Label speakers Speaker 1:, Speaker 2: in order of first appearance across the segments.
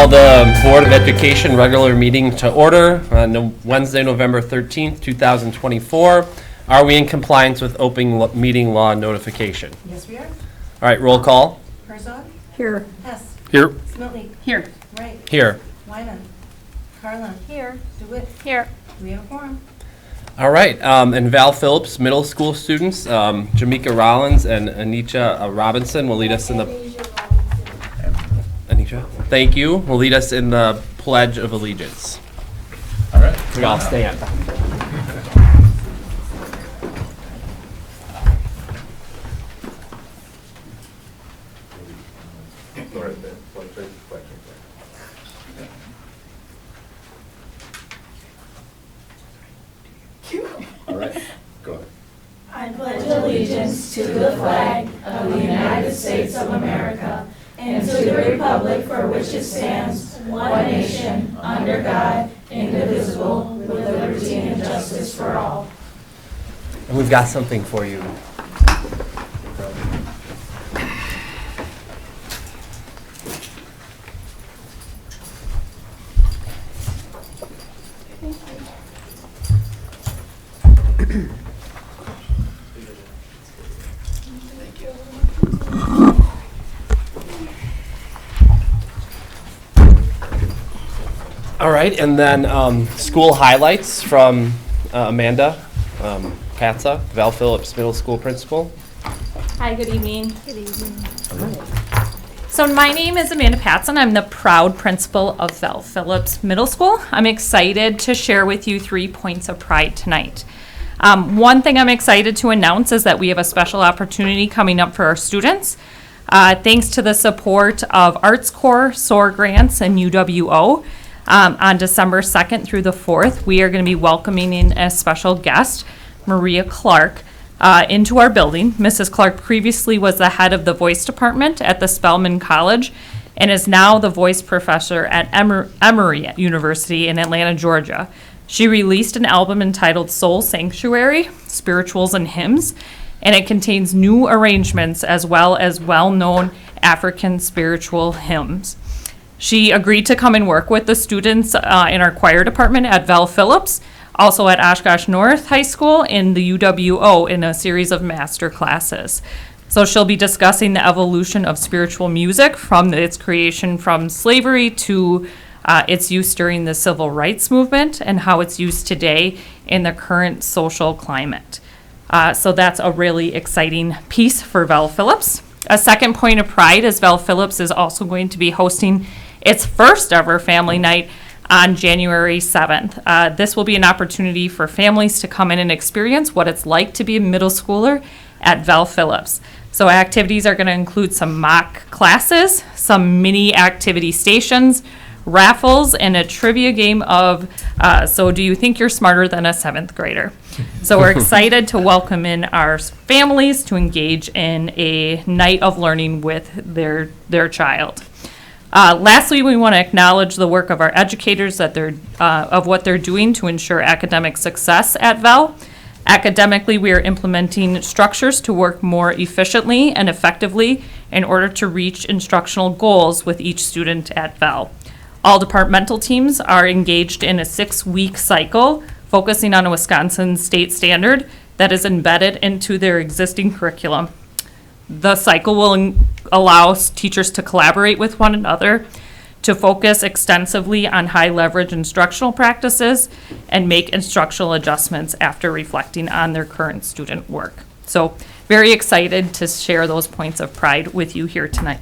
Speaker 1: Call the Board of Education regular meeting to order on Wednesday, November 13th, 2024. Are we in compliance with open meeting law notification?
Speaker 2: Yes, we are.
Speaker 1: All right, roll call.
Speaker 2: Herzog?
Speaker 3: Here.
Speaker 2: Hess?
Speaker 1: Here.
Speaker 2: Smeltly?
Speaker 3: Here.
Speaker 2: Wright?
Speaker 1: Here.
Speaker 2: Wyman? Carlin?
Speaker 3: Here.
Speaker 2: DeWitt?
Speaker 3: Here.
Speaker 2: We have a quorum.
Speaker 1: All right, and Val Phillips middle school students, Jamaica Rollins and Anisha Robinson will lead us in the... Anisha, thank you. Will lead us in the Pledge of Allegiance.
Speaker 4: All right.
Speaker 1: We all stand.
Speaker 4: All right, go ahead.
Speaker 5: I pledge allegiance to the flag of the United States of America and to the republic for which it stands, one nation, under God, indivisible, with liberty and justice for all.
Speaker 1: And we've got something for you. All right, and then school highlights from Amanda Patza, Val Phillips Middle School Principal.
Speaker 6: Hi, good evening. Good evening. So my name is Amanda Patson. I'm the proud principal of Val Phillips Middle School. I'm excited to share with you 3 points of pride tonight. One thing I'm excited to announce is that we have a special opportunity coming up for our students. Thanks to the support of Arts Corps, SOAR grants, and UWO. On December 2nd through the 4th, we are going to be welcoming in a special guest, Maria Clark, into our building. Mrs. Clark previously was the head of the voice department at the Spelman College and is now the voice professor at Emory University in Atlanta, Georgia. She released an album entitled Soul Sanctuary, Spirituals and Hymns, and it contains new arrangements as well as well-known African spiritual hymns. She agreed to come and work with the students in our choir department at Val Phillips, also at Oshkosh North High School in the UWO in a series of master classes. So she'll be discussing the evolution of spiritual music from its creation from slavery to its use during the civil rights movement and how it's used today in the current social climate. So that's a really exciting piece for Val Phillips. A second point of pride is Val Phillips is also going to be hosting its first ever family night on January 7th. This will be an opportunity for families to come in and experience what it's like to be a middle schooler at Val Phillips. So activities are going to include some mock classes, some mini activity stations, raffles, and a trivia game of, so do you think you're smarter than a 7th grader? So we're excited to welcome in our families to engage in a night of learning with their child. Lastly, we want to acknowledge the work of our educators of what they're doing to ensure academic success at Val. Academically, we are implementing structures to work more efficiently and effectively in order to reach instructional goals with each student at Val. All departmental teams are engaged in a 6-week cycle focusing on a Wisconsin state standard that is embedded into their existing curriculum. The cycle will allow teachers to collaborate with one another, to focus extensively on high leverage instructional practices, and make instructional adjustments after reflecting on their current student work. So very excited to share those points of pride with you here tonight.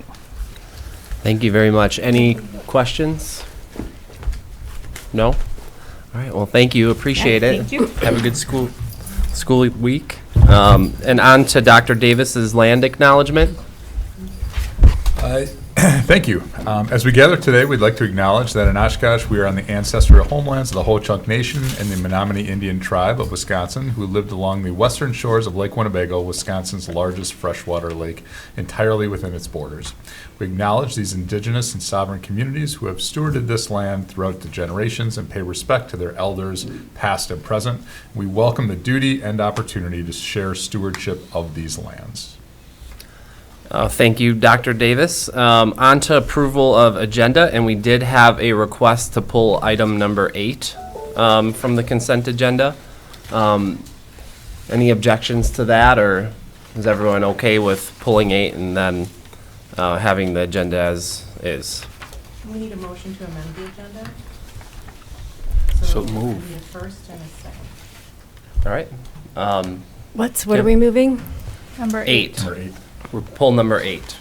Speaker 1: Thank you very much. Any questions? No? All right, well, thank you. Appreciate it.
Speaker 6: Thank you.
Speaker 1: Have a good school week. And on to Dr. Davis's land acknowledgement.
Speaker 4: Thank you. As we gather today, we'd like to acknowledge that in Oshkosh, we are on the ancestral homelands of the Ho-Chunk Nation and the Menominee Indian Tribe of Wisconsin, who lived along the western shores of Lake Winnebago, Wisconsin's largest freshwater lake, entirely within its borders. We acknowledge these indigenous and sovereign communities who have stewarded this land throughout the generations and pay respect to their elders, past and present. We welcome the duty and opportunity to share stewardship of these lands.
Speaker 1: Thank you, Dr. Davis. On to approval of agenda, and we did have a request to pull item number 8 from the consent agenda. Any objections to that, or is everyone okay with pulling 8 and then having the agenda as is?
Speaker 2: We need a motion to amend the agenda.
Speaker 3: So
Speaker 2: it's gonna
Speaker 3: move.
Speaker 2: be a first and a second.
Speaker 1: All right.
Speaker 7: What are we moving?
Speaker 6: Number
Speaker 1: 8.
Speaker 4: Number 8.
Speaker 1: We're pull number 8.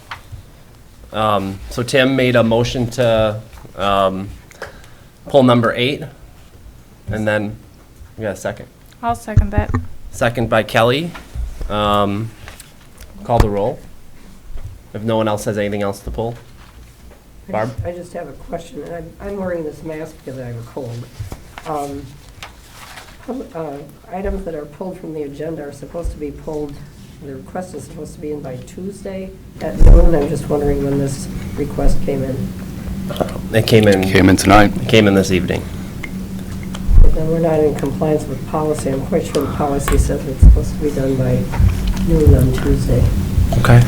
Speaker 1: So Tim made a motion to pull number 8, and then we got a second.
Speaker 6: I'll second that.
Speaker 1: Second by Kelly. Call the roll. If no one else has anything else to pull. Barb?
Speaker 8: I just have a question, and I'm wearing this mask because I have a cold. Items that are pulled from the agenda are supposed to be pulled, the request is supposed to be in by Tuesday at noon. I'm just wondering when this request came in.
Speaker 1: It came in.
Speaker 3: Came in tonight.
Speaker 1: It came in this evening.
Speaker 8: And we're not in compliance with policy. I'm quite sure the policy says it's supposed to be done by noon on Tuesday.
Speaker 1: Okay.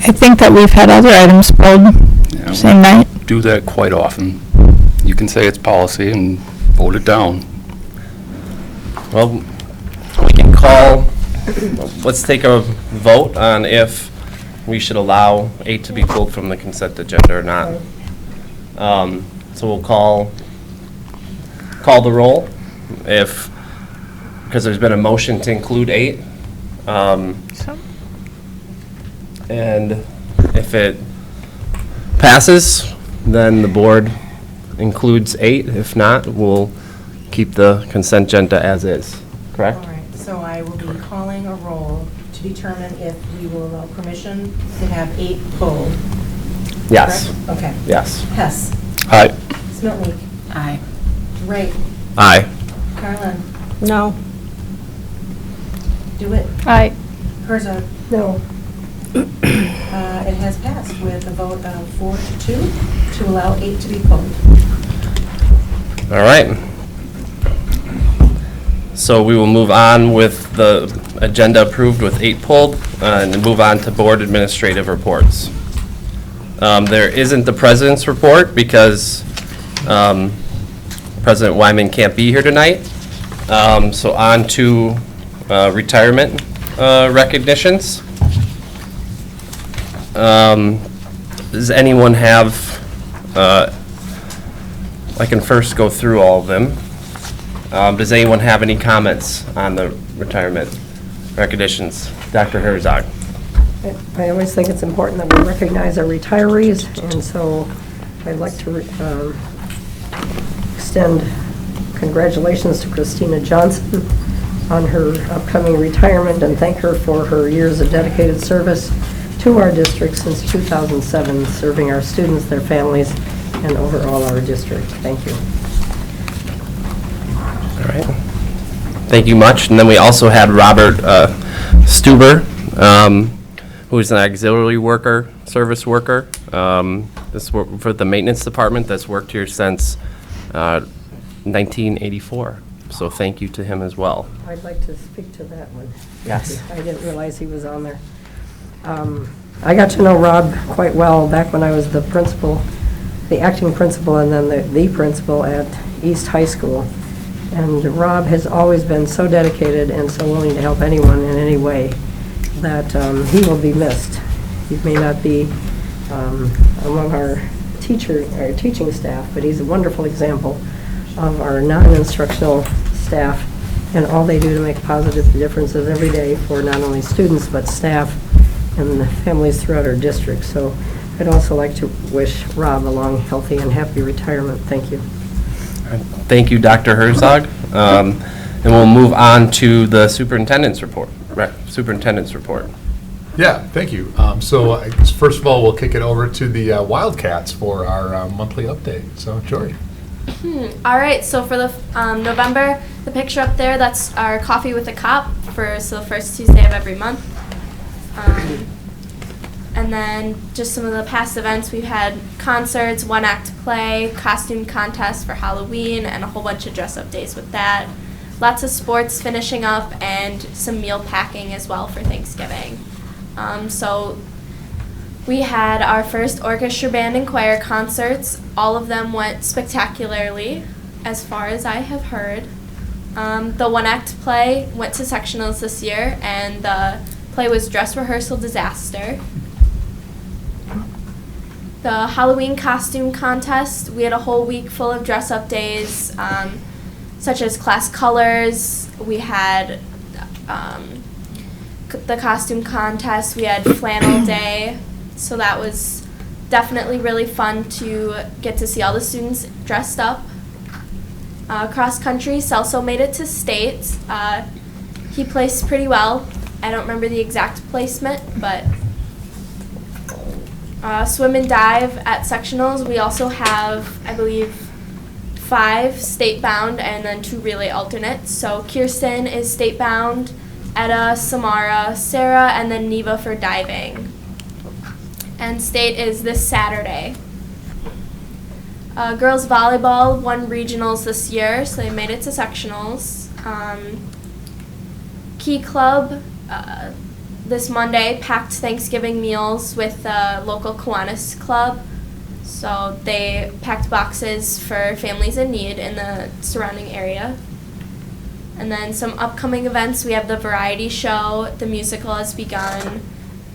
Speaker 9: I think that we've had other items pulled
Speaker 3: Yeah,
Speaker 9: same night.
Speaker 3: we do that quite often. You can say it's policy and vote it down.
Speaker 1: Well, we can call, let's take a vote on if we should allow 8 to be pulled from the consent agenda or not. So we'll call the roll if, because there's been a motion to include 8. And if it passes, then the board includes 8. If not, we'll keep the consent agenda as is, correct?
Speaker 2: All right, so I will be calling a roll to determine if we will allow permission to have 8 pulled.
Speaker 1: Yes,
Speaker 2: Correct? Okay.
Speaker 1: yes.
Speaker 2: Hess.
Speaker 3: Aye.
Speaker 2: Smitlik.
Speaker 7: Aye.
Speaker 2: Wright.
Speaker 1: Aye.
Speaker 2: Carlin.
Speaker 7: No.
Speaker 2: DeWitt.
Speaker 6: Aye.
Speaker 2: Herzog.
Speaker 8: No,
Speaker 2: It has passed with a vote of 4-2 to allow 8 to be pulled.
Speaker 1: All right. So we will move on with the agenda approved with 8 pulled, and then move on to board administrative reports. There isn't the president's report because President Wyman can't be here tonight. So on to retirement recognitions. Does anyone have, I can first go through all of them. Does anyone have any comments on the retirement recognitions? Dr. Herzog.
Speaker 8: I always think it's important that we recognize our retirees, and so I'd like to extend congratulations to Christina Johnson on her upcoming retirement and thank her for her years of dedicated service to our district since 2007, serving our students, their families, and overall our district. Thank you.
Speaker 1: All right. Thank you much. And then we also had Robert Stuber, who is an auxiliary worker, service worker. This for the maintenance department that's worked here since 1984. So thank you to him as well.
Speaker 8: I'd like to speak to that one.
Speaker 1: Yes.
Speaker 8: I didn't realize he was on there. I got to know Rob quite well back when I was the principal, the acting principal, and then the principal at East High School. And Rob has always been so dedicated and so willing to help anyone in any way that he will be missed. He may not be among our teaching staff, but he's a wonderful example of our non-instructional staff and all they do to make positive differences every day for not only students but staff and the families throughout our district. So I'd also like to wish Rob a long, healthy, and happy retirement. Thank you.
Speaker 1: Thank you, Dr. Herzog. And we'll move on to the superintendent's report. Superintendent's report.
Speaker 4: Yeah, thank you. So I guess first of all, we'll kick it over to the Wildcats for our monthly update. So, Jory.
Speaker 5: All right, so for the November, the picture up there, that's our Coffee with a Cop for the first Tuesday of every month. And then just some of the past events, we've had concerts, one-act play, costume contests for Halloween, and a whole bunch of dress-up days with that. Lots of sports finishing up, and some meal packing as well for Thanksgiving. So we had our first orchestra, band, and choir concerts. All of them went spectacularly, as far as I have heard. The one-act play went to sectionals this year, and the play was Dress Rehearsal Disaster. The Halloween costume contest, we had a whole week full of dress-up days, such as class colors. We had the costume contest. We had flannel day. So that was definitely really fun to get to see all the students dressed up. Cross country, Celso made it to state. He placed pretty well. I don't remember the exact placement, but swim and dive at sectionals. We also have, I believe, 5 state-bound and then 2 relay alternates. So Kirsten is state-bound, Etta, Samara, Sarah, and then Neva for diving. And state is this Saturday. Girls volleyball won regionals this year, so they made it to sectionals. Key Club this Monday packed Thanksgiving meals with the local Kiwanis Club. So they packed boxes for families in need in the surrounding area. And then some upcoming events, we have the variety show, the musical has begun,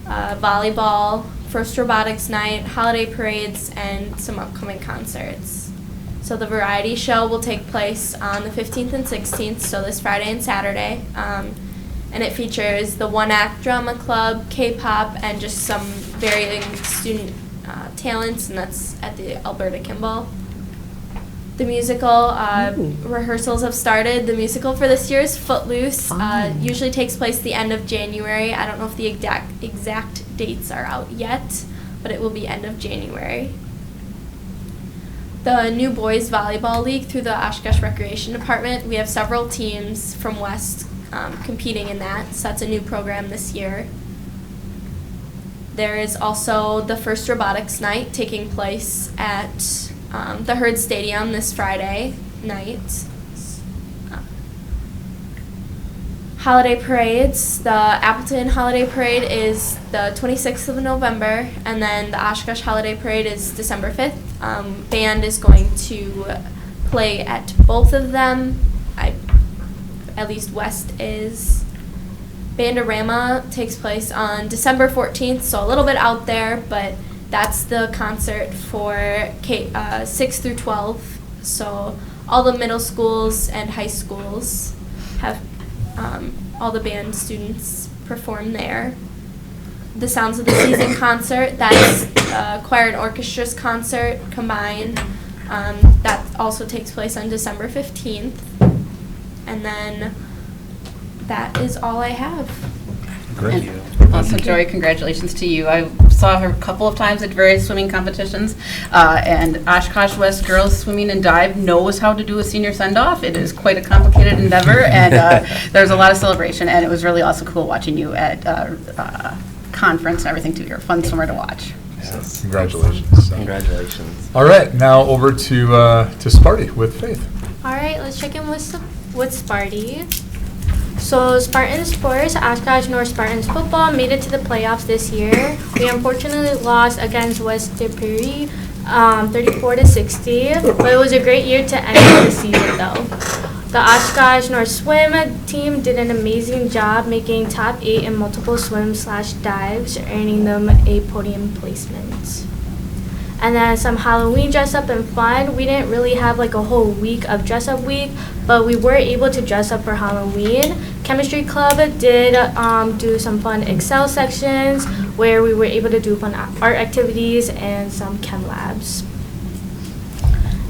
Speaker 5: volleyball, first robotics night, holiday parades, and some upcoming concerts. So the variety show will take place on the 15th and 16th, so this Friday and Saturday. And it features the one-act drama club, K-pop, and just some varying student talents, and that's at the Alberta Kimball. The musical rehearsals have started. The musical for this year is Footloose. Usually takes place the end of January. I don't know if the exact dates are out yet, but it will be end of January. The new boys volleyball league through the Oshkosh Recreation Department. We have several teams from West competing in that, so that's a new program this year. There is also the first robotics night taking place at the Herd Stadium this Friday night. Holiday parades. The Appleton Holiday Parade is the 26th of November, and then the Oshkosh Holiday Parade is December 5th. Band is going to play at both of them. At least West is. Bandorama takes place on December 14th, so a little bit out there, but that's the concert for 6 through 12. So all the middle schools and high schools have all the band students perform there. The Sounds of the Season concert, that's choir and orchestra's concert combined. That also takes place on December 15th. And then that is all I have.
Speaker 4: Great.
Speaker 10: Also, Joy, congratulations to you. I saw her a couple of times at various swimming competitions, and Oshkosh West Girls Swimming and Dive knows how to do a senior send-off. It is quite a complicated endeavor, and there's a lot of celebration, and it was really also cool watching you at conference and everything, too. You're a fun swimmer to watch.
Speaker 4: Yes. Congratulations.
Speaker 1: Congratulations.
Speaker 4: All right, now over to Sparty with Faith.
Speaker 11: All right, let's check in with Sparty. So Spartan Sports, Oshkosh North Spartans football made it to the playoffs this year. We unfortunately lost against West De Prairie, 34-60, but it was a great year to end the season though. The Oshkosh North Swim team did an amazing job making top 8 in multiple swim/dives, earning them a podium placement. And then some Halloween dress up and fun. We didn't really have like a whole week of dress up week, but we were able to dress up for Halloween. Chemistry club did do some fun Excel sections where we were able to do fun art activities and some chem labs.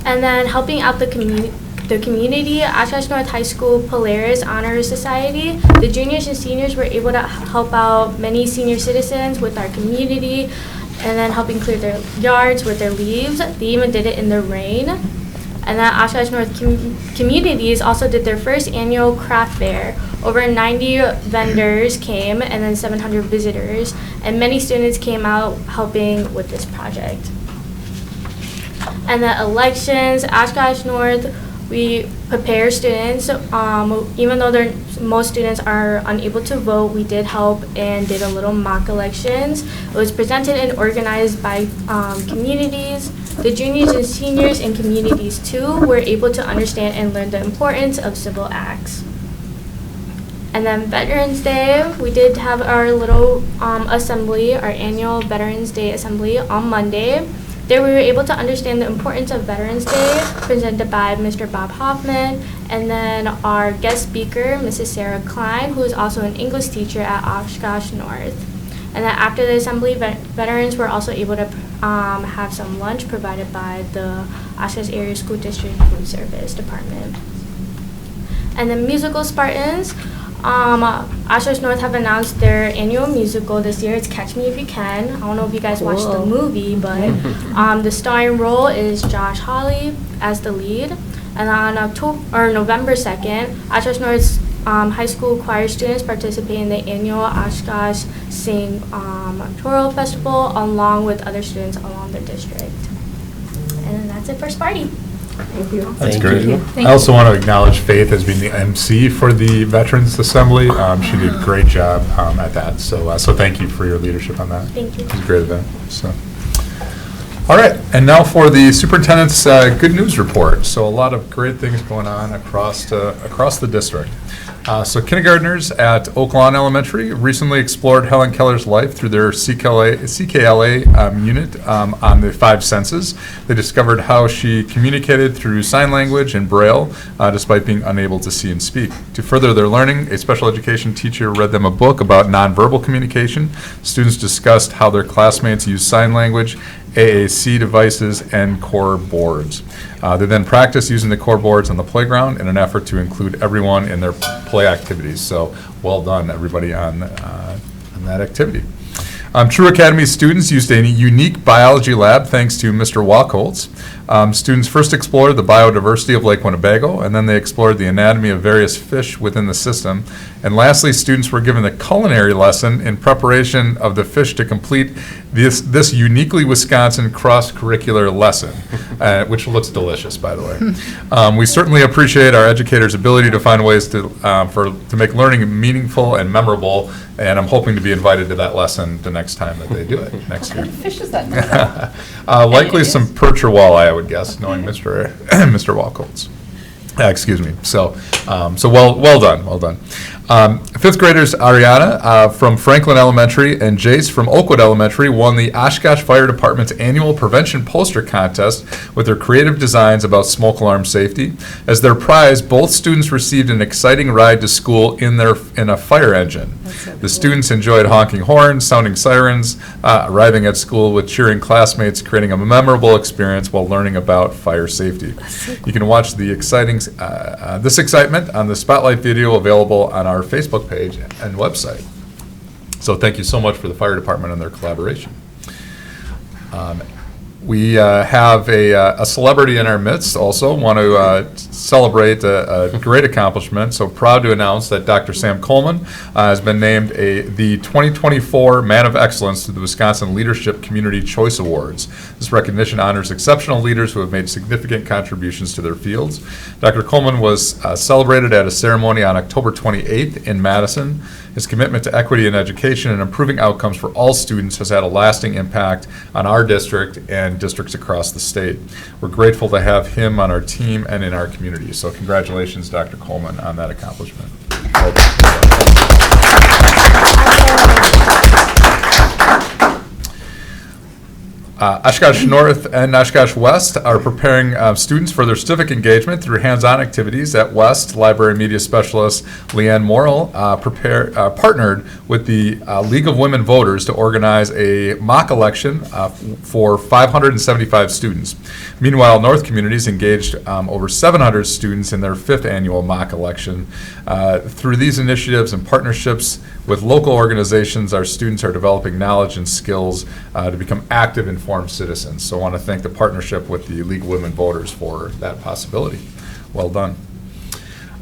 Speaker 11: And then helping out the community, Oshkosh North High School Polaris Honor Society. The juniors and seniors were able to help out many senior citizens with our community, and then helping clear their yards with their leaves. They even did it in the rain. And then Oshkosh North Communities also did their first annual craft fair. Over 90 vendors came and then 700 visitors, and many students came out helping with this project. And the elections, Oshkosh North, We prepare students, even though most students are unable to vote, we did help and did a little mock elections. It was presented and organized by communities. The juniors and seniors in communities too were able to understand and learn the importance of civil acts. And then Veterans Day, we did have our little assembly, our annual Veterans Day assembly on Monday. There we were able to understand the importance of Veterans Day, presented by Mr. Bob Hoffman, and then our guest speaker, Mrs. Sarah Klein, who is also an English teacher at Oshkosh North. And then after the assembly, veterans were also able to have some lunch provided by the Oshkosh Area School District Food Service Department. And then musical Spartans, Oshkosh North have announced their annual musical this year. It's Catch Me If You Can. I don't know if you guys watched the movie, but the starring role is Josh Hawley as the lead. And on November 2nd, Oshkosh North's high school choir students participate in the annual Oshkosh Sing Choral Festival along with other students along their district. And that's it for Sparty.
Speaker 8: Thank you.
Speaker 4: That's
Speaker 1: Thank
Speaker 4: great.
Speaker 1: you.
Speaker 4: I also want to acknowledge Faith as being the MC for the Veterans Assembly. She did a great job at that. So thank you for your leadership on that.
Speaker 11: Thank you.
Speaker 4: It was a great event. So. All right, and now for the superintendent's good news report. So a lot of great things going on across the district. So kindergartners at Oak Lawn Elementary recently explored Helen Keller's life through their CKLA unit on the 5 senses. They discovered how she communicated through sign language and Braille despite being unable to see and speak. To further their learning, a special education teacher read them a book about nonverbal communication. Students discussed how their classmates use sign language, AAC devices, and core boards. They then practiced using the core boards on the playground in an effort to include everyone in their play activities. So well done, everybody, on that activity. True Academy students used a unique biology lab thanks to Mr. Wachholz. Students first explored the biodiversity of Lake Winnebago, and then they explored the anatomy of various fish within the system. And lastly, students were given a culinary lesson in preparation of the fish to complete this uniquely Wisconsin cross-curricular lesson, which looks delicious, by the way. We certainly appreciate our educators' ability to find ways to make learning meaningful and memorable, and I'm hoping to be invited to that lesson the next time that they do it next year.
Speaker 10: What kind of fish is that?
Speaker 4: Likely some perch or walleye, I would guess, knowing Mr. Wachholz. Excuse me. So well done. Fifth graders Ariana from Franklin Elementary and Jace from Oakwood Elementary won the Oshkosh Fire Department's annual prevention poster contest with their creative designs about smoke alarm safety. As their prize, both students received an exciting ride to school in a fire engine. The students enjoyed honking horns, sounding sirens, arriving at school with cheering classmates, creating a memorable experience while learning about fire safety. You can watch the this excitement on the Spotlight video available on our Facebook page and website. So thank you so much for the fire department and their collaboration. We have a celebrity in our midst also. Want to celebrate a great accomplishment. So proud to announce that Dr. Sam Coleman has been named the 2024 Man of Excellence to the Wisconsin Leadership Community Choice Awards. This recognition honors exceptional leaders who have made significant contributions to their fields. Dr. Coleman was celebrated at a ceremony on October 28th in Madison. His commitment to equity in education and improving outcomes for all students has had a lasting impact on our district and districts across the state. We're grateful to have him on our team and in our community. So congratulations, Dr. Coleman, on that accomplishment. Oshkosh North and Oshkosh West are preparing students for their civic engagement through hands-on activities. At West, library media specialist Leanne Morrill partnered with the League of Women Voters to organize a mock election for 575 students. Meanwhile, North Communities engaged over 700 students in their 5th annual mock election. Through these initiatives and partnerships with local organizations, our students are developing knowledge and skills to become active, informed citizens. So I want to thank the partnership with the League of Women Voters for that possibility. Well done.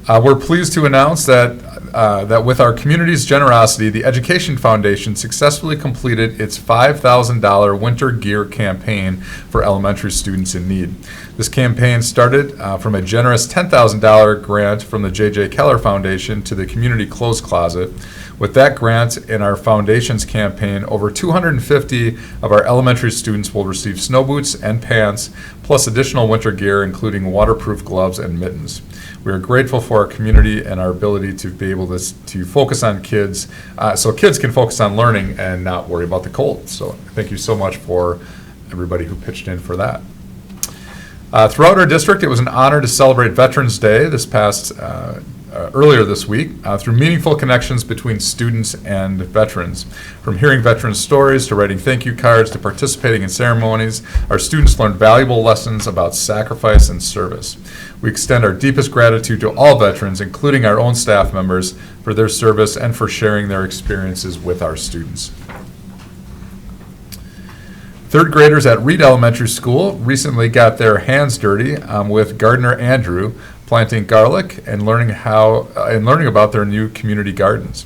Speaker 4: We're pleased to announce that with our community's generosity, the Education Foundation successfully completed its $5,000 winter gear campaign for elementary students in need. This campaign started from a generous $10,000 grant from the J.J. Keller Foundation to the Community Clothes Closet. With that grant and our foundation's campaign, over 250 of our elementary students will receive snow boots and pants, plus additional winter gear, including waterproof gloves and mittens. We are grateful for our community and our ability to be able to focus on kids, so kids can focus on learning and not worry about the cold. So thank you so much for everybody who pitched in for that. Throughout our district, it was an honor to celebrate Veterans Day earlier this week through meaningful connections between students and veterans. From hearing veterans' stories to writing thank you cards to participating in ceremonies, our students learned valuable lessons about sacrifice and service. We extend our deepest gratitude to all veterans, including our own staff members, for their service and for sharing their experiences with our students. Third graders at Reed Elementary School recently got their hands dirty with gardener Andrew, planting garlic and learning about their new community gardens.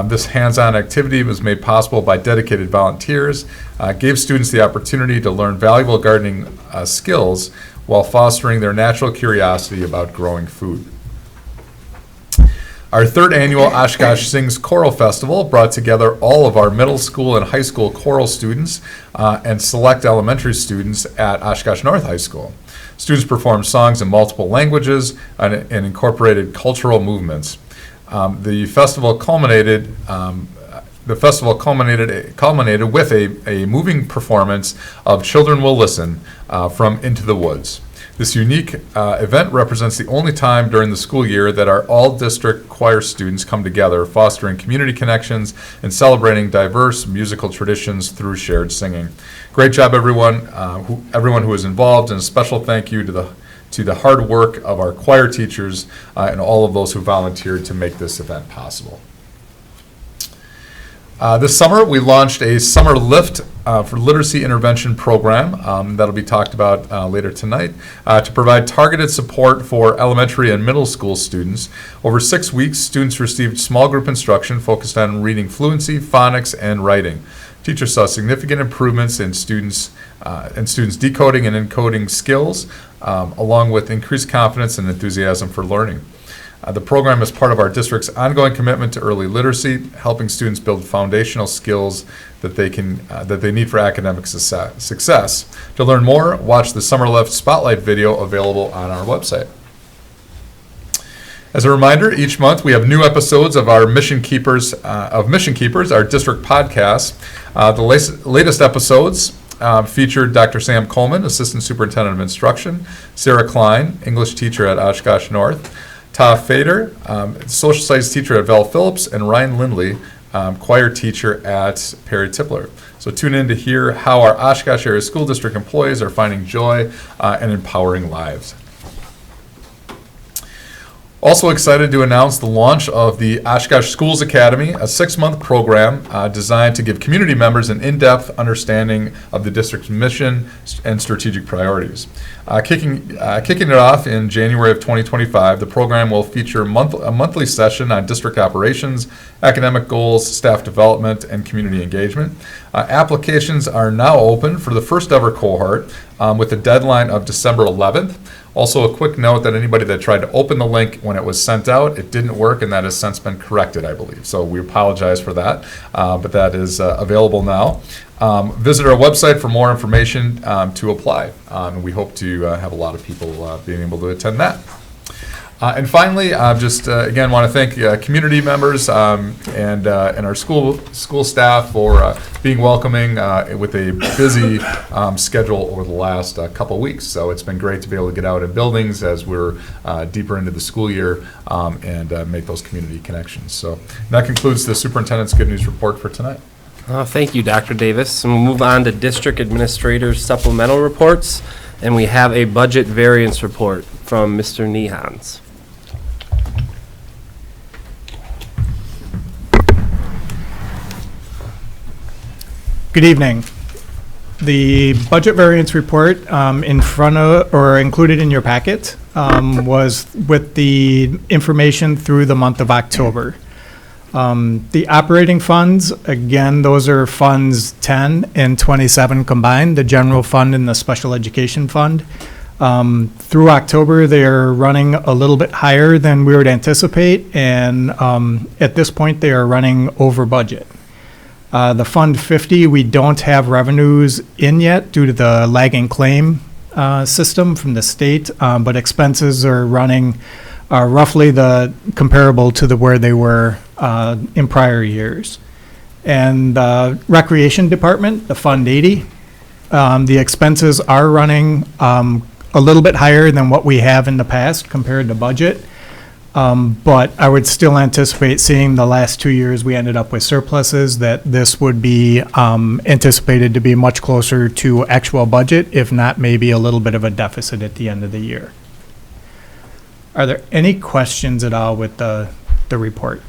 Speaker 4: This hands-on activity was made possible by dedicated volunteers, gave students the opportunity to learn valuable gardening skills while fostering their natural curiosity about growing food. Our third annual Oshkosh Sings Choral Festival brought together all of our middle school and high school choral students and select elementary students at Oshkosh North High School. Students performed songs in multiple languages and incorporated cultural movements. The festival culminated with a moving performance of Children Will Listen from Into the Woods. This unique event represents the only time during the school year that our all-district choir students come together, fostering community connections and celebrating diverse musical traditions through shared singing. Great job, everyone who was involved, and a special thank you to the hard work of our choir teachers and all of those who volunteered to make this event possible. This summer, we launched a Summer Lift for Literacy Intervention program that'll be talked about later tonight to provide targeted support for elementary and middle school students. Over 6 weeks, students received small group instruction focused on reading fluency, phonics, and writing. Teachers saw significant improvements in students decoding and encoding skills, along with increased confidence and enthusiasm for learning. The program is part of our district's ongoing commitment to early literacy, helping students build foundational skills that they need for academic success. To learn more, watch the Summer Lift Spotlight video available on our website. As a reminder, each month we have new episodes of our Mission Keepers, our district podcast. The latest episodes featured Dr. Sam Coleman, Assistant Superintendent of Instruction, Sarah Klein, English teacher at Oshkosh North, Ta Fader, social studies teacher at Val Phillips, and Ryan Lindley, choir teacher at Perry Tipler. So tune in to hear how our Oshkosh Area School District employees are finding joy and empowering lives. Also excited to announce the launch of the Oshkosh Schools Academy, a 6-month program designed to give community members an in-depth understanding of the district's mission and strategic priorities. Kicking it off in January of 2025, the program will feature a monthly session on district operations, academic goals, staff development, and community engagement. Applications are now open for the first ever cohort with a deadline of December 11th. Also, a quick note that anybody that tried to open the link when it was sent out, it didn't work, and that has since been corrected, I believe. So we apologize for that, but that is available now. Visit our website for more information to apply. We hope to have a lot of people being able to attend that. And finally, just again want to thank community members and our school staff for being welcoming with a busy schedule over the last couple weeks. So it's been great to be able to get out in buildings as we're deeper into the school year and make those community connections. So that concludes the superintendent's good news report for tonight.
Speaker 1: Thank you, Dr. Davis. And we'll move on to district administrators' supplemental reports. And we have a budget variance report from Mr. Nehans.
Speaker 12: Good evening. The budget variance report in front of, or included in your packet, was with the information through the month of October. The operating funds, again, those are funds 10 and 27 combined, the general fund and the special education fund. Through October, they're running a little bit higher than we would anticipate, and at this point, they are running over budget. The Fund 50, we don't have revenues in yet due to the lagging claim system from the state, but expenses are running roughly the comparable to the where they were in prior years. And Recreation Department, the Fund 80, the expenses are running a little bit higher than what we have in the past compared to budget. But I would still anticipate seeing the last 2 years we ended up with surpluses, that this would be anticipated to be much closer to actual budget, if not maybe a little bit of a deficit at the end of the year. Are there any questions at all with the report?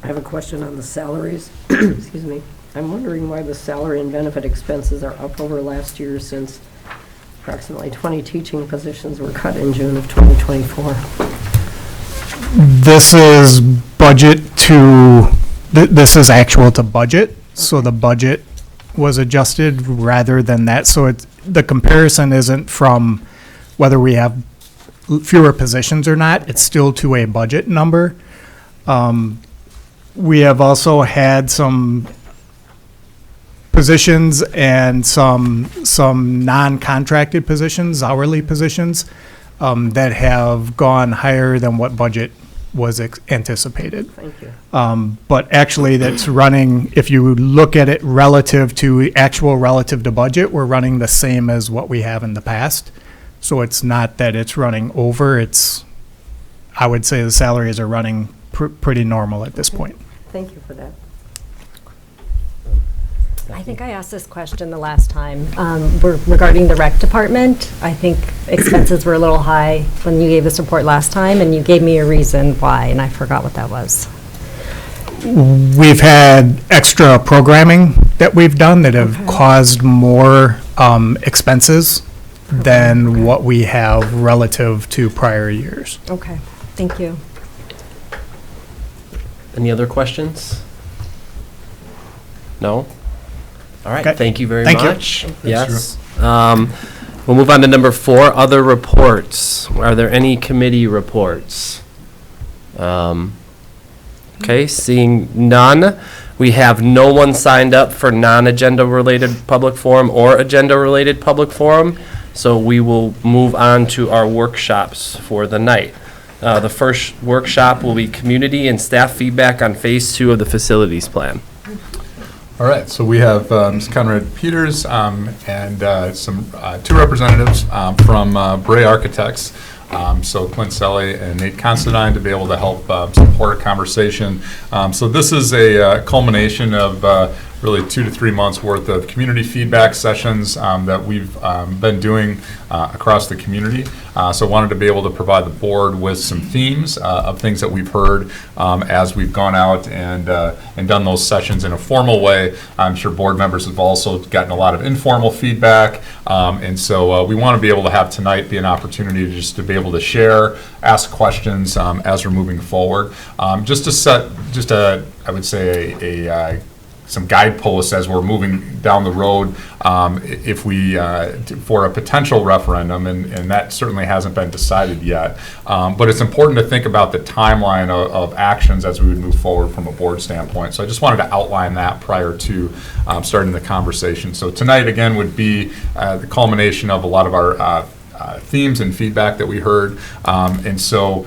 Speaker 8: I have a question on the salaries. Excuse me. I'm wondering why the salary and benefit expenses are up over last year, since approximately 20 teaching positions were cut in June of 2024.
Speaker 12: This is budget to, this is actual to budget, so the budget was adjusted rather than that. So it's, the comparison isn't from whether we have fewer positions or not, it's still to a budget number. We have also had some positions and some non-contracted positions, hourly positions, that have gone higher than what budget was anticipated.
Speaker 8: Thank you.
Speaker 12: But actually, that's running, if you look at it relative to budget, we're running the same as what we have in the past. So it's not that it's running over, it's, I would say the salaries are running pretty normal at this point.
Speaker 8: Thank you for that.
Speaker 7: I think I asked this question the last time regarding the rec department. I think expenses were a little high when you gave this report last time, and you gave me a reason why, and I forgot what that was.
Speaker 12: We've had extra programming that we've done that have caused more expenses than what we have relative to prior years.
Speaker 7: Okay, thank you.
Speaker 1: Any other questions? No? All right,
Speaker 12: Okay.
Speaker 1: thank you very
Speaker 12: Thank you.
Speaker 1: much. Yes. We'll move on to number 4, other reports. Are there any committee reports? Okay, seeing none. We have no one signed up for non-agenda related public forum or agenda related public forum. So we will move on to our workshops for the night. The first workshop will be community and staff feedback on phase 2 of the facilities plan.
Speaker 4: All right, so we have Ms. Conrad Peters and some 2 representatives from Bray Architects. So Clint Selly and Nate Considine to be able to help support a conversation. So this is a culmination of really 2 to 3 months worth of community feedback sessions that we've been doing across the community. So wanted to be able to provide the board with some themes of things that we've heard as we've gone out and done those sessions in a formal way. I'm sure board members have also gotten a lot of informal feedback, and so we want to be able to have tonight be an opportunity just to be able to share, ask questions as we're moving forward. Just to set, I would say some guideposts as we're moving down the road if we, for a potential referendum, and that certainly hasn't been decided yet. But it's important to think about the timeline of actions as we would move forward from a board standpoint. So I just wanted to outline that prior to starting the conversation. So tonight, again, would be the culmination of a lot of our themes and feedback that we heard. And so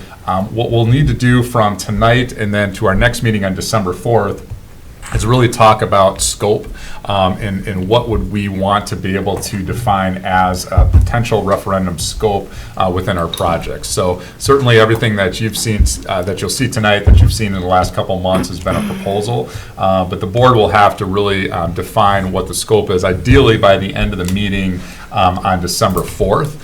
Speaker 4: what we'll need to do from tonight and then to our next meeting on December 4th is really talk about scope and what would we want to be able to define as a potential referendum scope within our projects. So certainly everything that you've seen, that you'll see tonight, that you've seen in the last couple of months has been a proposal, but the board will have to really define what the scope is, ideally by the end of the meeting on December 4th.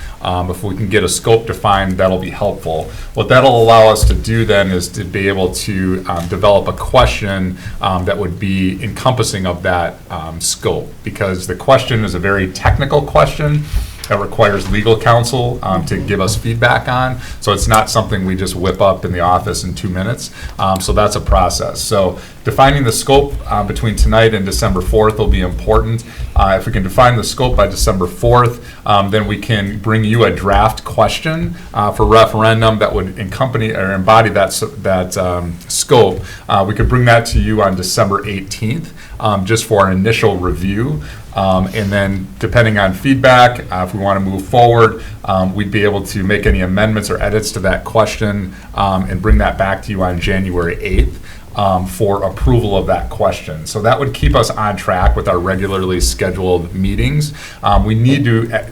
Speaker 4: If we can get a scope defined, that'll be helpful. What that'll allow us to do then is to be able to develop a question that would would be encompassing of that scope, because the question is a very technical question that requires legal counsel to give us feedback on. So it's not something we just whip up in the office in 2 minutes. So that's a process. So defining the scope between tonight and December 4th will be important. If we can define the scope by December 4th, then we can bring you a draft question for referendum that would accompany or embody that scope. We could bring that to you on December 18th just for an initial review. And then depending on feedback, if we want to move forward, we'd be able to make any amendments or edits to that question and bring that back to you on January 8th. For approval of that question. So that would keep us on track with our regularly scheduled meetings. We need to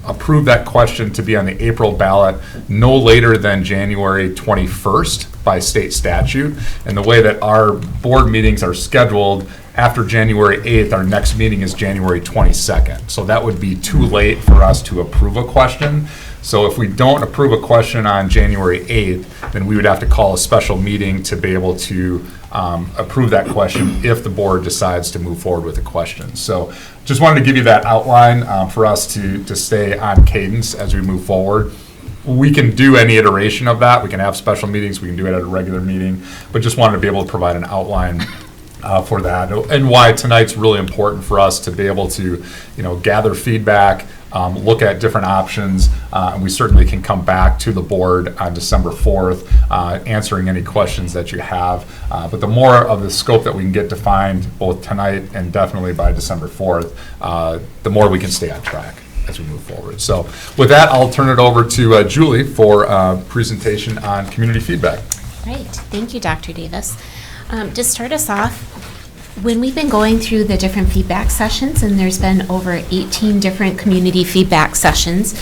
Speaker 4: approve that question to be on the April ballot no later than January 21st by state statute. And the way that our board meetings are scheduled, after January 8th, our next meeting is January 22nd. So that would be too late for us to approve a question. So if we don't approve a question on January 8th, then we would have to call a special meeting to be able to approve that question if the board decides to move forward with the question. So just wanted to give you that outline for us to stay on cadence as we move forward. We can do any iteration of that. We can have special meetings. We can do it at a regular meeting, but just wanted to be able to provide an outline for that, and why tonight's really important for us to be able to, gather feedback, look at different options, and we certainly can come back to the board on December 4th, answering any questions that you have. But the more of the scope that we can get defined, both tonight and definitely by December 4th, the more we can stay on track as we move forward. So with that, I'll turn it over to Julie for a presentation on community feedback.
Speaker 13: Great. Thank you, Dr. Davis. To start us off, when we've been going through the different feedback sessions, and there's been over 18 different community feedback sessions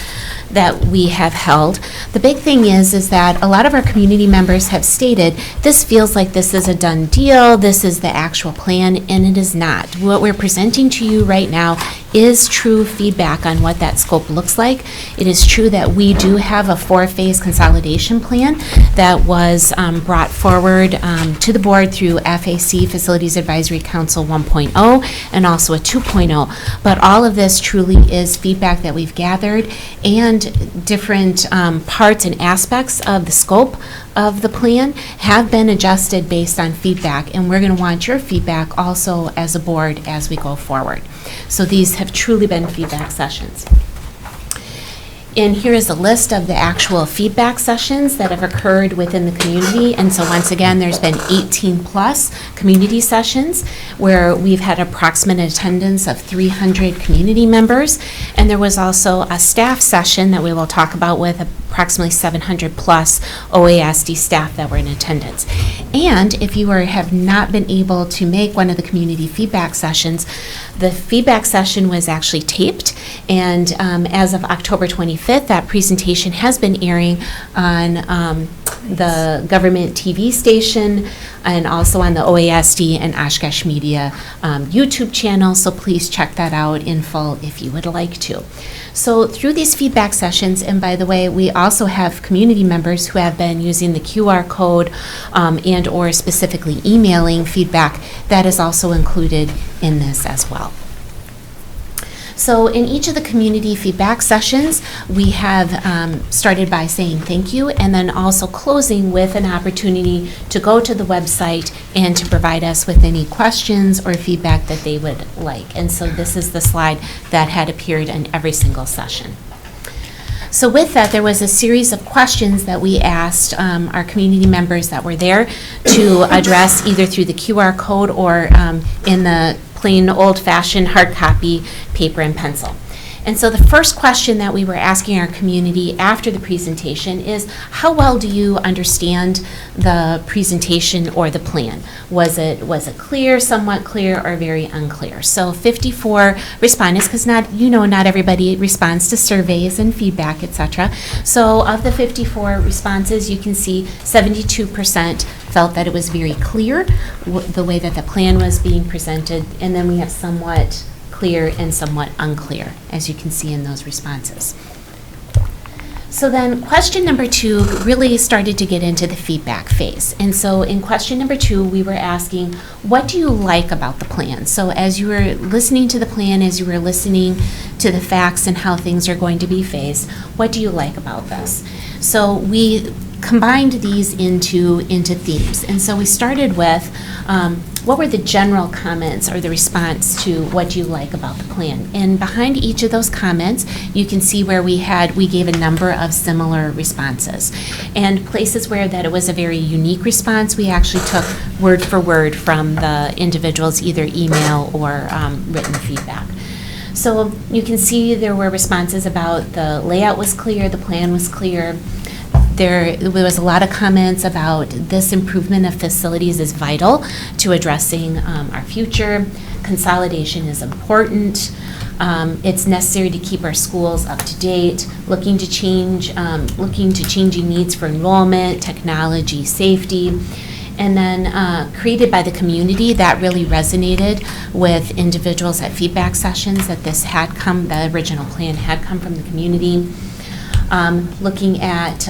Speaker 13: that we have held, the big thing is that a lot of our community members have stated, this feels like this is a done deal, this is the actual plan, and it is not. What we're presenting to you right now is true feedback on what that scope looks like. It is true that we do have a 4-phase consolidation plan that was brought forward to the board through FAC, Facilities Advisory Council 1.0, and also a 2.0. But all of this truly is feedback that we've gathered, and different parts and aspects of the scope of the plan have been adjusted based on feedback, and we're going to want your feedback also as a board as we go forward. So these have truly been feedback sessions. And here is a list of the actual feedback sessions that have occurred within the community. And so once again, there's been 18 plus community sessions where we've had approximate attendance of 300 community members. And there was also a staff session that we will talk about with approximately 700 plus OASD staff that were in attendance. And if you have not been able to make one of the community feedback sessions, the feedback session was actually taped, and as of October 25th, that presentation has been airing on the government TV station and also on the OASD and Oshkosh Media YouTube channel, so please check that out in full if you would like to. So through these feedback sessions, and by the way, we also have community members who have been using the QR code and or specifically emailing feedback that is also included in this as well. So in each of the community feedback sessions, we have started by saying thank you, and then also closing with an opportunity to go to the website and to provide us with any questions or feedback that they would like. And so this is the slide that had appeared in every single session. So with that, there was a series of questions that we asked our community members that were there to address either through the QR code or in the plain old-fashioned hard copy paper and pencil. And so the first question that we were asking our community after the presentation is, how well do you understand the presentation or the plan? Was it clear, somewhat clear, or very unclear? So 54 respondents, because not everybody responds to surveys and feedback, etc. So of the 54 responses, you can see 72% felt that it was very clear, the way that the plan was being presented, and then we have somewhat clear and somewhat unclear, as you can see in those responses. So then question number 2 really started to get into the feedback phase. And so in question number 2, we were asking, what do you like about the plan? So as you were listening to the plan, as you were listening to the facts and how things are going to be phased, what do you like about this? So we combined these into themes. And so we started with, what were the general comments or the response to what do you like about the plan? And behind each of those comments, you can see where we gave a number of similar responses. And places where that it was a very unique response, we actually took word for word from the individual's either email or written feedback. So you can see there were responses about the layout was clear, the plan was clear. There was a lot of comments about this improvement of facilities is vital to addressing our future. Consolidation is important. It's necessary to keep our schools up to date, looking to changing needs for enrollment, technology, safety. And then created by the community, that really resonated with individuals at feedback sessions, that the original plan had come from the community. Looking at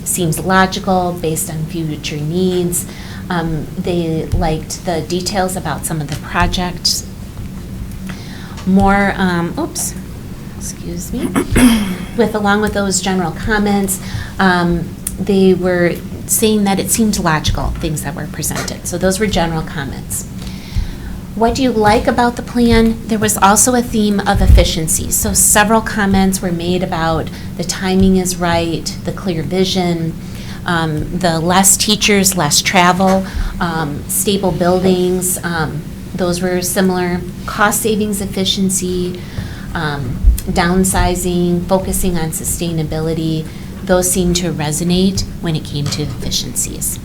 Speaker 13: seems logical based on future needs. They liked the details about some of the projects. More, excuse me. Along with those general comments, they were saying that it seemed logical, things that were presented. So those were general comments. What do you like about the plan? There was also a theme of efficiency. So several comments were made about the timing is right, the clear vision, the less teachers, less travel, stable buildings, those were similar. Cost savings, efficiency, downsizing, focusing on sustainability, those seemed to resonate when it came to efficiencies.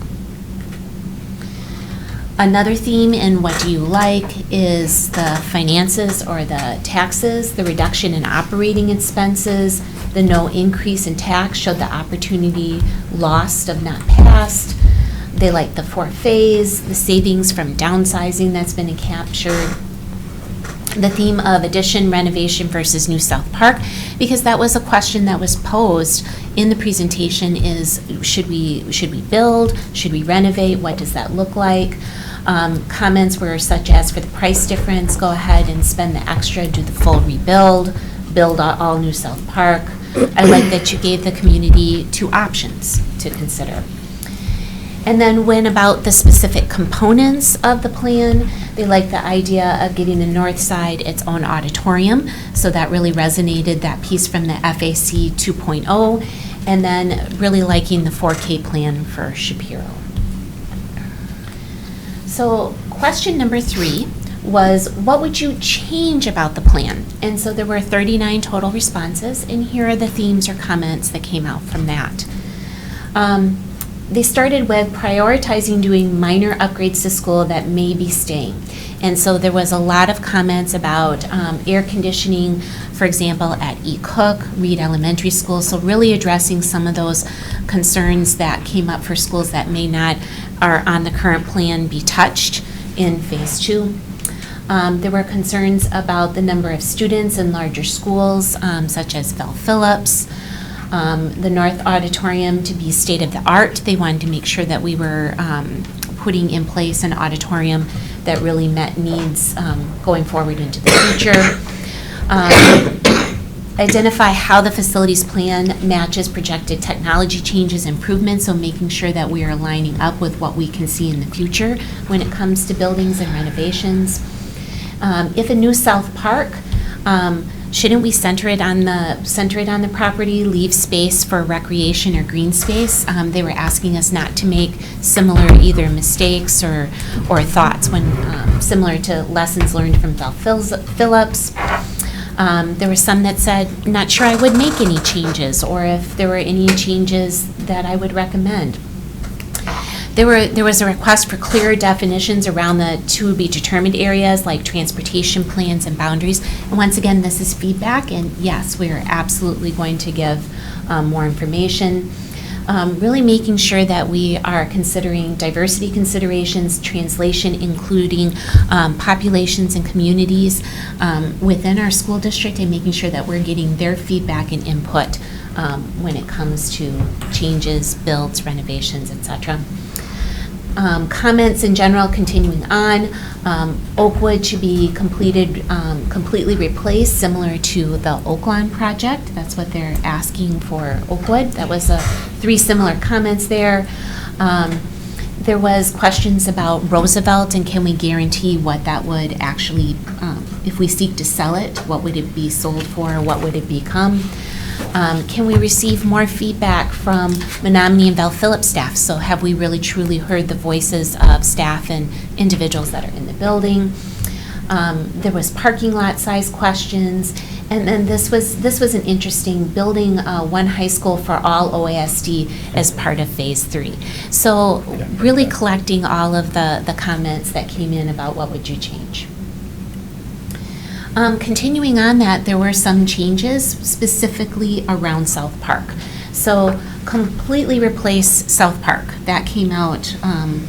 Speaker 13: Another theme in what do you like is the finances or the taxes, the reduction in operating expenses, the no increase in tax showed the opportunity lost of not passed. They like the 4-phase, the savings from downsizing that's been captured. The theme of addition, renovation versus New South Park, because that was a question that was posed in the presentation is, should we build, should we renovate, what does that look like? Comments were such as, for the price difference, go ahead and spend the extra, do the full rebuild, build all New South Park. I like that you gave the community 2 options to consider. And then when about the specific components of the plan, they liked the idea of giving the north side its own auditorium. So that really resonated, that piece from the FAC 2.0, and then really liking the 4K plan for Shapiro. So question number 3 was, what would you change about the plan? And so there were 39 total responses, and here are the themes or comments that came out from that. They started with prioritizing doing minor upgrades to school that may be staying. And so there was a lot of comments about air conditioning, for example, at E. Cook, Reed Elementary School. So really addressing some of those concerns that came up for schools that may not, are on the current plan, be touched in phase 2. There were concerns about the number of students in larger schools, such as Bell Phillips. The North Auditorium to be state-of-the-art. They wanted to make sure that we were putting in place an auditorium that really met needs going forward into the future. Identify how the facilities plan matches projected technology changes, improvements, so making sure that we are lining up with what we can see in the future when it comes to buildings and renovations. If a New South Park, shouldn't we center it on the property, leave space for recreation or green space? They were asking us not to make similar either mistakes or thoughts when similar to lessons learned from Bell Phillips. There were some that said, not sure I would make any changes, or if there were any changes that I would recommend. There was a request for clearer definitions around the to-be-determined areas like transportation plans and boundaries. And once again, this is feedback, and yes, we are absolutely going to give more information. Really making sure that we are considering diversity considerations, translation, including populations and communities within our school district, and making sure that we're getting their feedback and input when it comes to changes, builds, renovations, etc. Comments in general, continuing on, Oakwood should be completely replaced, similar to the Oaklawn project. That's what they're asking for Oakwood. That was 3 similar comments there. There was questions about Roosevelt, and can we guarantee what that would actually, if we seek to sell it, what would it be sold for, what would it become? Can we receive more feedback from Menominee and Val Phillips staff? So have we really truly heard the voices of staff and individuals that are in the building? There was parking lot size questions, and then this was an interesting building one high school for all OASD as part of phase 3. So really collecting all of the comments that came in about what would you change. Continuing on that, there were some changes specifically around South Park. So completely replace South Park. That came out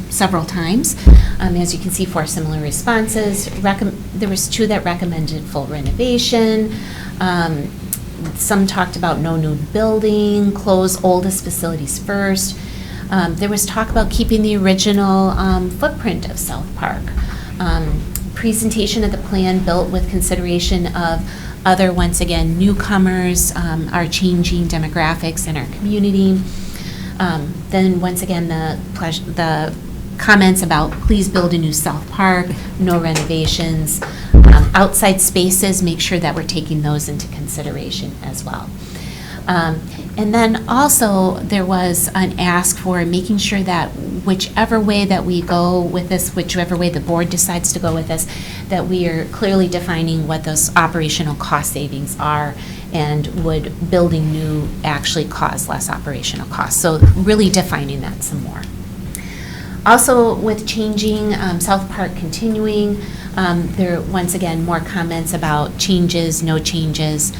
Speaker 13: several times. As you can see, 4 similar responses. There was 2 that recommended full renovation. Some talked about no new building, close oldest facilities first. There was talk about keeping the original footprint of South Park. Presentation of the plan built with consideration of other, once again, newcomers, our changing demographics in our community. Then once again, the comments about please build a new South Park, no renovations. Outside spaces, make sure that we're taking those into consideration as well. And then also there was an ask for making sure that whichever way that we go with this, whichever way the board decides to go with this, that we are clearly defining what those operational cost savings are, and would building new actually cause less operational costs. So really defining that some more. Also with changing South Park continuing, there once again more comments about changes, no changes,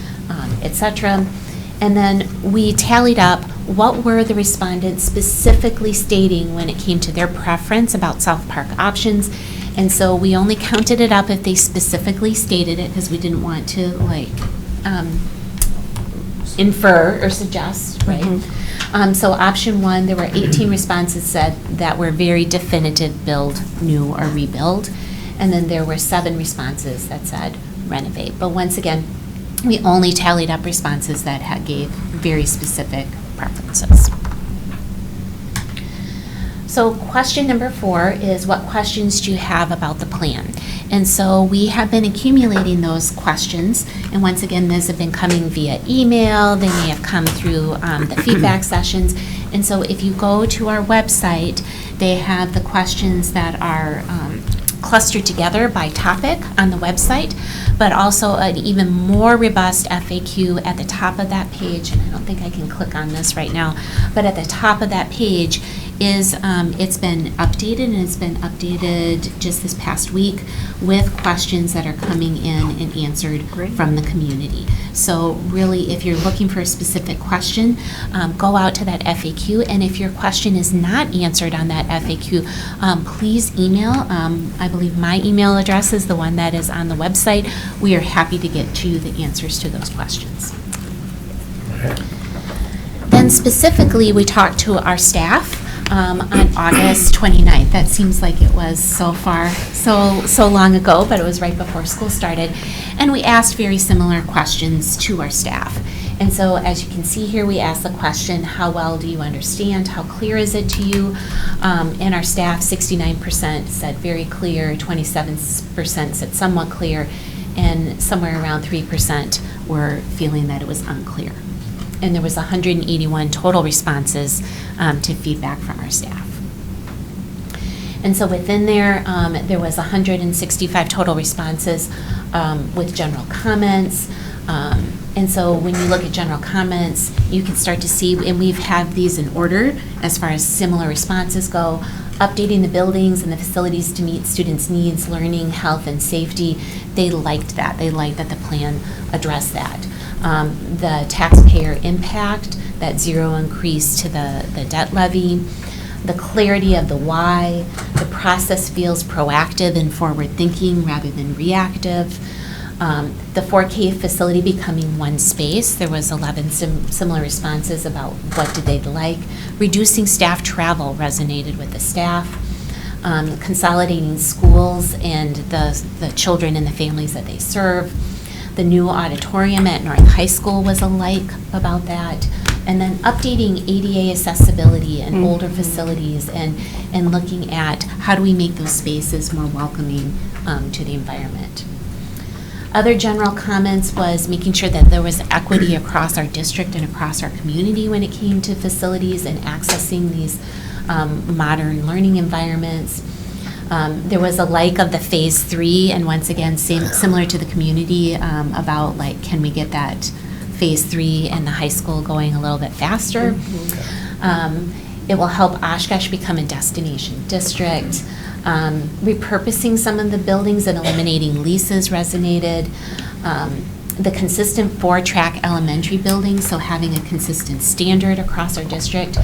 Speaker 13: etc. And then we tallied up what were the respondents specifically stating when it came to their preference about South Park options. And so we only counted it up if they specifically stated it, because we didn't want to infer or suggest, right? So option 1, there were 18 responses said that were very definitive, build, new, or rebuild. And then there were 7 responses that said renovate. But once again, we only tallied up responses that gave very specific preferences. So question number 4 is, what questions do you have about the plan? And so we have been accumulating those questions, and once again, those have been coming via email, they may have come through the feedback sessions, and so if you go to our website, they have the questions that are clustered together by topic on the website, but also an even more robust FAQ at the top of that page. And I don't think I can click on this right now, but at the top of that page is, it's been updated, and it's been updated just this past week with questions that are coming in and answered from the community. So really, if you're looking for a specific question, go out to that FAQ, and if your question is not answered on that FAQ, please email. I believe my email address is the one that is on the website. We are happy to get you the answers to those questions. Then specifically, we talked to our staff on August 29th. That seems like it was so long ago, but it was right before school started. And we asked very similar questions to our staff. And so as you can see here, we asked the question, how well do you understand? How clear is it to you? And our staff, 69% said very clear, 27% said somewhat clear, and somewhere around 3% were feeling that it was unclear. And there was 181 total responses to feedback from our staff. And so within there, there was 165 total responses with general comments. And so when you look at general comments, you can start to see, and we've had these in order as far as similar responses go, updating the buildings and the facilities to meet students' needs, learning, health, and safety. They liked that. They liked that the plan addressed that. The taxpayer impact, that 0 increase to the debt levy, the clarity of the why, the process feels proactive and forward-thinking rather than reactive, The 4K facility becoming one space, there was 11 similar responses about what did they like. Reducing staff travel resonated with the staff. Consolidating schools and the children and the families that they serve. The new auditorium at North High School was a like about that. And then updating ADA accessibility and older facilities and looking at how do we make those spaces more welcoming to the environment. Other general comments was making sure that there was equity across our district and across our community when it came to facilities and accessing these modern learning environments. There was a like of the phase 3, and once again, similar to the community about like, can we get that phase 3 and the high school going a little bit faster? It will help Oshkosh become a destination district. Repurposing some of the buildings and eliminating leases resonated. The consistent 4-track elementary building, so having a consistent standard across our district.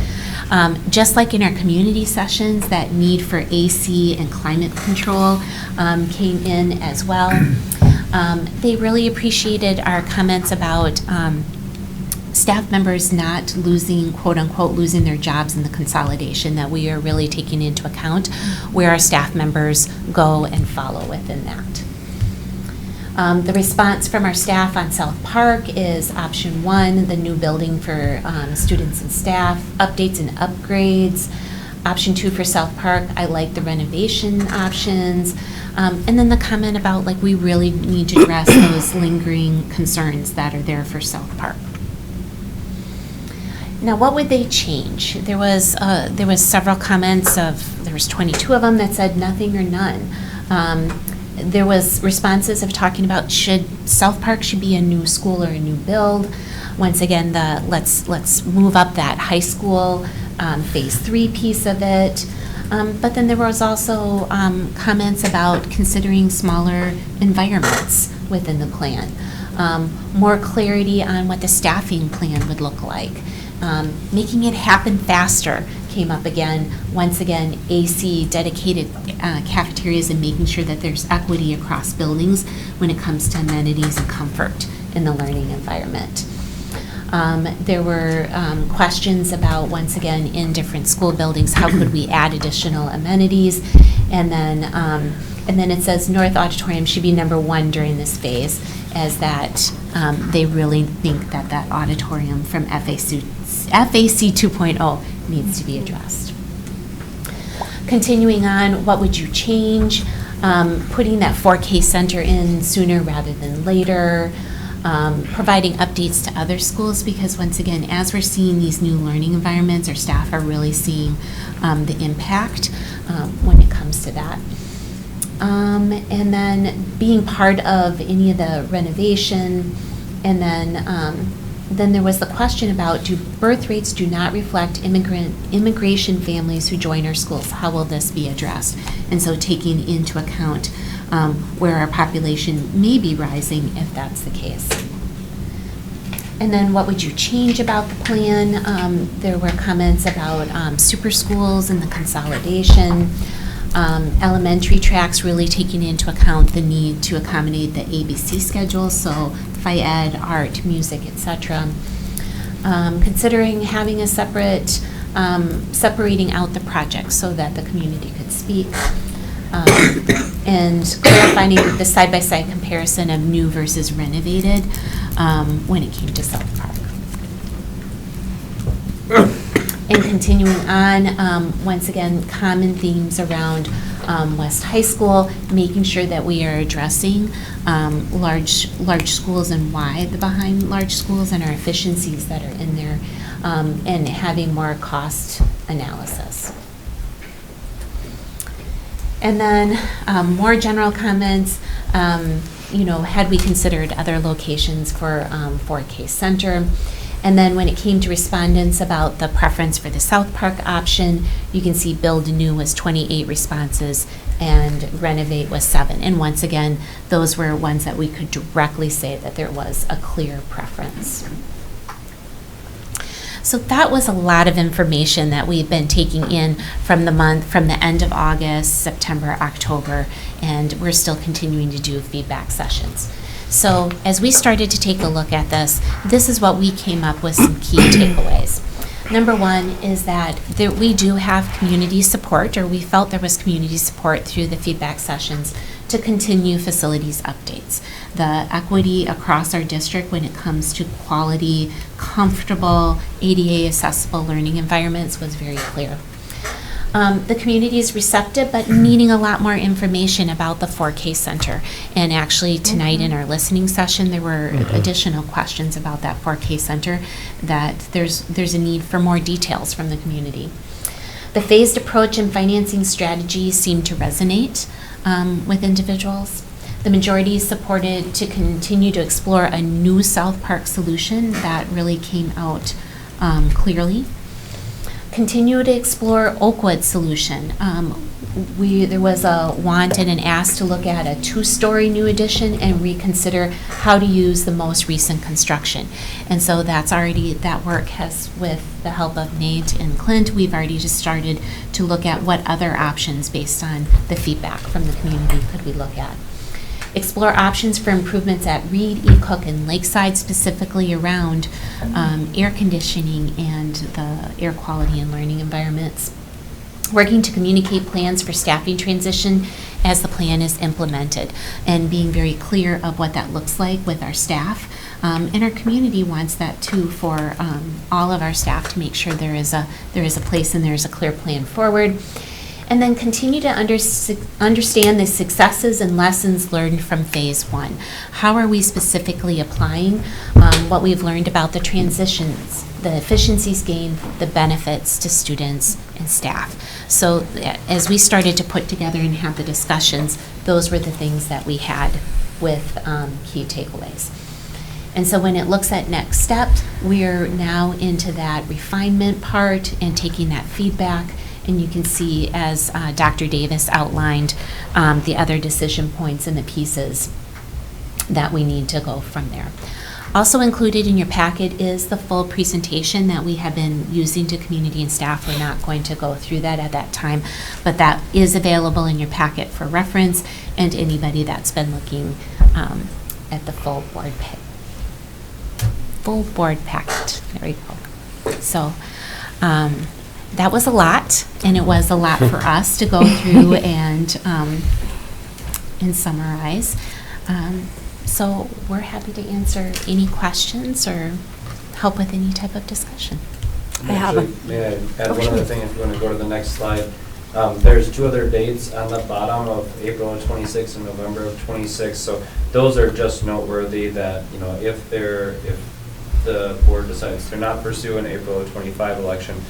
Speaker 13: Just like in our community sessions, that need for AC and climate control came in as well. They really appreciated our comments about staff members not losing, quote unquote, losing their jobs in the consolidation, that we are really taking into account where our staff members go and follow within that. The response from our staff on South Park is option 1, the new building for students and staff, updates and upgrades. Option 2 for South Park, I like the renovation options. And then the comment about like we really need to address those lingering concerns that are there for South Park. Now, what would they change? There was several comments there was 22 of them that said nothing or none. There was responses of talking about South Park should be a new school or a new build. Once again, let's move up that high school phase 3 piece of it. But then there was also comments about considering smaller environments within the plan. More clarity on what the staffing plan would look like. Making it happen faster came up again. Once again, AC, dedicated cafeterias, and making sure that there's equity across buildings when it comes to amenities and comfort in the learning environment. There were questions about, once again, in different school buildings, how could we add additional amenities? And then it says North Auditorium should be number 1 during this phase, as that they really think that auditorium from FAC 2.0 needs to be addressed. Continuing on, what would you change? Putting that 4K center in sooner rather than later. Providing updates to other schools, because once again, as we're seeing these new learning environments, our staff are really seeing the impact when it comes to that. And then being part of any of the renovation. And then there was the question about, do birth rates do not reflect immigration families who join our schools? How will this be addressed? And so taking into account where our population may be rising if that's the case. And then what would you change about the plan? There were comments about super schools and the consolidation. Elementary tracks really taking into account the need to accommodate the ABC schedule, so Phi Ed, art, music, etc. Considering having a separate, separating out the projects so that the community could speak. And clarifying the side-by-side comparison of new versus renovated when it came to South Park. And continuing on, once again, common themes around West High School, making sure that we are addressing large schools and why the behind large schools and our efficiencies that are in there, and having more cost analysis. And then more general comments, had we considered other locations for 4K Center? And then when it came to respondents about the preference for the South Park option, you can see build new was 28 responses and renovate was 7. And once again, those were ones that we could directly say that there was a clear preference. So that was a lot of information that we've been taking in from the end of August, September, October, and we're still continuing to do feedback sessions. So as we started to take a look at this is what we came up with some key takeaways. Number one is that we do have community support, or we felt there was community support through the feedback sessions to continue facilities updates. The equity across our district when it comes to quality, comfortable, ADA accessible learning environments was very clear. The community is receptive, but needing a lot more information about the 4K Center. And actually tonight in our listening session, there were additional questions about that 4K Center, that there's a need for more details from the community. The phased approach and financing strategies seem to resonate with individuals. The majority supported to continue to explore a new South Park solution that really came out clearly. Continue to explore Oakwood solution. There was a want and an ask to look at a 2-story new addition and reconsider how to use the most recent construction. And so that work has, with the help of Nate and Clint, we've already just started to look at what other options based on the feedback from the community could we look at. Explore options for improvements at Reed, eCook, and Lakeside, specifically around air conditioning and the air quality and learning environments. Working to communicate plans for staffing transition as the plan is implemented, and being very clear of what that looks like with our staff. And our community wants that too, for all of our staff, to make sure there is a place and there is a clear plan forward. And then continue to understand the successes and lessons learned from phase 1. How are we specifically applying what we've learned about the transitions, the efficiencies gained, the benefits to students and staff? So as we started to put together and have the discussions, those were the things that we had with key takeaways. And so when it looks at next steps, we're now into that refinement part and taking that feedback. And you can see, as Dr. Davis outlined, the other decision points and the pieces that we need to go from there. Also included in your packet is the full presentation that we have been using to community and staff. We're not going to go through that at that time, but that is available in your packet for reference, and anybody that's been looking at the full board packet. There we go. So. That was a lot, and it was a lot for us to go through and summarize. So we're happy to answer any questions or help with any type of discussion.
Speaker 14: May I add one other thing if you want to go to the next slide? There's 2 other dates on the bottom of April of 26 and November of 26. So those are just noteworthy that, if the board decides to not pursue an April of 25 election,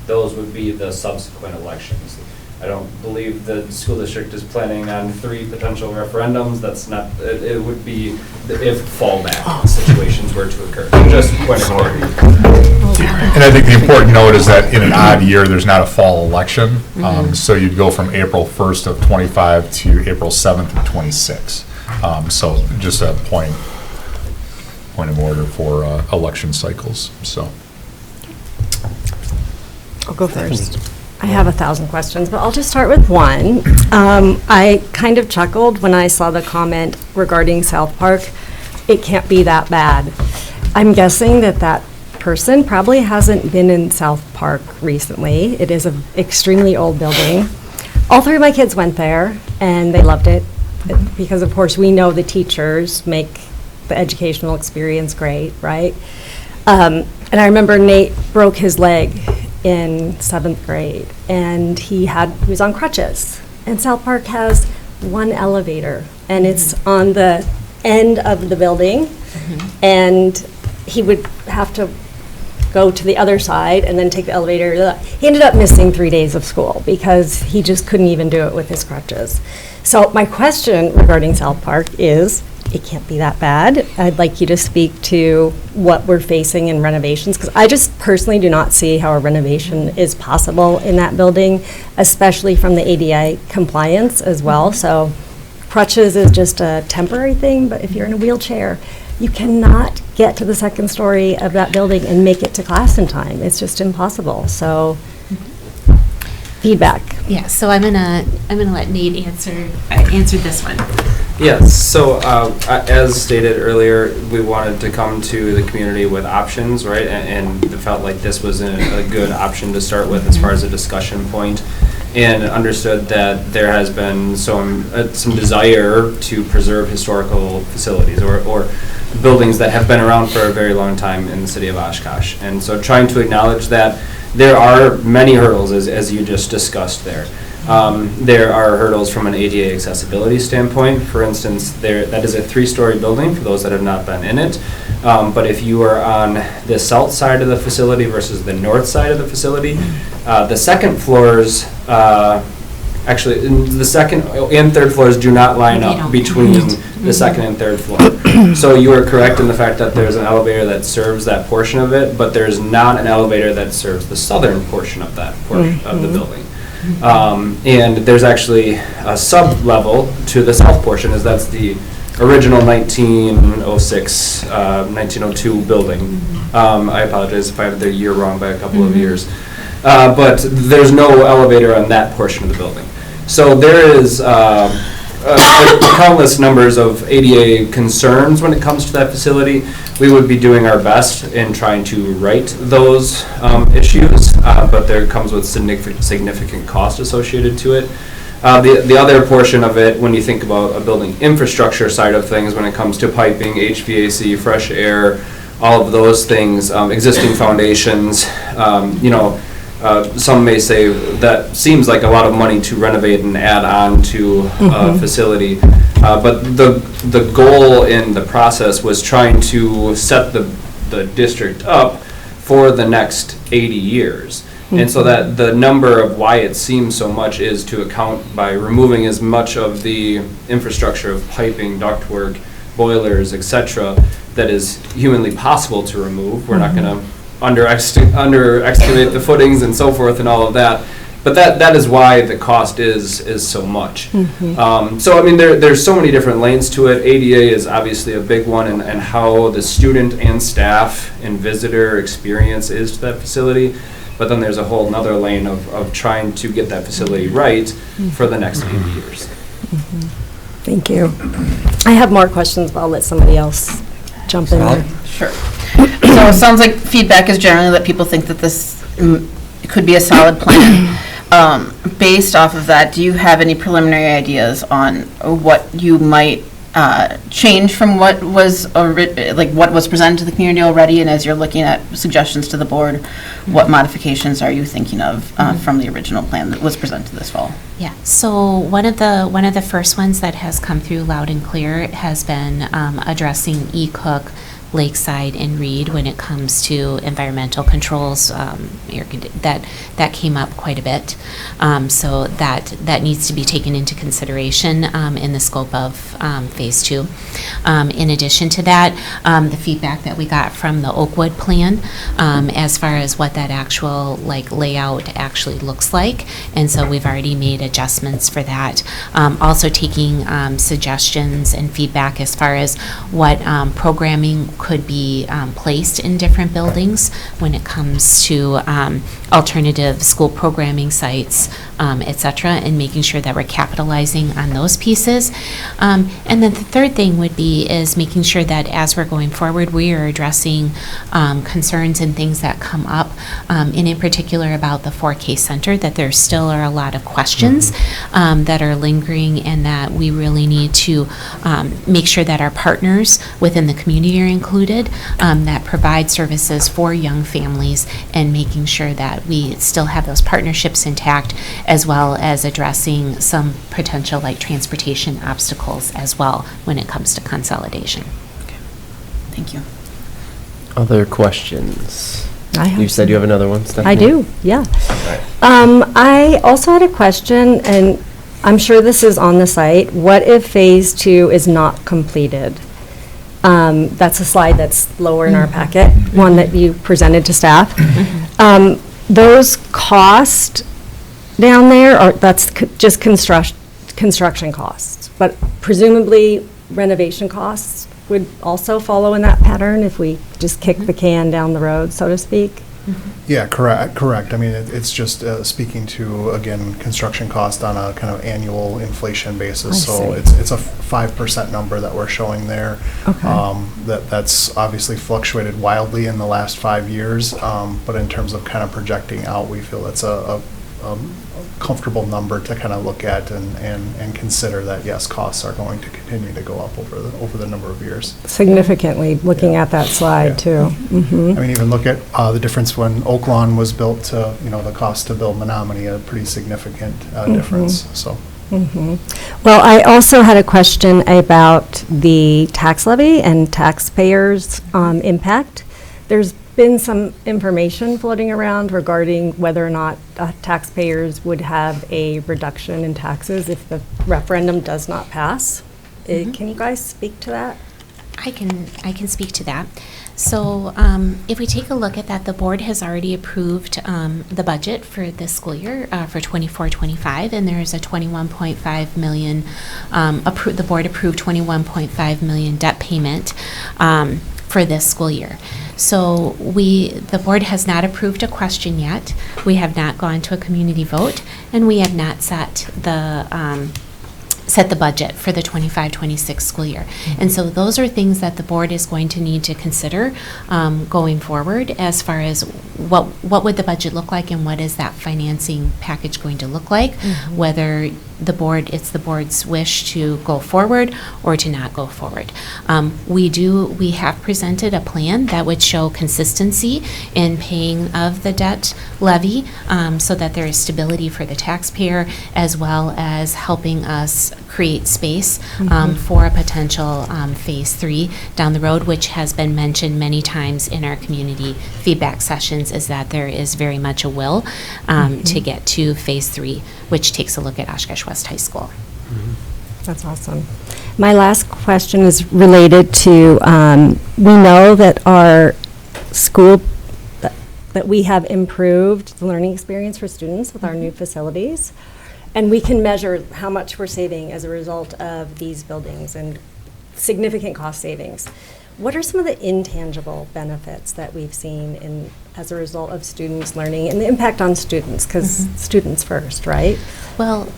Speaker 14: those would be the subsequent elections. I don't believe the school district is planning on 3 potential referendums. That's not, it would be if fallback situations were to occur. Just point of order.
Speaker 4: And I think the important note is that in an odd year, there's not a fall election. So you'd go from April 1st of 25 to April 7th of 26. So just a point of order for election cycles. So.
Speaker 7: I'll go first. I have 1,000 questions, but I'll just start with one. I kind of chuckled when I saw the comment regarding South Park. It can't be that bad. I'm guessing that person probably hasn't been in South Park recently. It is an extremely old building. All 3 of my kids went there, and they loved it because, of course, we know the teachers make the educational experience great, right? And I remember Nate broke his leg in 7th grade, and he was on crutches. And South Park has 1 elevator, and it's on the end of the building, and he would have to go to the other side and then take the elevator. He ended up missing 3 days of school because he just couldn't even do it with his crutches. So my question regarding South Park is, it can't be that bad. I'd like you to speak to what we're facing in renovations, because I just personally do not see how a renovation is possible in that building, especially from the ADA compliance as well. So crutches is just a temporary thing, but if you're in a wheelchair, you cannot get to the 2nd story of that building and make it to class in time. It's just impossible. So feedback.
Speaker 13: Yeah, so I'm gonna let Nate answer this one.
Speaker 14: Yes, so as stated earlier, we wanted to come to the community with options, right? And felt like this was a good option to start with as far as a discussion point, and understood that there has been some desire to preserve historical facilities or buildings that have been around for a very long time in the city of Oshkosh. And so trying to acknowledge that there are many hurdles, as you just discussed there. There are hurdles from an ADA accessibility standpoint. For instance, that is a 3-story building for those that have not been in it. But if you are on the south side of the facility versus the north side of the facility, the second floors, actually, the second and third floors do not line up between the second and third floor. So you are correct in the fact that there's an elevator that serves that portion of it, but there's not an elevator that serves the southern portion of that portion of the building. And there's actually a sub-level to the south portion, as that's the original 1906, 1902 building. I apologize if I have the year wrong by a couple of years. But there's no elevator on that portion of the building. So there is countless numbers of ADA concerns when it comes to that facility. We would be doing our best in trying to right those issues, but there comes with significant cost associated to it. The other portion of it, when you think about a building infrastructure side of things, when it comes to piping, HVAC, fresh air, all of those things, existing foundations, some may say that seems like a lot of money to renovate and add on to a facility. But the goal in the process was trying to set the district up for the next 80 years. And so that the number of why it seems so much is to account by removing as much of the infrastructure of piping, ductwork, boilers, etc., that is humanly possible to remove. We're not going to under excavate the footings and so forth and all of that. But that is why the cost is so much. So I mean, there's so many different lanes to it. ADA is obviously a big one, and how the student and staff and visitor experience is to that facility. But then there's a whole nother lane of trying to get that facility right for the next 80 years.
Speaker 7: Thank you. I have more questions, but I'll let somebody else jump in there.
Speaker 10: Sure. So it sounds like feedback is generally that people think that this could be a solid plan. Based off of that, do you have any preliminary ideas on what you might change from what was what was presented to the community already? And as you're looking at suggestions to the board, what modifications are you thinking of from the original plan that was presented this fall?
Speaker 13: Yeah, so one of the first ones that has come through loud and clear has been addressing E-Cook, Lakeside, and Reed when it comes to environmental controls. That came up quite a bit. So that needs to be taken into consideration in the scope of Phase 2. In addition to that, the feedback that we got from the Oakwood plan as far as what that actual layout actually looks like, and so we've already made adjustments for that. Also taking suggestions and feedback as far as what programming could be placed in different buildings when it comes to alternative school programming sites, et cetera, and making sure that we're capitalizing on those pieces. And then the third thing would be is making sure that as we're going forward, we are addressing concerns and things that come up, and in particular about the 4K Center, that there still are a lot of questions that are lingering, and that we really need to make sure that our partners within the community are included, that provide services for young families, and making sure that we still have those partnerships intact, as well as addressing some potential transportation obstacles as well when it comes to consolidation.
Speaker 10: Okay. Thank you.
Speaker 1: Other questions? You said
Speaker 7: some.
Speaker 1: you have another one, Stephanie?
Speaker 7: I do, yeah.
Speaker 1: Right.
Speaker 7: I also had a question, and I'm sure this is on the site. What if Phase 2 is not completed? That's a slide that's lower in our packet, one that you presented to staff. Those costs down there, that's just construction costs, but presumably renovation costs would also follow in that pattern if we just kick the can down the road, so to speak?
Speaker 15: Yeah, correct. I mean, it's just speaking to, again, construction cost on a kind of annual inflation basis. So it's a 5% number that we're showing there.
Speaker 9: Okay.
Speaker 15: That's obviously fluctuated wildly in the last 5 years, but in terms of kind of projecting out, we feel it's a comfortable number to kind of look at and consider that, yes, costs are going to continue to go up over the number of years.
Speaker 7: Significantly, looking at that slide, too. Mm-hmm.
Speaker 15: I mean, even look at the difference when Oak Lawn was built to, the cost to build Menominee, a pretty significant difference, so.
Speaker 7: Mm-hmm. Well, I also had a question about the tax levy and taxpayers' impact. There's been some information floating around regarding whether or not taxpayers would have a reduction in taxes if the referendum does not pass. Can you guys speak to that?
Speaker 13: I can speak to that. So if we take a look at that, the board has already approved the budget for this school year for 24-25, and there is a 21.5 million, the board approved 21.5 million debt payment for this school year. So the board has not approved a question yet. We have not gone to a community vote, and we have not set the budget for the 25-26 school year. And so those are things that the board is going to need to consider going forward as far as what would the budget look like and what is that financing package going to look like, whether it's the board's wish to go forward or to not go forward. We have presented a plan that would show consistency in paying of the debt levy so that there is stability for the taxpayer, as well as helping us create space for a potential phase 3 down the road, which has been mentioned many times in our community feedback sessions, is that there is very much a will to get to phase 3, which takes a look at Oshkosh West High School.
Speaker 7: That's awesome. My last question is related to, we know that our school, that we have improved the learning experience for students with our new facilities, and we can measure how much we're saving as a result of these buildings and significant cost savings. What are some of the intangible benefits that we've seen as a result of students learning and the impact on students? Because students first, right?
Speaker 13: Well,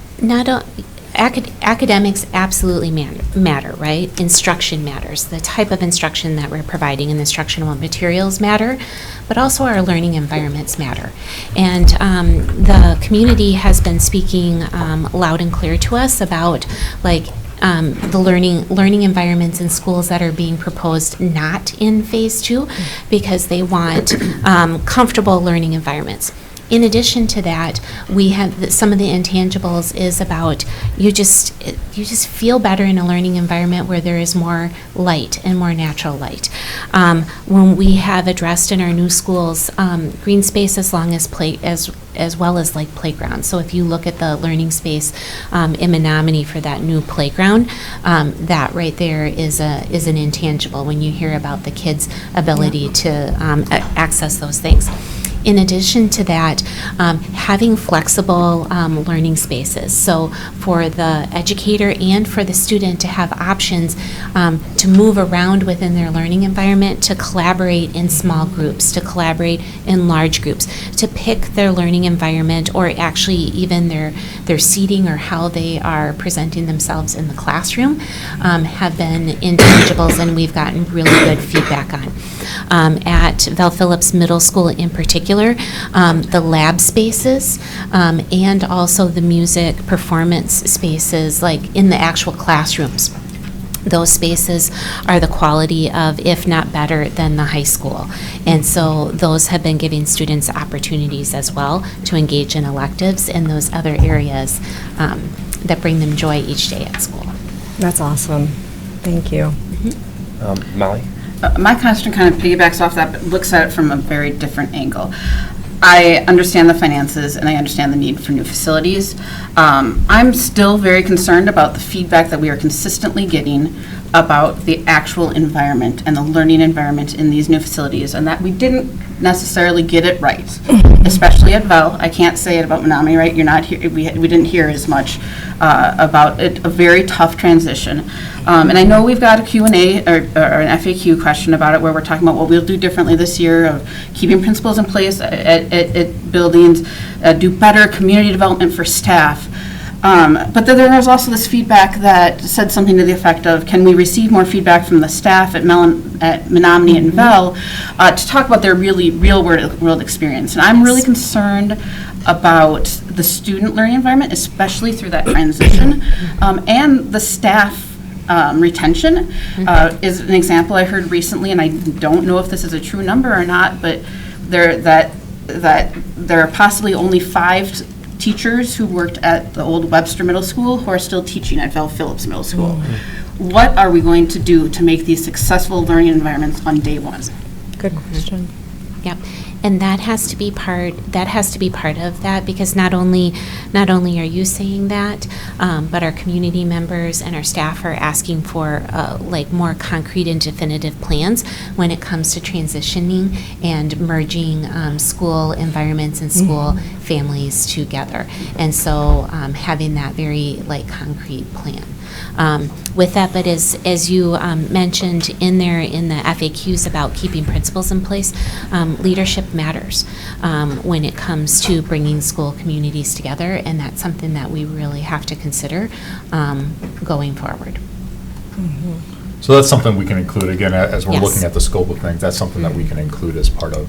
Speaker 13: academics absolutely matter, right? Instruction matters. The type of instruction that we're providing and the instructional materials matter, but also our learning environments matter. And the community has been speaking loud and clear to us about the learning environments in schools that are being proposed not in phase 2 because they want comfortable learning environments. In addition to that, we have some of the intangibles is about you just feel better in a learning environment where there is more light and more natural light. When we have addressed in our new schools green space as well as like playgrounds. So if you look at the learning space in Menominee for that new playground, that right there is an intangible when you hear about the kids' ability to access those things. In addition to that, having flexible learning spaces. So for the educator and for the student to have options to move around within their learning environment, to collaborate in small groups, to collaborate in large groups, to pick their learning environment or actually even their seating or how they are presenting themselves in the classroom have been intangibles, and we've gotten really good feedback on. At Val Phillips Middle School in particular, the lab spaces and also the music performance spaces, like in the actual classrooms. Those spaces are the quality of, if not better, than the high school. And so those have been giving students opportunities as well to engage in electives in those other areas that bring them joy each day at school.
Speaker 7: That's awesome. Thank you.
Speaker 1: Molly?
Speaker 10: My question kind of piggybacks off that, but looks at it from a very different angle. I understand the finances and I understand the need for new facilities. I'm still very concerned about the feedback that we are consistently getting about the actual environment and the learning environment in these new facilities, and that we didn't necessarily get it right, especially at Vel. I can't say it about Menominee, right? You're not here. We didn't hear as much about it. A very tough transition, and I know we've got a Q&A or an FAQ question about it, where we're talking about what we'll do differently this year of keeping principals in place at buildings, do better community development for staff. But then there was also this feedback that said something to the effect of, can we receive more feedback from the staff at Menominee and Vel to talk about their really real-world experience? And I'm really concerned about the student learning environment, especially through that transition, and the staff retention is an example I heard recently, and I don't know if this is a true number or not, but that there are possibly only 5 teachers who worked at the old Webster Middle School who are still teaching at Vel Phillips Middle School. What are we going to do to make these successful learning environments on day one?
Speaker 7: Good question.
Speaker 13: Yep. And that has to be part of that, because not only are you saying that, but our community members and our staff are asking for like more concrete and definitive plans when it comes to transitioning and merging school environments and school families together. And so having that very like concrete plan. With that, but as you mentioned in there in the FAQs about keeping principals in place, leadership matters when it comes to bringing school communities together, and that's something that we really have to consider going forward.
Speaker 4: So that's something we can include, again, as we're
Speaker 13: Yes.
Speaker 4: looking at the scope of things, that's something that we can include as part of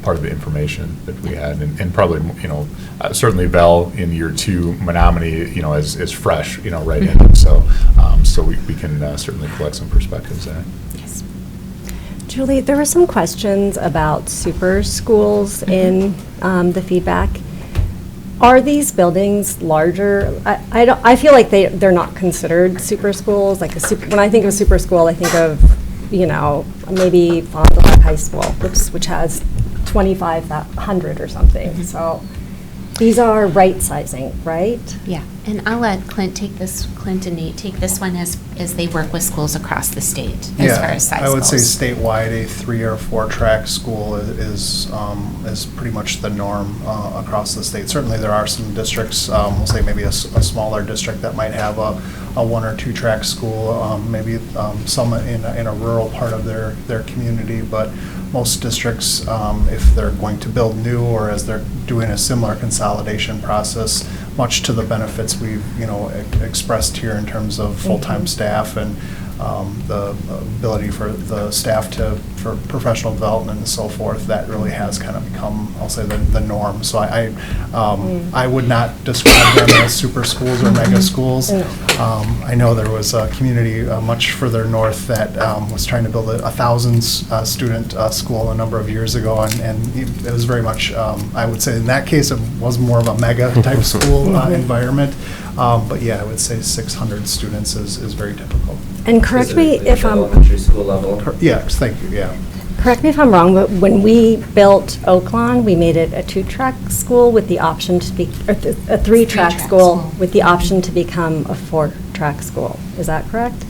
Speaker 4: the information that we had, and probably, certainly Vel in year 2, Menominee, is fresh, right in it. So we can certainly collect some perspectives there.
Speaker 13: Yes.
Speaker 7: Julie, there were some questions about super schools in the feedback. Are these buildings larger? I feel like they're not considered super schools. Like when I think of super school, I think of, maybe Fond du Lac High School, which has 2,500 or something. So these are right sizing, right?
Speaker 13: Yeah, and I'll let Clint and Nate take this one as they work with schools across the state as far as size goes.
Speaker 15: I would say statewide, a 3 or 4 track school is pretty much the norm across the state. Certainly there are some districts, we'll say maybe a smaller district that might have a 1 or 2 track school, maybe some in a rural part of their community, but most districts, if they're going to build new or as they're doing a similar consolidation process, much to the benefits we've expressed here in terms of full-time staff and the ability for the staff for professional development and so forth, that really has kind of become, I'll say, the norm. So I would not describe them as super schools or mega schools. I know there was a community much further north that was trying to build a 1,000 student school a number of years ago, and it was very much, I would say in that case, it was more of a mega type school environment. But yeah, I would say 600 students is very typical.
Speaker 7: And correct me if I'm...
Speaker 1: Elementary school level?
Speaker 15: Yes, thank you, yeah.
Speaker 7: Correct me if I'm wrong, but when we built Oaklawn, we made it a 2-track school with the option to be, or a 3-track school with the option to become a 4-track school. Is that correct?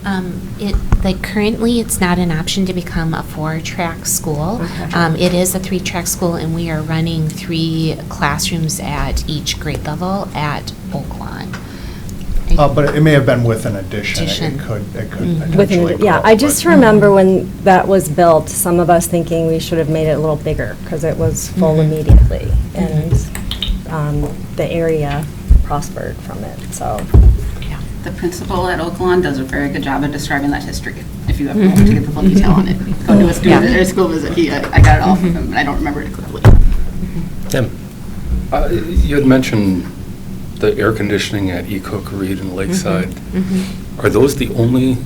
Speaker 13: Currently, it's not an option to become a 4-track school.
Speaker 7: Okay.
Speaker 13: It is a 3-track school, and we are running 3 classrooms at each grade level at Oaklawn.
Speaker 15: But it may have been with an addition. It could potentially.
Speaker 7: Yeah, I just remember when that was built, some of us thinking we should have made it a little bigger because it was full immediately, and the area prospered from it. So.
Speaker 10: The principal at Oaklawn does a very good job of describing that history, if you ever want to get the full detail on it. Go to a school visit, I got it all from him, but I don't remember it clearly.
Speaker 1: Tim?
Speaker 3: You had mentioned the air conditioning at E-Cook, Reed, and Lakeside. Are those the only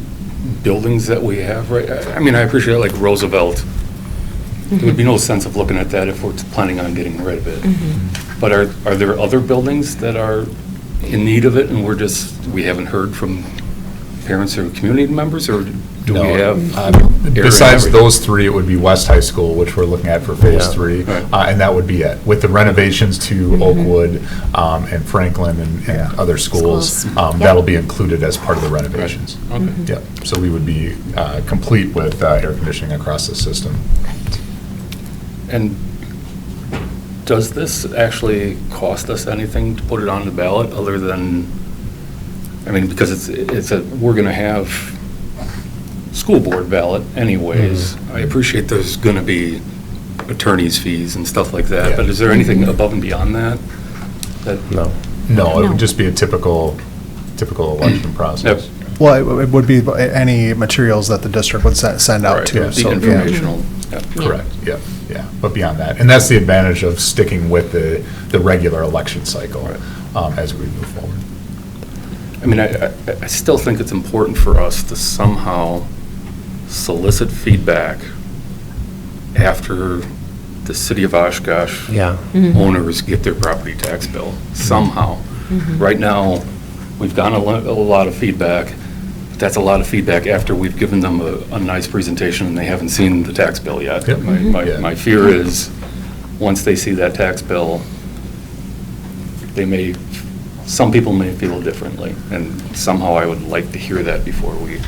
Speaker 3: buildings that we have, right? I mean, I appreciate like Roosevelt. There would be no sense of looking at that if we're planning on getting rid of it. But are there other buildings that are in need of it, and we haven't heard from parents or community members, or do
Speaker 4: No.
Speaker 3: we have?
Speaker 4: Besides those three, it would be West High School, which we're looking at for Phase
Speaker 1: Yeah.
Speaker 4: 3,
Speaker 3: Right.
Speaker 4: and that would be it. With the renovations to Oakwood and Franklin and other schools, that'll be included as part of the renovations.
Speaker 3: Okay.
Speaker 4: Yep, so we would be complete with air conditioning across the system.
Speaker 3: And does this actually cost us anything to put it on the ballot, other than, I mean, because we're going to have school board ballot anyways. I appreciate there's going to be attorney's fees and stuff like that, but is there anything above and beyond that?
Speaker 1: No.
Speaker 4: No, it would just be a typical election process.
Speaker 15: Well, it would be any materials that the district would send out
Speaker 3: Right,
Speaker 15: to.
Speaker 3: the
Speaker 15: so, yeah.
Speaker 3: informational.
Speaker 4: Correct, yeah. But beyond that, and that's the advantage of sticking with the regular election cycle as we move forward.
Speaker 3: I mean, I still think it's important for us to somehow solicit feedback after the city of Oshkosh owners get their property tax bill, somehow. Right now, we've gotten a lot of feedback. That's a lot of feedback after we've given them a nice presentation and they haven't seen the tax bill yet.
Speaker 4: Yep.
Speaker 3: My fear is, once they see that tax bill, some people may feel differently, and somehow I would like to hear that before we.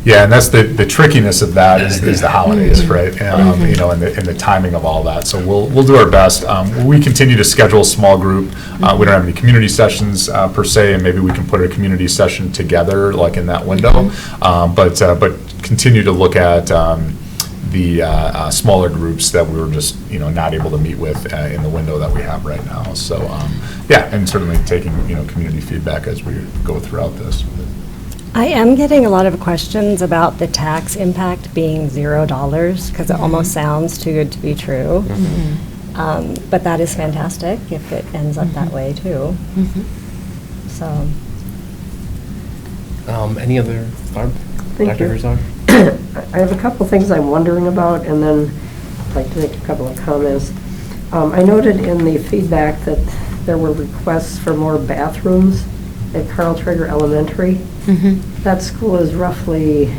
Speaker 4: Yeah, and that's the trickiness of that is the holidays, right? You know, and the timing of all that. So we'll do our best. We continue to schedule a small group. We don't have any community sessions per se, and maybe we can put a community session together, like in that window. But continue to look at the smaller groups that we were just not able to meet with in the window that we have right now. So yeah, and certainly taking community feedback as we go throughout this.
Speaker 7: I am getting a lot of questions about the tax impact being $0, because it almost sounds too good to be true. But that is fantastic if it ends up that way too. So.
Speaker 1: Any other, Barb?
Speaker 8: Thank
Speaker 1: Dr.
Speaker 8: you.
Speaker 1: Herzog?
Speaker 8: I have a couple things I'm wondering about, and then I'd like to make a couple of comments. I noted in the feedback that there were requests for more bathrooms at Carl Traeger Elementary. That school is roughly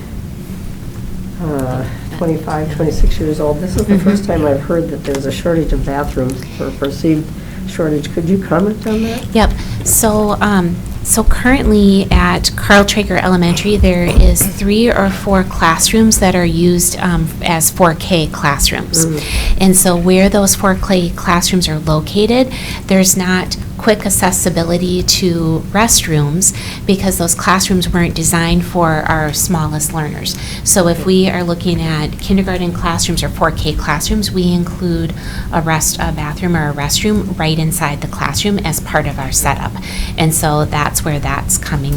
Speaker 8: 25, 26 years old. This is the first time I've heard that there's a shortage of bathrooms, or perceived shortage. Could you comment on that?
Speaker 13: Yep. So currently at Carl Traeger Elementary, there is 3 or 4 classrooms that are used as 4K classrooms. And so where those 4K classrooms are located, there's not quick accessibility to restrooms because those classrooms weren't designed for our smallest learners. So if we are looking at kindergarten classrooms or 4K classrooms, we include a bathroom or a restroom right inside the classroom as part of our setup. And so that's where that's coming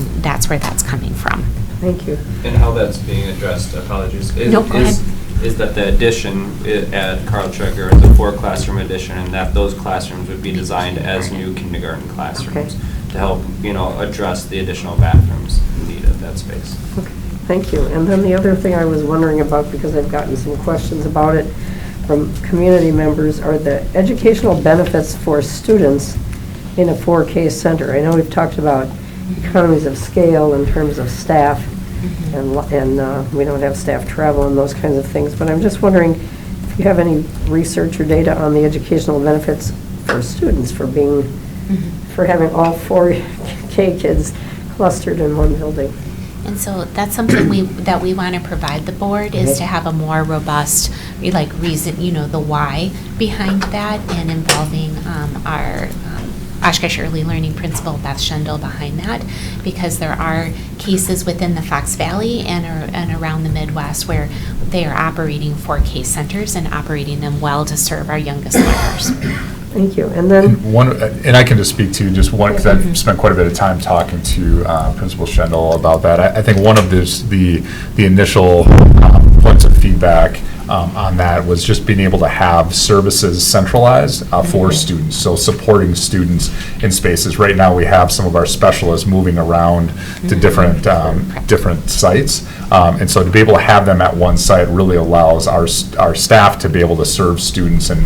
Speaker 13: from.
Speaker 8: Thank you.
Speaker 14: And how that's being addressed, apologies,
Speaker 13: No, go ahead.
Speaker 14: is that the addition at Carl Traeger is a 4-classroom addition, and that those classrooms would be designed as new kindergarten classrooms to help, address the additional bathrooms needed at that space.
Speaker 8: Okay, thank you. And then the other thing I was wondering about, because I've gotten some questions about it from community members, are the educational benefits for students in a 4K center. I know we've talked about economies of scale in terms of staff, and we don't have staff travel and those kinds of things, but I'm just wondering if you have any research or data on the educational benefits for students for having all 4K kids clustered in one building.
Speaker 13: And so that's something that we want to provide the board, is to have a more robust, reason, the why behind that, and involving our Oshkosh Early Learning Principal, Beth Schendel, behind that, because there are cases within the Fox Valley and around the Midwest where they are operating 4K centers and operating them well to serve our youngest learners.
Speaker 8: Thank you. And then
Speaker 4: and I can just speak to just one, because I've spent quite a bit of time talking to Principal Schendel about that. I think one of the initial points of feedback on that was just being able to have services centralized for students, so supporting students in spaces. Right now, we have some of our specialists moving around to different sites, and so to be able to have them at one site really allows our staff to be able to serve students. And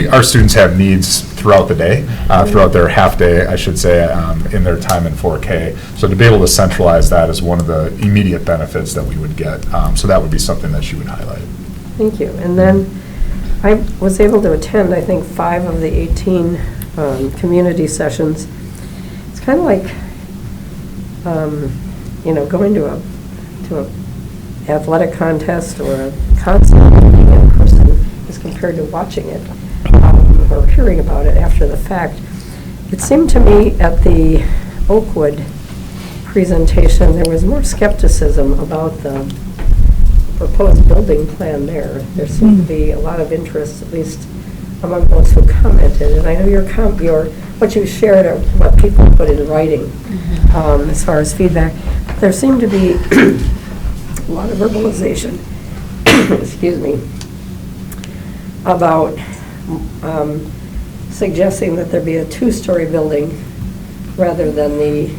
Speaker 4: our students have needs throughout the day, throughout their half day, I should say, in their time in 4K. So to be able to centralize that is one of the immediate benefits that we would get. So that would be something that you would highlight.
Speaker 8: Thank you. And then I was able to attend, I think, 5 of the 18 community sessions. It's kind of like, going to a athletic contest or a concert meeting in person as compared to watching it or hearing about it after the fact. It seemed to me at the Oakwood presentation there was more skepticism about the proposed building plan there. There seemed to be a lot of interest, at least among those who commented. And I know what you shared are what people put in writing as far as feedback. There seemed to be a lot of verbalization, excuse me, about suggesting that there be a 2-story building rather than the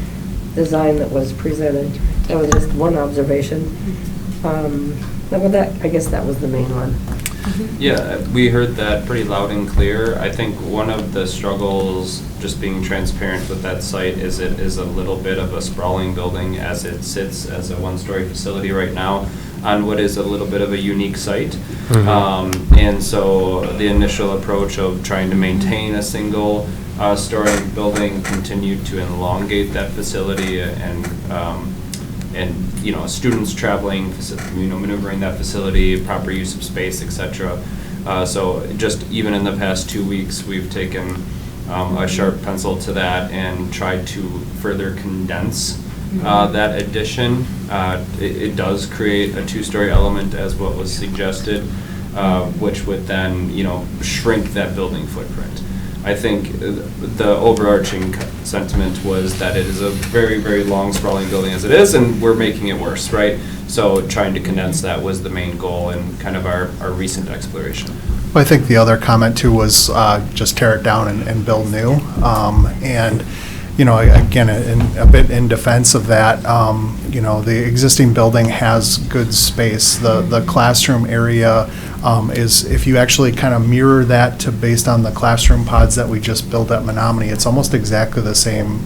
Speaker 8: design that was presented. That was just one observation. I guess that was the main one.
Speaker 14: Yeah, we heard that pretty loud and clear. I think one of the struggles, just being transparent with that site, is it is a little bit of a sprawling building as it sits as a 1-story facility right now on what is a little bit of a unique site. And so the initial approach of trying to maintain a single story building continued to elongate that facility and students traveling, maneuvering that facility, proper use of space, etc. So just even in the past 2 weeks, we've taken a sharp pencil to that and tried to further condense that addition. It does create a 2-story element as what was suggested, which would then, shrink that building footprint. I think the overarching sentiment was that it is a very, very long sprawling building as it is, and we're making it worse, right? So trying to condense that was the main goal and kind of our recent exploration.
Speaker 15: Well, I think the other comment too was just tear it down and build new. And again, a bit in defense of that, the existing building has good space. The classroom area is, if you actually kind of mirror that to based on the classroom pods that we just built at Menominee, it's almost exactly the same,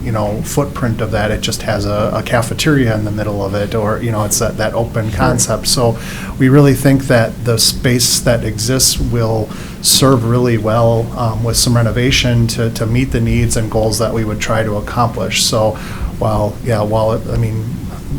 Speaker 15: footprint of that. It just has a cafeteria in the middle of it, or, it's that open concept. So we really think that the space that exists will serve really well with some renovation to meet the needs and goals that we would try to accomplish. So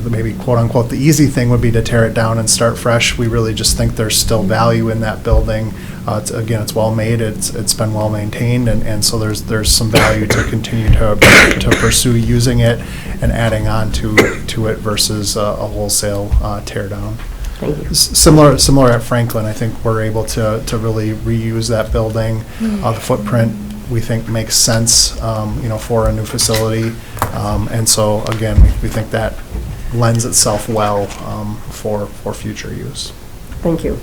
Speaker 15: maybe quote unquote the easy thing would be to tear it down and start fresh, we really just think there's still value in that building. It's well made, it's been well maintained, and so there's some value to continue to pursue using it and adding on to it versus a wholesale tear down.
Speaker 8: Thank you.
Speaker 15: Similar at Franklin, I think we're able to really reuse that building. The footprint we think makes sense, for a new facility, and so again, we think that lends itself well for future use.
Speaker 8: Thank you.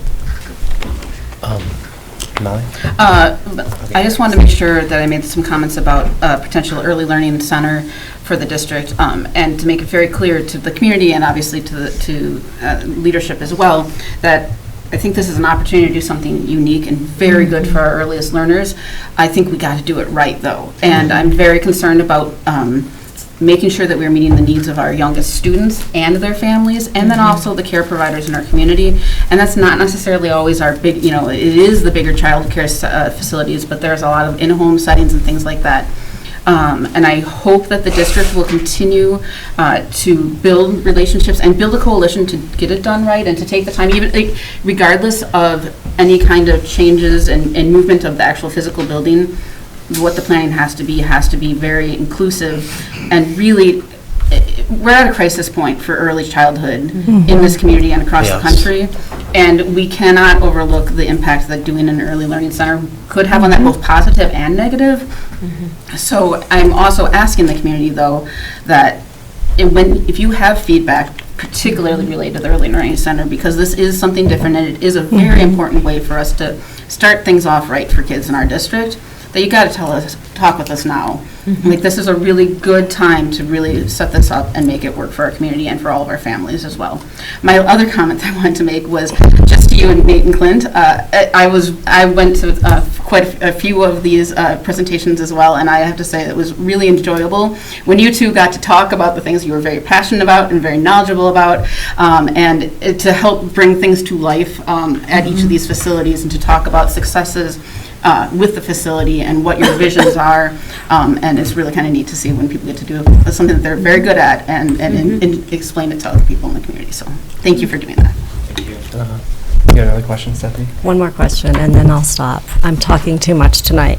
Speaker 1: Molly?
Speaker 10: I just wanted to make sure that I made some comments about potential early learning center for the district, and to make it very clear to the community and obviously to leadership as well, that I think this is an opportunity to do something unique and very good for our earliest learners. I think we got to do it right, though, and I'm very concerned about making sure that we're meeting the needs of our youngest students and their families, and then also the care providers in our community. And that's not necessarily always our big, it is the bigger child care facilities, but there's a lot of in-home settings and things like that. And I hope that the district will continue to build relationships and build a coalition to get it done right and to take the time, even regardless of any kind of changes and movement of the actual physical building. What the planning has to be very inclusive, and really, we're at a crisis point for early childhood in this community and across the country, and we cannot overlook the impact that doing an early learning center could have on that, both positive and negative. So I'm also asking the community, though, that if you have feedback, particularly related to the Early Learning Center, because this is something different, and it is a very important way for us to start things off right for kids in our district, that you got to talk with us now. Like, this is a really good time to really set this up and make it work for our community and for all of our families as well. My other comment I wanted to make was just to you and Nate and Clint. I went to quite a few of these presentations as well, and I have to say it was really enjoyable when you two got to talk about the things you were very passionate about and very knowledgeable about, and to help bring things to life at each of these facilities, and to talk about successes with the facility and what your visions are, and it's really kind of neat to see when people get to do something that they're very good at and explain it to other people in the community. So thank you for doing that.
Speaker 1: Thank you. You got another question, Stephanie?
Speaker 7: One more question, and then I'll stop. I'm talking too much tonight.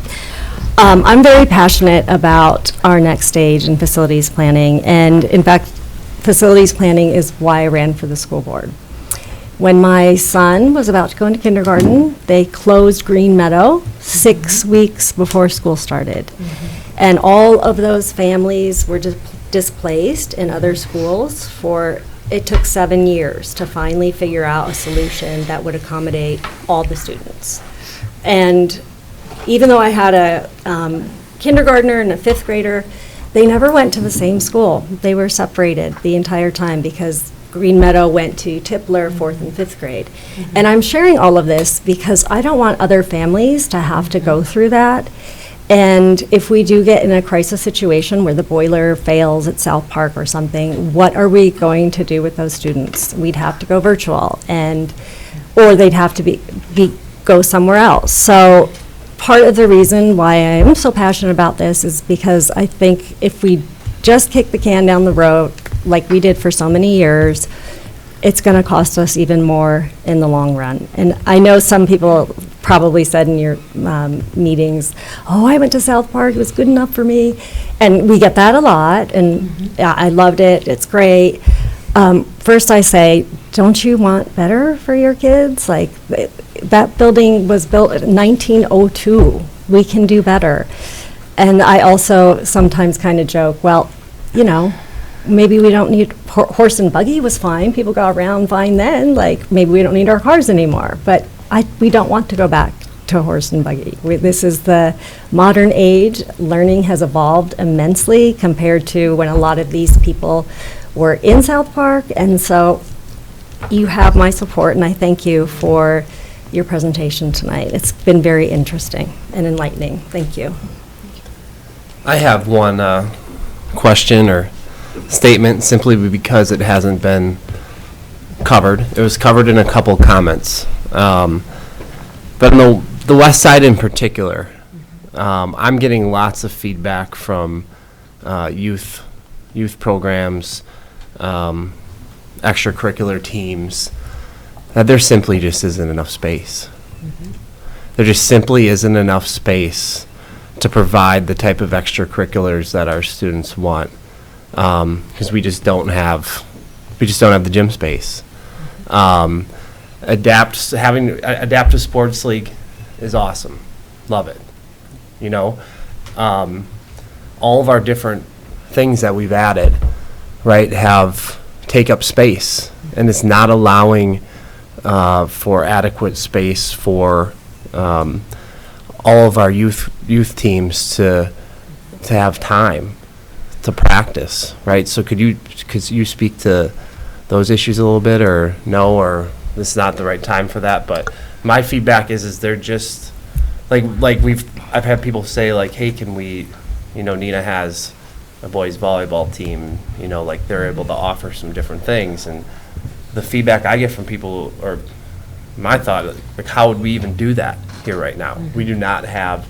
Speaker 7: I'm very passionate about our next stage in facilities planning, and in fact, facilities planning is why I ran for the school board. When my son was about to go into kindergarten, they closed Green Meadow 6 weeks before school started. And all of those families were displaced in other schools it took 7 years to finally figure out a solution that would accommodate all the students. And even though I had a kindergartner and a 5th grader, they never went to the same school. They were separated the entire time because Green Meadow went to Tipler 4th and 5th grade. And I'm sharing all of this because I don't want other families to have to go through that. And if we do get in a crisis situation where the boiler fails at South Park or something, what are we going to do with those students? We'd have to go virtual, or they'd have to go somewhere else. So part of the reason why I'm so passionate about this is because I think if we just kick the can down the road like we did for so many years, it's going to cost us even more in the long run. And I know some people probably said in your meetings, oh, I went to South Park, it was good enough for me. And we get that a lot, and I loved it, it's great. First I say, don't you want better for your kids? Like, that building was built in 1902. We can do better. And I also sometimes kind of joke, well, you know, maybe we don't need, horse and buggy was fine, people got around fine then, like maybe we don't need our cars anymore, but we don't want to go back to horse and buggy. This is the modern age. Learning has evolved immensely compared to when a lot of these people were in South Park, and so you have my support, and I thank you for your presentation tonight. It's been very interesting and enlightening. Thank you.
Speaker 1: I have one question or statement, simply because it hasn't been covered. It was covered in a couple comments. But on the west side in particular, I'm getting lots of feedback from youth programs, extracurricular teams, that there simply just isn't enough space. There just simply isn't enough space to provide the type of extracurriculars that our students want, because we just don't have the gym space. Having adaptive sports league is awesome, love it. You know, all of our different things that we've added, right, take up space, and it's not allowing for adequate space for all of our youth teams to have time to practice, right? So could you speak to those issues a little bit, or no, or this is not the right time for that? But my feedback is they're just like I've had people say, like, hey, can we, Nina has a boys volleyball team, like they're able to offer some different things, and the feedback I get from people, or my thought, like, how would we even do that here right now? We do not have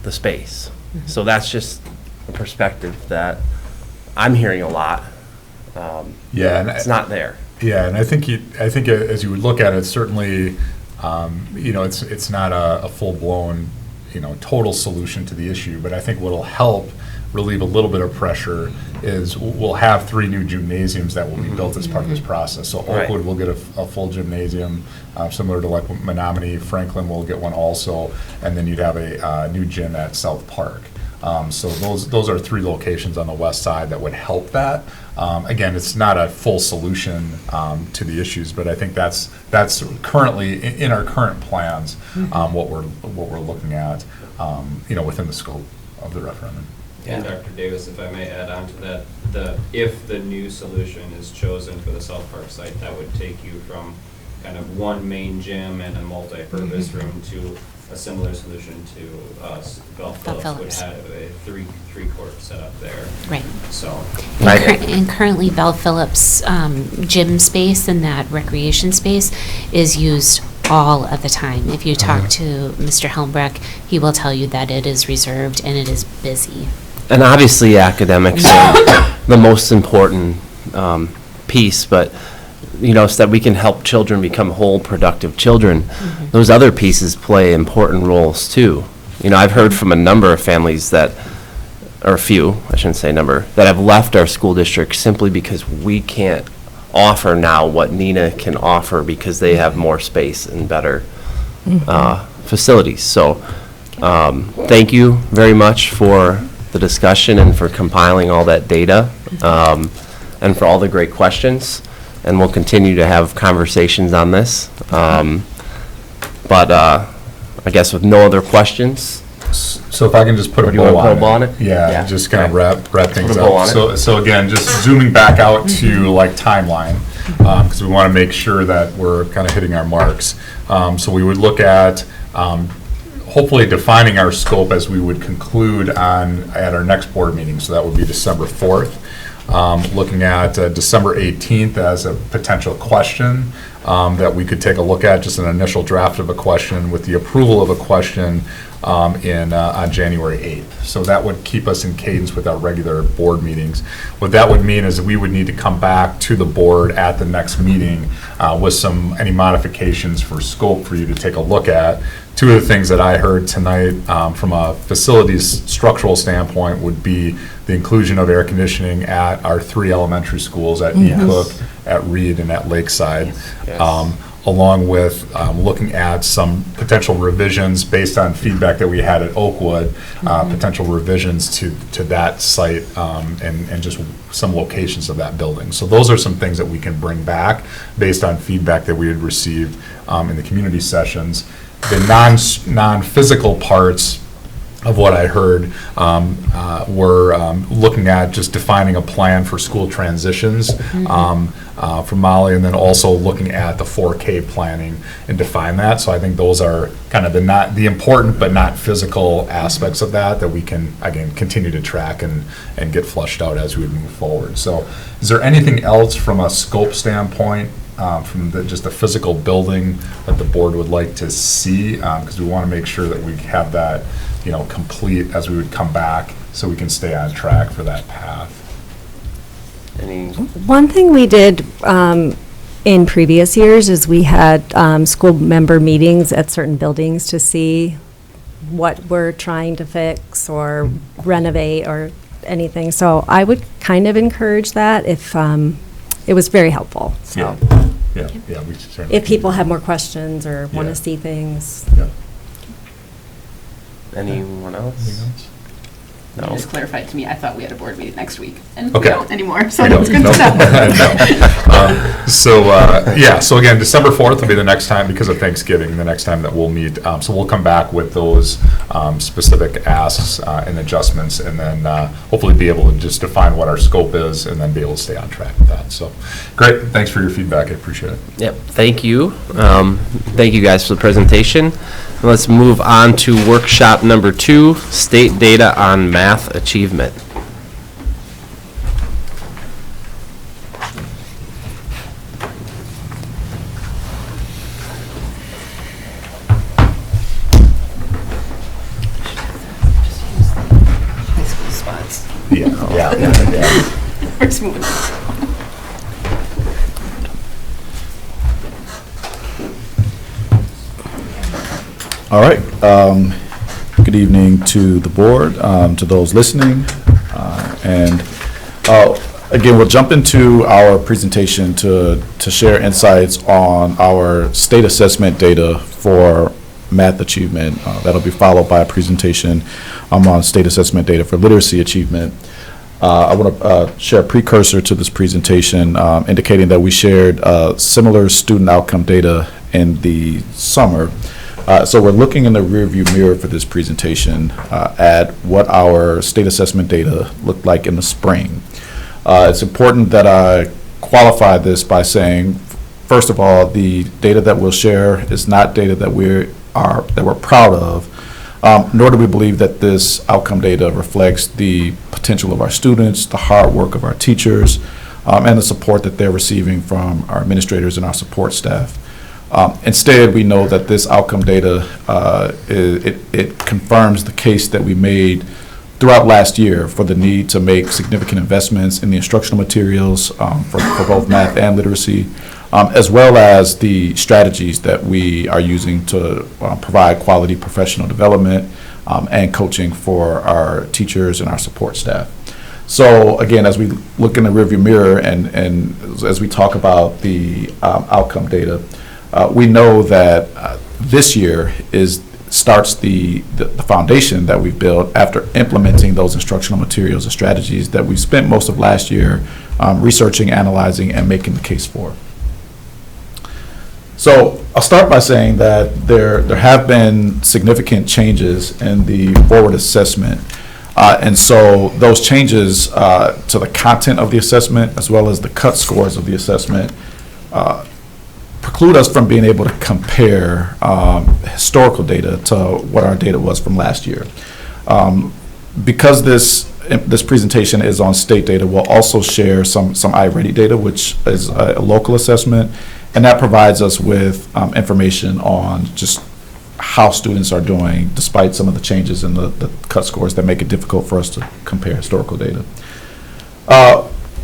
Speaker 1: the space. So that's just a perspective that I'm hearing a lot. It's not there.
Speaker 4: Yeah, and I think as you would look at it, certainly, it's not a full-blown, total solution to the issue, but I think what'll help relieve a little bit of pressure is we'll have 3 new gymnasiums that will be built as part of this process. So Oakwood will get a full gymnasium, similar to like Menominee. Franklin will get one also, and then you'd have a new gym at South Park. So those are 3 locations on the west side that would help that. Again, it's not a full solution to the issues, but I think that's currently in our current plans what we're looking at, within the scope of the referendum.
Speaker 14: And Dr. Davis, if I may add on to that, if the new solution is chosen for the South Park site, that would take you from kind of one main gym and a multi-purpose room to a similar solution to Bell Phillips would have a three-court setup there.
Speaker 13: Right.
Speaker 14: So.
Speaker 13: And currently Bell Phillips gym space and that recreation space is used all of the time. If you talk to Mr. Helmbrecht, he will tell you that it is reserved and it is busy.
Speaker 1: And obviously academics are the most important piece, but so that we can help children become whole, productive children, those other pieces play important roles too. I've heard from a number of families that, or a few, I shouldn't say number, that have left our school district simply because we can't offer now what Nina can offer because they have more space and better facilities. So thank you very much for the discussion and for compiling all that data and for all the great questions. And we'll continue to have conversations on this. But I guess with no other questions.
Speaker 4: So if I can just put a bow on it. Yeah, just kind of wrap things up. So again, just zooming back out to like timeline, because we want to make sure that we're kind of hitting our marks. So we would look at hopefully defining our scope as we would conclude at our next board meeting. So that would be December 4th. Looking at December 18th as a potential question that we could take a look at, just an initial draft of a question with the approval of a question on January 8th. So that would keep us in cadence with our regular board meetings. What that would mean is that we would need to come back to the board at the next meeting with any modifications for scope for you to take a look at. 2 of the things that I heard tonight from a facilities structural standpoint would be the inclusion of air conditioning at our 3 elementary schools at E-Cook, at Reed, and at Lakeside, along with looking at some potential revisions based on feedback that we had at Oakwood, potential revisions to that site and just some locations of that building. So those are some things that we can bring back based on feedback that we had received in the community sessions. The non-physical parts of what I heard were looking at just defining a plan for school transitions from Molly, and then also looking at the 4K planning and define that. So I think those are kind of the important but not physical aspects of that we can, again, continue to track and get flushed out as we move forward. So is there anything else from a scope standpoint from just the physical building that the board would like to see? Because we want to make sure that we have that complete as we would come back so we can stay on track for that path.
Speaker 7: One thing we did in previous years is we had school member meetings at certain buildings to see what we're trying to fix or renovate or anything. So I would kind of encourage that if it was very helpful. So.
Speaker 4: Yeah, we certainly.
Speaker 7: If people have more questions or want to see things.
Speaker 4: Yeah.
Speaker 1: Anyone else?
Speaker 10: You just clarified to me, I thought we had a board meeting next week, and
Speaker 4: okay.
Speaker 10: we don't anymore, so that's good to know.
Speaker 4: So again, December 4th will be the next time, because of Thanksgiving, the next time that we'll meet. So we'll come back with those specific asks and adjustments, and then hopefully be able to just define what our scope is, and then be able to stay on track with that. So great, thanks for your feedback, I appreciate it.
Speaker 1: Yep, thank you. Thank you guys for the presentation. Let's move on to workshop number 2, state data on math achievement.
Speaker 10: High school spots.
Speaker 4: Yeah.
Speaker 10: We're just moving on.
Speaker 16: All right. Good evening to the board, to those listening. And again, we'll jump into our presentation to share insights on our state assessment data for math achievement. That'll be followed by a presentation on state assessment data for literacy achievement. I want to share a precursor to this presentation indicating that we shared similar student outcome data in the summer. So we're looking in the rearview mirror for this presentation at what our state assessment data looked like in the spring. It's important that I qualify this by saying, first of all, the data that we'll share is not data that we're proud of, nor do we believe that this outcome data reflects the potential of our students, the hard work of our teachers, and the support that they're receiving from our administrators and our support staff. Instead, we know that this outcome data, it confirms the case that we made throughout last year for the need to make significant investments in the instructional materials for both math and literacy, as well as the strategies that we are using to provide quality professional development and coaching for our teachers and our support staff. So again, as we look in the rearview mirror and as we talk about the outcome data, we know that this year starts the foundation that we've built after implementing those instructional materials and strategies that we've spent most of last year researching, analyzing, and making the case for. So I'll start by saying that there have been significant changes in the forward assessment. And so those changes to the content of the assessment as well as the cut scores of the assessment preclude us from being able to compare historical data to what our data was from last year. Because this presentation is on state data, we'll also share some iReady data, which is a local assessment, and that provides us with information on just how students are doing despite some of the changes in the cut scores that make it difficult for us to compare historical data.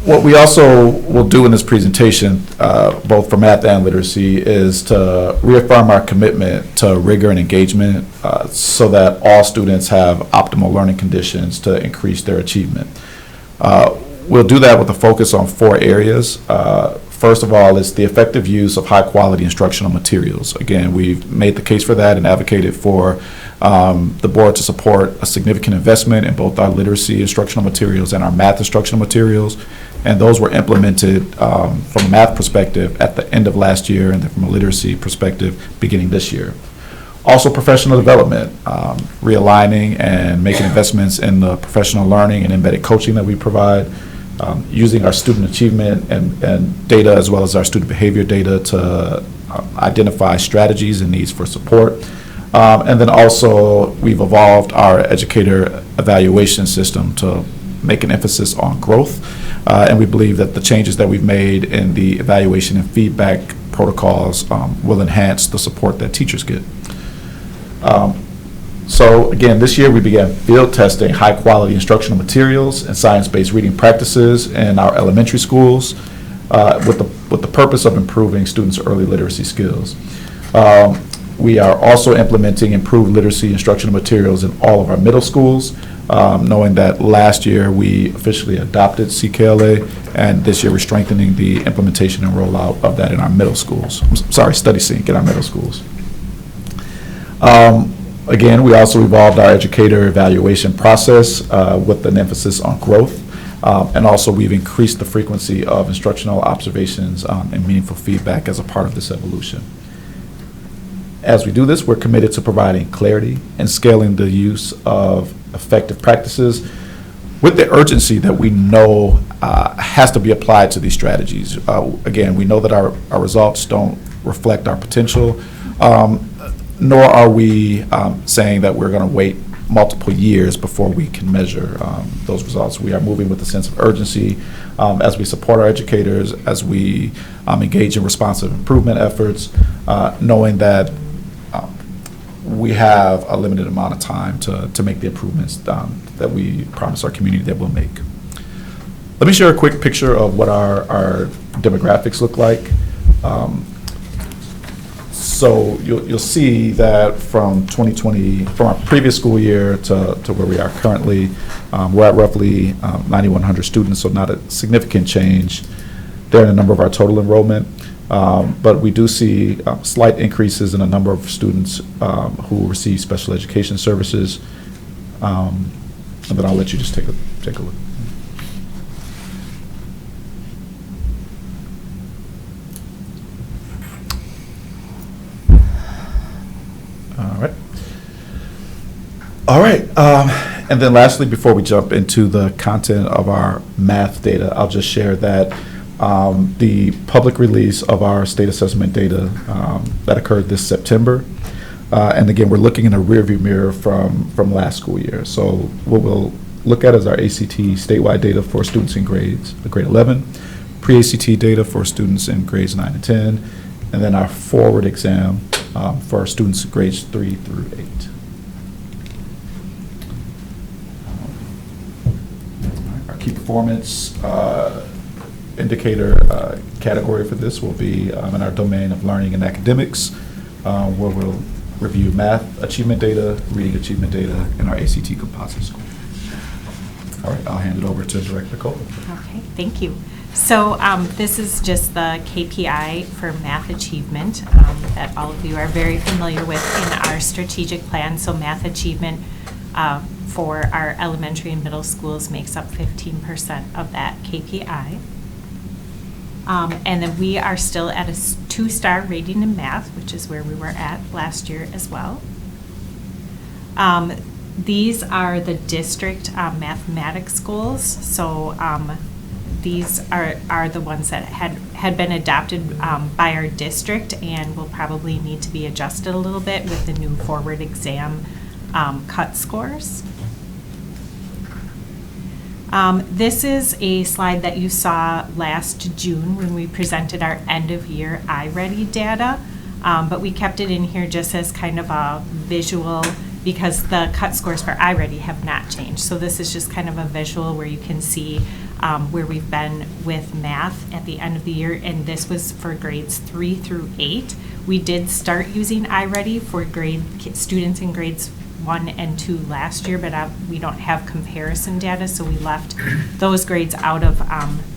Speaker 16: What we also will do in this presentation, both for math and literacy, is to reaffirm our commitment to rigor and engagement so that all students have optimal learning conditions to increase their achievement. We'll do that with a focus on 4 areas. First of all, is the effective use of high-quality instructional materials. Again, we've made the case for that and advocated for the board to support a significant investment in both our literacy instructional materials and our math instructional materials. And those were implemented from a math perspective at the end of last year, and then from a literacy perspective beginning this year. Also, professional development, realigning and making investments in the professional learning and embedded coaching that we provide, using our student achievement and data as well as our student behavior data to identify strategies and needs for support. And then also, we've evolved our educator evaluation system to make an emphasis on growth. And we believe that the changes that we've made in the evaluation and feedback protocols will enhance the support that teachers get. So again, this year we began field testing high-quality instructional materials and science-based reading practices in our elementary schools with the purpose of improving students' early literacy skills. We are also implementing improved literacy instructional materials in all of our middle schools, knowing that last year we officially adopted CKLA, and this year we're strengthening the implementation and rollout of that in our middle schools. Study Sync in our middle schools. Again, we also evolved our educator evaluation process with an emphasis on growth, and also we've increased the frequency of instructional observations and meaningful feedback as a part of this evolution. As we do this, we're committed to providing clarity and scaling the use of effective practices with the urgency that we know has to be applied to these strategies. Again, we know that our results don't reflect our potential, nor are we saying that we're going to wait multiple years before we can measure those results. We are moving with a sense of urgency as we support our educators, as we engage in responsive improvement efforts, knowing that we have a limited amount of time to make the improvements that we promise our community that we'll make. Let me share a quick picture of what our demographics look like. So you'll see that from 2020, from our previous school year to where we are currently, we're at roughly 9,100 students, so not a significant change there in the number of our total enrollment. But we do see slight increases in a number of students who receive special education services. And then I'll let you just take a look. All right. And then lastly, before we jump into the content of our math data, I'll just share that the public release of our state assessment data that occurred this September. And again, we're looking in a rearview mirror from last school year. So what we'll look at is our ACT statewide data for students in grade 11, pre-ACT data for students in grades 9 and 10, and then our forward exam for our students in grades 3 through 8. Our key performance indicator category for this will be in our domain of learning and academics, where we'll review math achievement data, reading achievement data, and our ACT composite score. All right, I'll hand it over to Director Cole.
Speaker 17: Okay, thank you. So this is just the KPI for math achievement that all of you are very familiar with in our strategic plan. So math achievement for our elementary and middle schools makes up 15% of that KPI. And then we are still at a 2-star rating in math, which is where we were at last year as well. These are the district mathematics goals. So these are the ones that had been adopted by our district and will probably need to be adjusted a little bit with the new forward exam cut scores. This is a slide that you saw last June when we presented our end of year iReady data, but we kept it in here just as kind of a visual because the cut scores for iReady have not changed. So this is just kind of a visual where you can see where we've been with math at the end of the year, and this was for grades 3 through 8. We did start using iReady for students in grades 1 and 2 last year, but we don't have comparison data, so we left those grades out of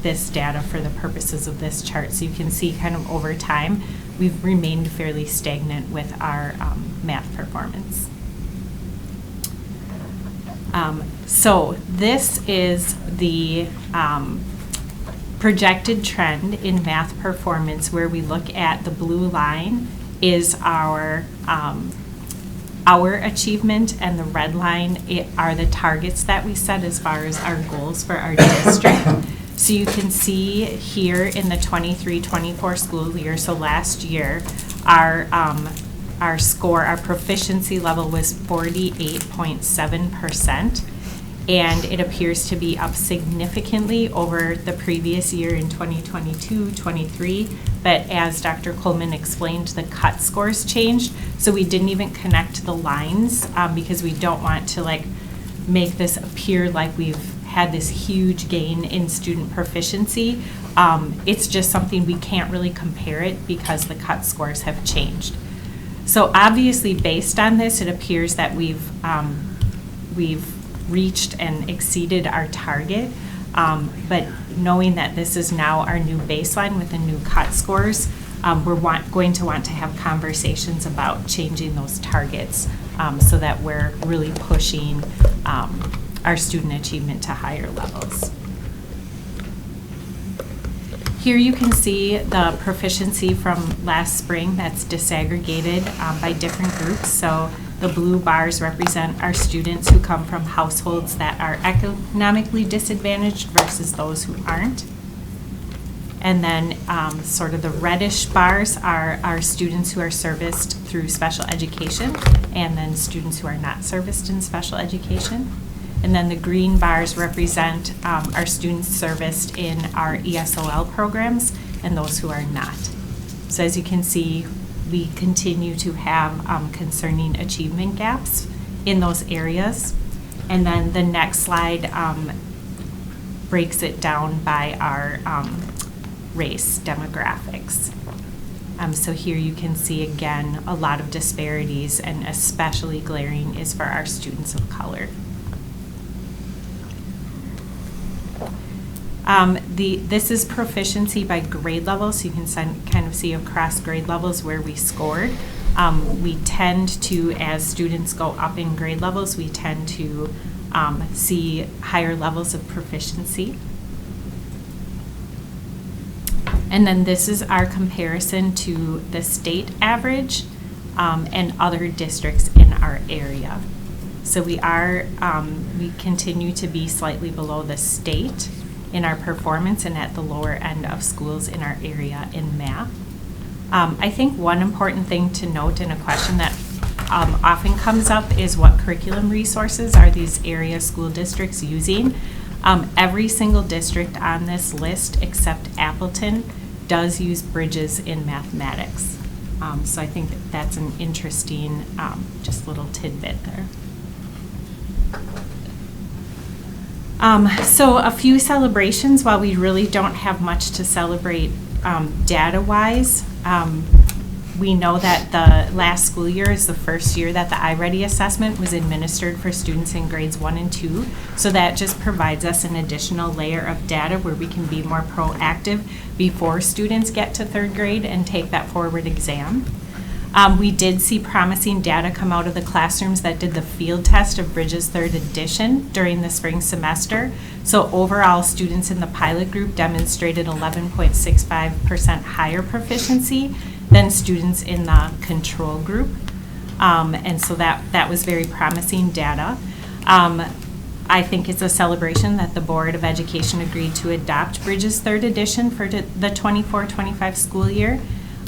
Speaker 17: this data for the purposes of this chart. So you can see kind of over time, we've remained fairly stagnant with our math performance. So this is the projected trend in math performance, where we look at the blue line is our achievement, and the red line are the targets that we set as far as our goals for our district. So you can see here in the 23-24 school year, so last year, our score, our proficiency level was 48.7%, and it appears to be up significantly over the previous year in 2022-23. But as Dr. Coleman explained, the cut scores changed, so we didn't even connect the lines because we don't want to make this appear like we've had this huge gain in student proficiency. It's just something we can't really compare it because the cut scores have changed. So obviously, based on this, it appears that we've reached and exceeded our target. But knowing that this is now our new baseline with the new cut scores, we're going to want to have conversations about changing those targets so that we're really pushing our student achievement to higher levels. Here you can see the proficiency from last spring that's disaggregated by different groups. So the blue bars represent our students who come from households that are economically disadvantaged versus those who aren't. And then sort of the reddish bars are our students who are serviced through special education, and then students who are not serviced in special education. And then the green bars represent our students serviced in our ESOL programs and those who are not. So as you can see, we continue to have concerning achievement gaps in those areas. And then the next slide breaks it down by our race demographics. So here you can see again a lot of disparities, and especially glaring is for our students of color. This is proficiency by grade level, so you can kind of see across grade levels where we scored. We tend to, as students go up in grade levels, we tend to see higher levels of proficiency. And then this is our comparison to the state average and other districts in our area. So we continue to be slightly below the state in our performance and at the lower end of schools in our area in math. I think one important thing to note in a question that often comes up is what curriculum resources are these area school districts using? Every single district on this list except Appleton does use Bridges in mathematics. So I think that's an interesting just little tidbit there. So a few celebrations. While we really don't have much to celebrate data-wise, we know that the last school year is the first year that the iReady assessment was administered for students in grades 1 and 2. So that just provides us an additional layer of data where we can be more proactive before students get to 3rd grade and take that forward exam. We did see promising data come out of the classrooms that did the field test of Bridges 3rd edition during the spring semester. So overall, students in the pilot group demonstrated 11.65% higher proficiency than students in the control group. And so that was very promising data. I think it's a celebration that the Board of Education agreed to adopt Bridges 3rd edition for the 24-25 school year.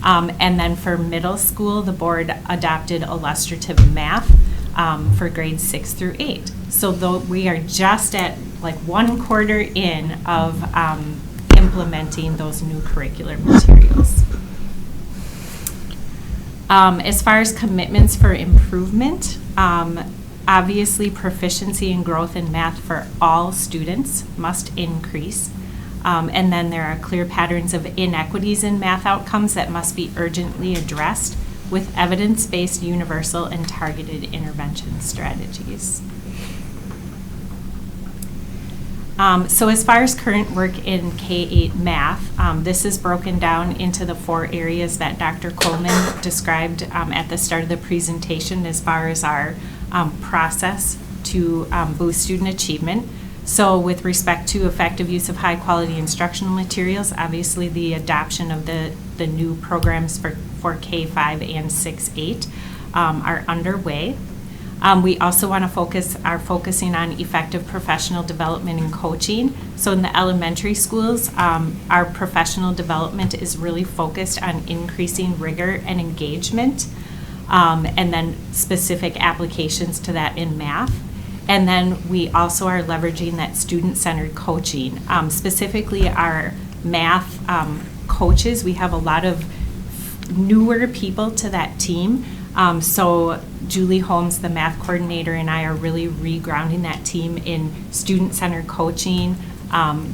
Speaker 17: And then for middle school, the board adopted illustrative math for grades 6 through 8. So though we are just at like 1/4 in of implementing those new curricular materials. As far as commitments for improvement, obviously proficiency and growth in math for all students must increase. And then there are clear patterns of inequities in math outcomes that must be urgently addressed with evidence-based, universal, and targeted intervention strategies. So as far as current work in K-8 math, this is broken down into the 4 areas that Dr. Coleman described at the start of the presentation as far as our process to boost student achievement. So with respect to effective use of high quality instructional materials, obviously the adoption of the new programs for K-5 and 6-8 are underway. We also want to focusing on effective professional development and coaching. So in the elementary schools, our professional development is really focused on increasing rigor and engagement, and then specific applications to that in math. And then we also are leveraging that student-centered coaching. Specifically our math coaches, we have a lot of newer people to that team. So Julie Holmes, the math coordinator, and I are really regrounding that team in student-centered coaching.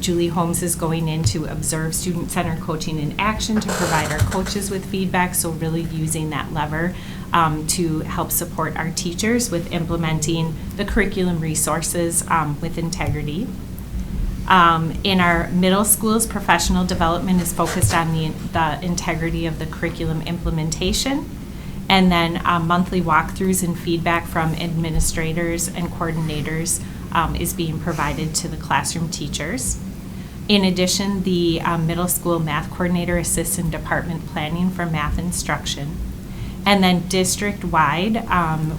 Speaker 17: Julie Holmes is going in to observe student-centered coaching in action to provide our coaches with feedback, so really using that lever to help support our teachers with implementing the curriculum resources with integrity. In our middle schools, professional development is focused on the integrity of the curriculum implementation. And then monthly walkthroughs and feedback from administrators and coordinators is being provided to the classroom teachers. In addition, the middle school math coordinator assists in department planning for math instruction. And then district-wide,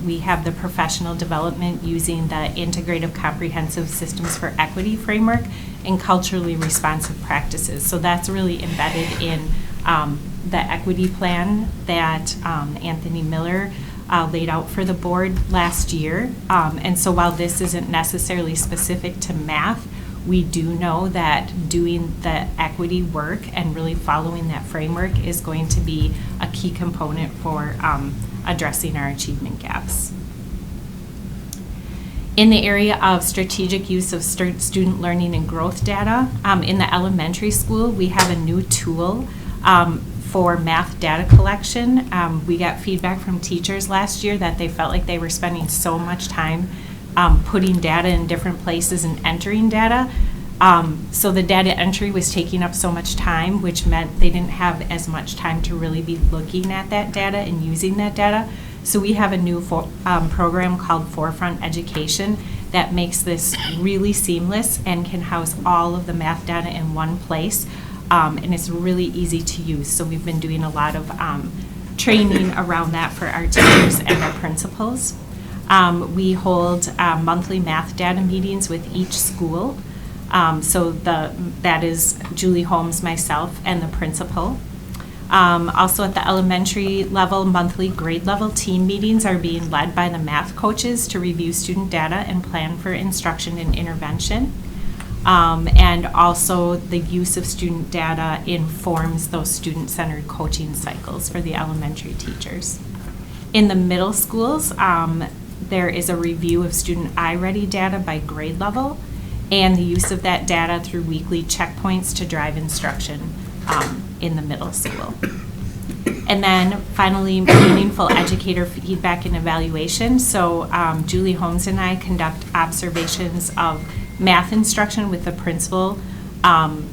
Speaker 17: we have the professional development using the Integrative Comprehensive Systems for Equity framework and culturally responsive practices. So that's really embedded in the equity plan that Anthony Miller laid out for the board last year. And so while this isn't necessarily specific to math, we do know that doing the equity work and really following that framework is going to be a key component for addressing our achievement gaps. In the area of strategic use of student learning and growth data, in the elementary school, we have a new tool for math data collection. We got feedback from teachers last year that they felt like they were spending so much time putting data in different places and entering data. So the data entry was taking up so much time, which meant they didn't have as much time to really be looking at that data and using that data. So we have a new program called Forefront Education that makes this really seamless and can house all of the math data in one place. And it's really easy to use. So we've been doing a lot of training around that for our teachers and our principals. We hold monthly math data meetings with each school. So that is Julie Holmes, myself, and the principal. Also at the elementary level, monthly grade level team meetings are being led by the math coaches to review student data and plan for instruction and intervention. And also the use of student data informs those student-centered coaching cycles for the elementary teachers. In the middle schools, there is a review of student iReady data by grade level and the use of that data through weekly checkpoints to drive instruction in the middle school. And then finally, meaningful educator feedback and evaluation. So Julie Holmes and I conduct observations of math instruction with the principal,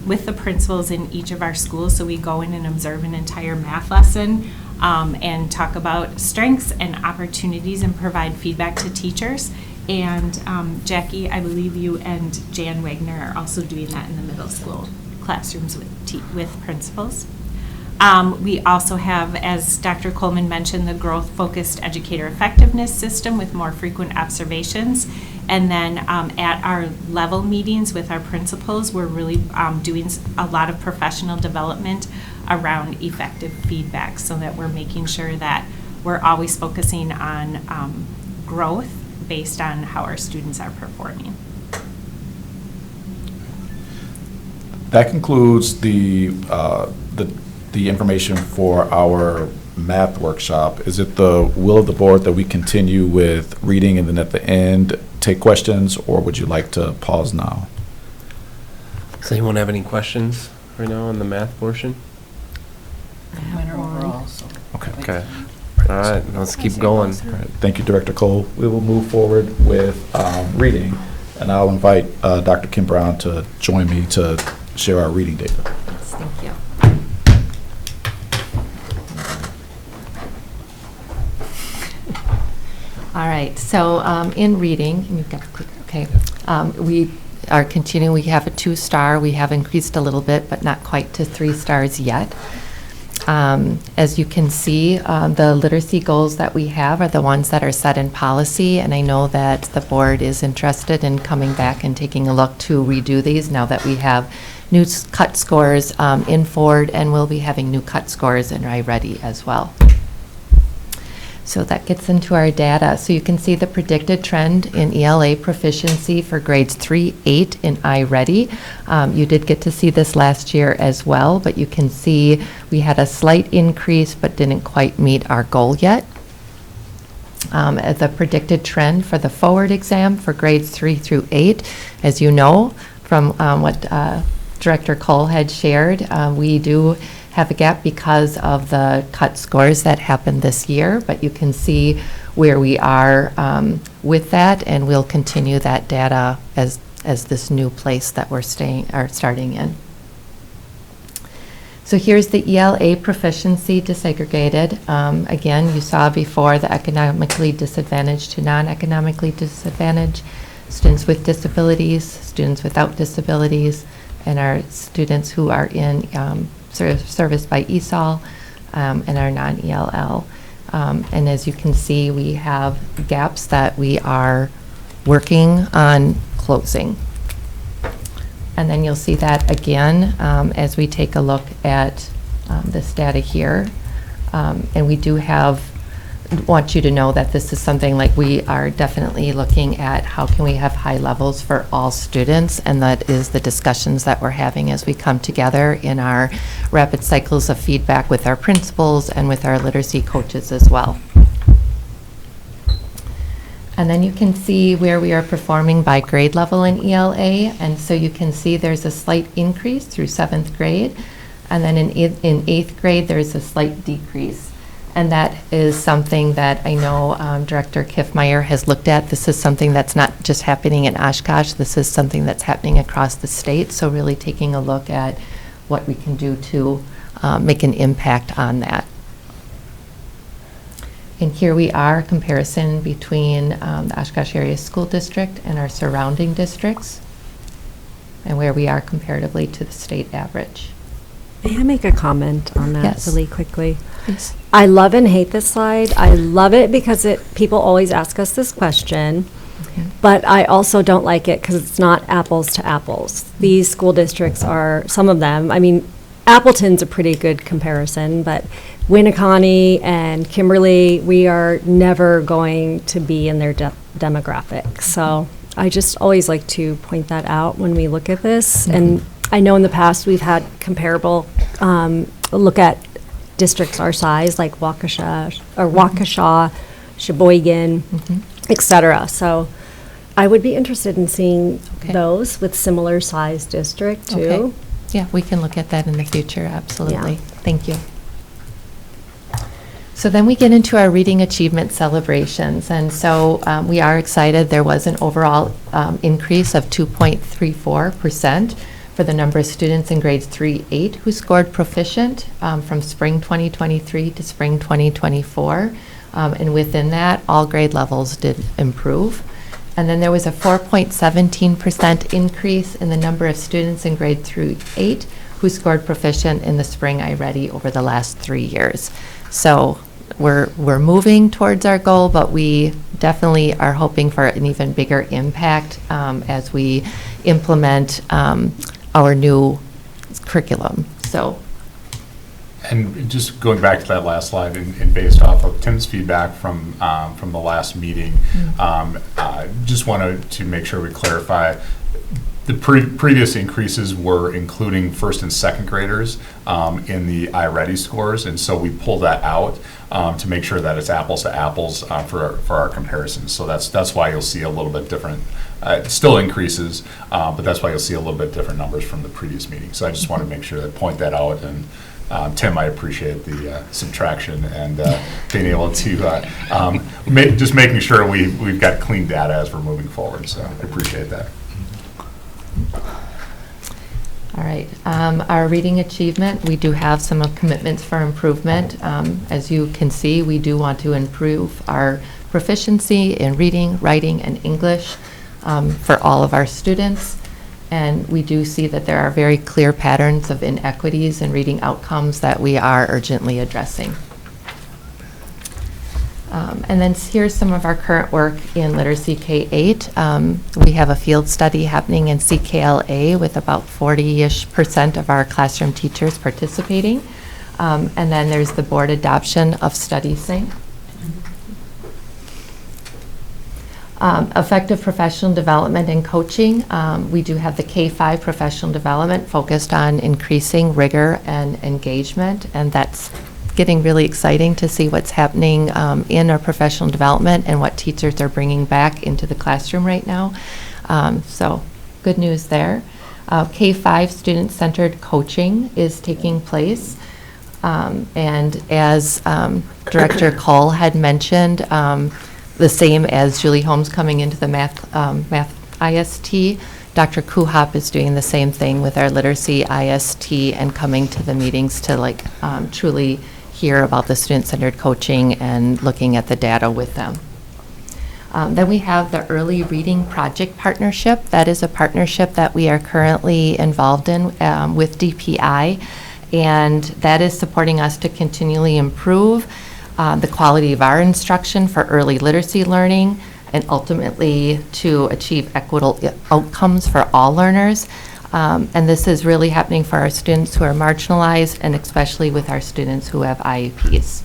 Speaker 17: with the principals in each of our schools. So we go in and observe an entire math lesson and talk about strengths and opportunities and provide feedback to teachers. And Jackie, I believe you and Jan Wagner are also doing that in the middle school classrooms with principals. We also have, as Dr. Coleman mentioned, the growth-focused educator effectiveness system with more frequent observations. And then at our level meetings with our principals, we're really doing a lot of professional development around effective feedback so that we're making sure that we're always focusing on growth based on how our students are performing.
Speaker 16: That concludes the information for our math workshop. Is it the will of the board that we continue with reading and then at the end take questions, or would you like to pause now?
Speaker 1: Does anyone have any questions right now on the math portion? Okay. All right, let's keep going.
Speaker 16: All right, thank you, Director Cole. We will move forward with reading, and I'll invite Dr. Kim Brown to join me to share our reading data.
Speaker 18: Yes, thank you. All right, so in reading, and you've got the clicker, okay. We are continuing, we have a 2-star. We have increased a little bit, but not quite to 3 stars yet. As you can see, the literacy goals that we have are the ones that are set in policy, and I know that the board is interested in coming back and taking a look to redo these now that we have new cut scores in Ford, and we'll be having new cut scores in iReady as well. So that gets into our data. So you can see the predicted trend in ELA proficiency for grades 3-8 in iReady. You did get to see this last year as well, but you can see we had a slight increase but didn't quite meet our goal yet. The predicted trend for the forward exam for grades 3-8, as you know from what Director Cole had shared, we do have a gap because of the cut scores that happened this year, but you can see where we are with that, and we'll continue that data as this new place that we're starting in. So here's the ELA proficiency disaggregated. Again, you saw before the economically disadvantaged to non-economically disadvantaged, students with disabilities, students without disabilities, and our students who are in serviced by ESOL and our non-ELL. And as you can see, we have gaps that we are working on closing. And then you'll see that again as we take a look at this data here. And we do want you to know that this is something like we are definitely looking at how can we have high levels for all students, and that is the discussions that we're having as we come together in our rapid cycles of feedback with our principals and with our literacy coaches as well. And then you can see where we are performing by grade level in ELA, and so you can see there's a slight increase through 7th grade, and then in 8th grade there's a slight decrease. And that is something that I know Director Kiffmeyer has looked at. This is something that's not just happening in Oshkosh. This is something that's happening across the state. So really taking a look at what we can do to make an impact on that. And here we are, comparison between the Oshkosh Area School District and our surrounding districts, and where we are comparatively to the state average.
Speaker 7: May I make a comment on that
Speaker 18: Yes.
Speaker 7: really quickly?
Speaker 18: Please.
Speaker 7: I love and hate this slide. I love it because people always ask us this question, but I also don't like it because it's not apples to apples. These school districts are, some of them, I mean, Appleton's a pretty good comparison, but Winneconne and Kimberly, we are never going to be in their demographic. So I just always like to point that out when we look at this. And I know in the past we've had comparable look at districts our size, like Waukesha, Sheboygan, et cetera. So I would be interested in seeing those with similar size district too.
Speaker 18: Okay. Yeah, we can look at that in the future, absolutely.
Speaker 7: Yeah.
Speaker 18: Thank you. So then we get into our reading achievement celebrations. And so we are excited. There was an overall increase of 2.34% for the number of students in grades 3-8 who scored proficient from spring 2023 to spring 2024. And within that, all grade levels did improve. And then there was a 4.17% increase in the number of students in grade 3-8 who scored proficient in the spring iReady over the last 3 years. So we're moving towards our goal, but we definitely are hoping for an even bigger impact as we implement our new curriculum. So.
Speaker 4: And just going back to that last slide and based off of Tim's feedback from the last meeting, just wanted to make sure we clarify the previous increases were including first and second graders in the iReady scores, and so we pulled that out to make sure that it's apples to apples for our comparisons. So that's why you'll see a little bit different. It still increases, but that's why you'll see a little bit different numbers from the previous meeting. So I just want to make sure that point that out. And Tim, I appreciate the subtraction and being able to just making sure we've got clean data as we're moving forward. So I appreciate that.
Speaker 18: All right. Our reading achievement, we do have some commitments for improvement. As you can see, we do want to improve our proficiency in reading, writing, and English for all of our students. And we do see that there are very clear patterns of inequities in reading outcomes that we are urgently addressing. And then here's some of our current work in Literacy K-8. We have a field study happening in CKLA with about 40-ish% of our classroom teachers participating. And then there's the board adoption of StudySync. Effective professional development and coaching. We do have the K-5 professional development focused on increasing rigor and engagement, and that's getting really exciting to see what's happening in our professional development and what teachers are bringing back into the classroom right now. So good news there. K-5 student-centered coaching is taking place. And as Director Cole had mentioned, the same as Julie Holmes coming into the math IST, Dr. Kuhop is doing the same thing with our literacy IST and coming to the meetings to truly hear about the student-centered coaching and looking at the data with them. Then we have the Early Reading Project Partnership. That is a partnership that we are currently involved in with DPI, and that is supporting us to continually improve the quality of our instruction for early literacy learning and ultimately to achieve equitable outcomes for all learners. And this is really happening for our students who are marginalized and especially with our students who have IEPs.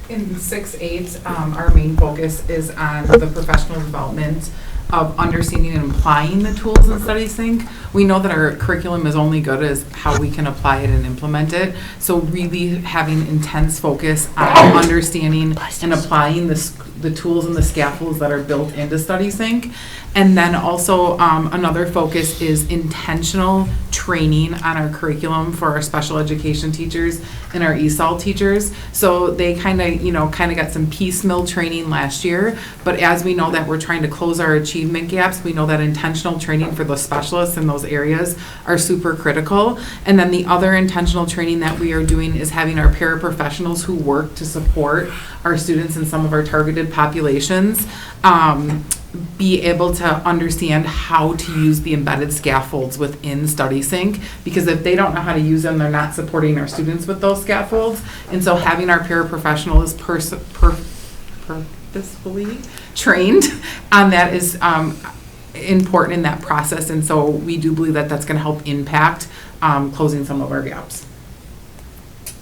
Speaker 19: In 6-8, our main focus is on the professional development of understanding and applying the tools in StudySync. We know that our curriculum is only good as how we can apply it and implement it. So really having intense focus on understanding and applying the tools and the scaffolds that are built into StudySync. And then also another focus is intentional training training on our curriculum for our special education teachers and our ESOL teachers. So they kind of got some piecemeal training last year. But as we know that we're trying to close our achievement gaps, we know that intentional training for those specialists in those areas are super critical. And then the other intentional training that we are doing is having our paraprofessionals who work to support our students in some of our targeted populations be able to understand how to use the embedded scaffolds within StudySync, because if they don't know how to use them, they're not supporting our students with those scaffolds. And so having our paraprofessionals purposefully trained on that is important in that process. And so we do believe that that's going to help impact closing some of our gaps.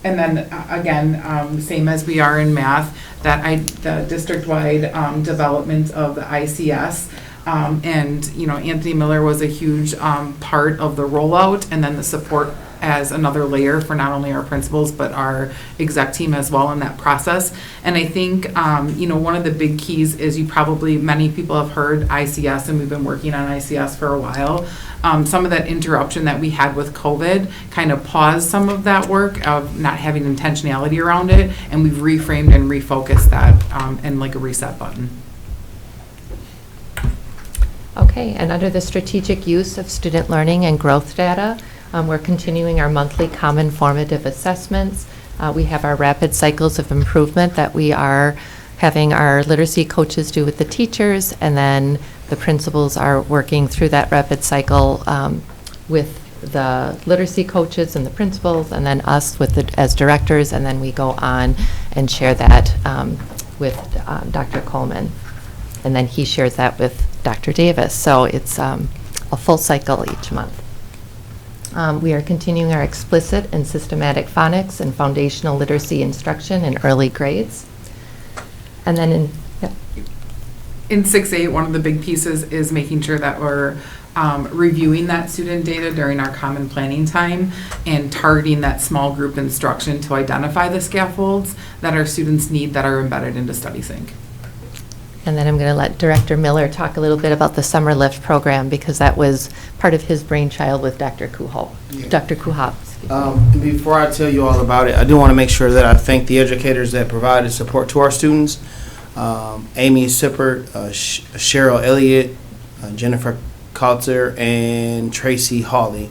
Speaker 19: And then again, same as we are in math, the district-wide development of the ICS, and Anthony Miller was a huge part of the rollout, and then the support as another layer for not only our principals but our exec team as well in that process. And I think one of the big keys is many people have heard ICS, and we've been working on ICS for a while. Some of that interruption that we had with COVID kind of paused some of that work of not having intentionality around it, and we've reframed and refocused that in like a reset button.
Speaker 18: Okay, and under the strategic use of student learning and growth data, we're continuing our monthly common formative assessments. We have our rapid cycles of improvement that we are having our literacy coaches do with the teachers, and then the principals are working through that rapid cycle with the literacy coaches and the principals, and then us as directors, and then we go on and share that with Dr. Coleman. And then he shares that with Dr. Davis. So it's a full cycle each month. We are continuing our explicit and systematic phonics and foundational literacy instruction in early grades. And then
Speaker 19: in 6-8, one of the big pieces is making sure that we're reviewing that student data during our common planning time and targeting that small group instruction to identify the scaffolds that our students need that are embedded into StudySync.
Speaker 18: And then I'm going to let Director Miller talk a little bit about the Summer Lift program, because that was part of his brainchild with Dr. Kuhop.
Speaker 20: Yeah.
Speaker 18: Dr. Kuhop.
Speaker 20: Before I tell you all about it, I do want to make sure that I thank the educators that provided support to our students. Amy Sippert, Cheryl Elliott, Jennifer Kautzer, and Tracy Hawley.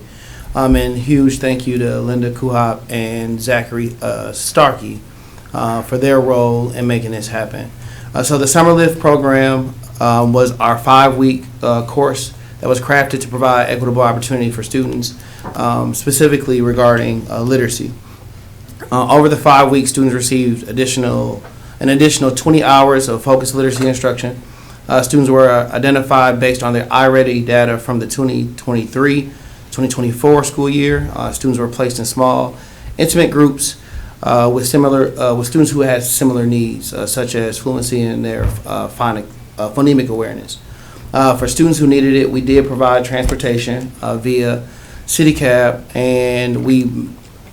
Speaker 20: And huge thank you to Linda Kuhop and Zachary Starkey for their role in making this happen. So the Summer Lift program was our 5-week course that was crafted to provide equitable opportunity for students, specifically regarding literacy. Over the 5 weeks, students received an additional 20 hours of focused literacy instruction. Students were identified based on their iReady data from the 2023-2024 school year. Students were placed in small, intimate groups with students who had similar needs, such as fluency in their phonemic awareness. For students who needed it, we did provide transportation via City Cab, and we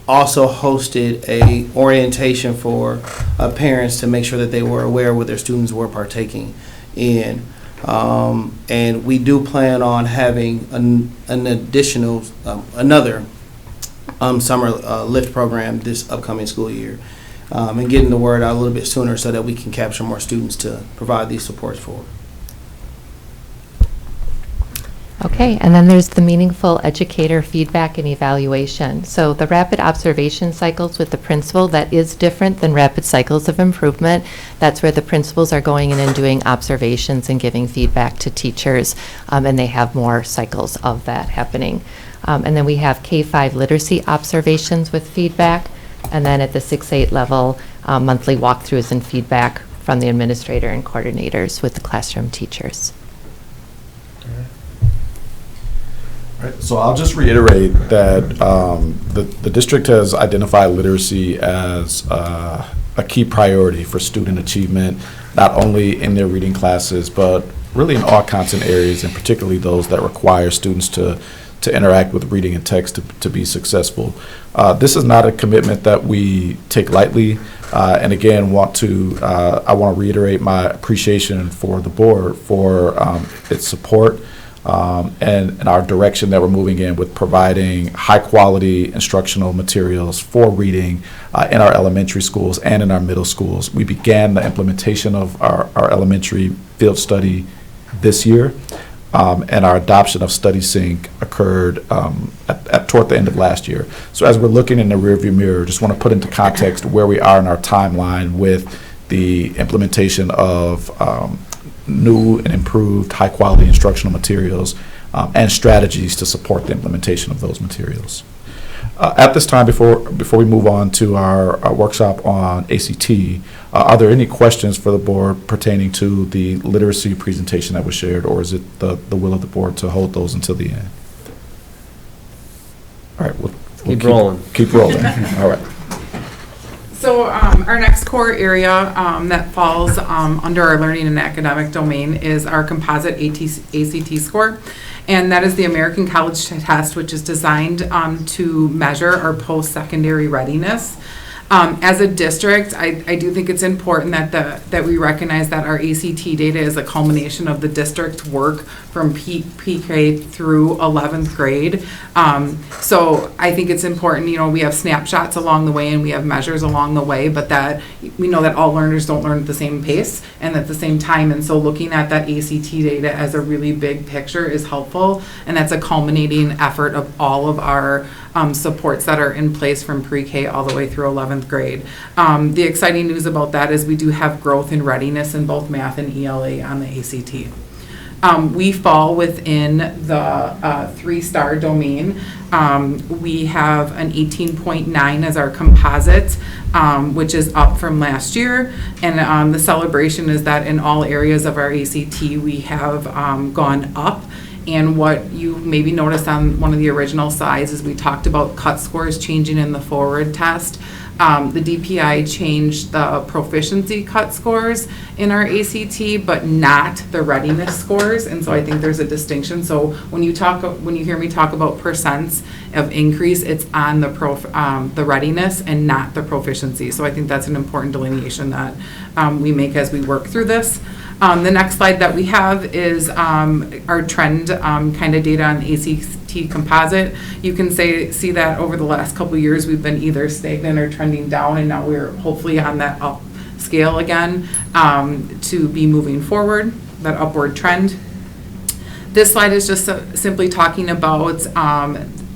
Speaker 20: also hosted a orientation for parents to make sure that they were aware of what their students were partaking in. And we do plan on having another summer lift program this upcoming school year, and getting the word out a little bit sooner so that we can capture more students to provide these supports for.
Speaker 18: Okay, and then there's the meaningful educator feedback and evaluation. So the rapid observation cycles with the principal, that is different than rapid cycles of improvement. That's where the principals are going in and doing observations and giving feedback to teachers, and they have more cycles of that happening. And then we have K-5 literacy observations with feedback, and then at the 6-8 level, monthly walkthroughs and feedback from the administrator and coordinators with the classroom teachers.
Speaker 16: So I'll just reiterate that the district has identified literacy as a key priority for student achievement, not only in their reading classes, but really in all content areas, and particularly those that require students to interact with reading and text to be successful. This is not a commitment that we take lightly, and again, I want to reiterate my appreciation for the board for its support and our direction that we're moving in with providing high-quality instructional materials for reading in our elementary schools and in our middle schools. We began the implementation of our elementary field study this year, and our adoption of StudySync occurred toward the end of last year. So as we're looking in the rearview mirror, just want to put into context where we are in our timeline with the implementation of new and improved high-quality instructional materials and strategies to support the implementation of those materials. At this time, before we move on to our workshop on ACT, are there any questions for the board pertaining to the literacy presentation that was shared, or is it the will of the board to hold those until the end? All right, we'll
Speaker 1: Keep rolling.
Speaker 16: Keep rolling. All right.
Speaker 19: So our next core area that falls under our learning and academic domain is our composite ACT score. And that is the American College Test, which is designed to measure our post-secondary readiness. As a district, I do think it's important that we recognize that our ACT data is a culmination of the district work from pre-K through 11th grade. So I think it's important, we have snapshots along the way and we have measures along the way, but that we know that all learners don't learn at the same pace and at the same time. And so looking at that ACT data as a really big picture is helpful. And that's a culminating effort of all of our supports that are in place from pre-K all the way through 11th grade. The exciting news about that is we do have growth in readiness in both math and ELA on the ACT. We fall within the 3-star domain. We have an 18.9 as our composite, which is up from last year. And the celebration is that in all areas of our ACT, we have gone up. And what you maybe noticed on one of the original slides is we talked about cut scores changing in the forward test. The DPI changed the proficiency cut scores in our ACT, but not the readiness scores. And so I think there's a distinction. So when you hear me talk about percents of increase, it's on the readiness and not the proficiency. So I think that's an important delineation that we make as we work through this. The next slide that we have is our trend kind of data on ACT composite. You can see that over the last couple of years we've been either stagnant or trending down, and now we're hopefully on that up scale again to be moving forward, that upward trend. This slide is just simply talking about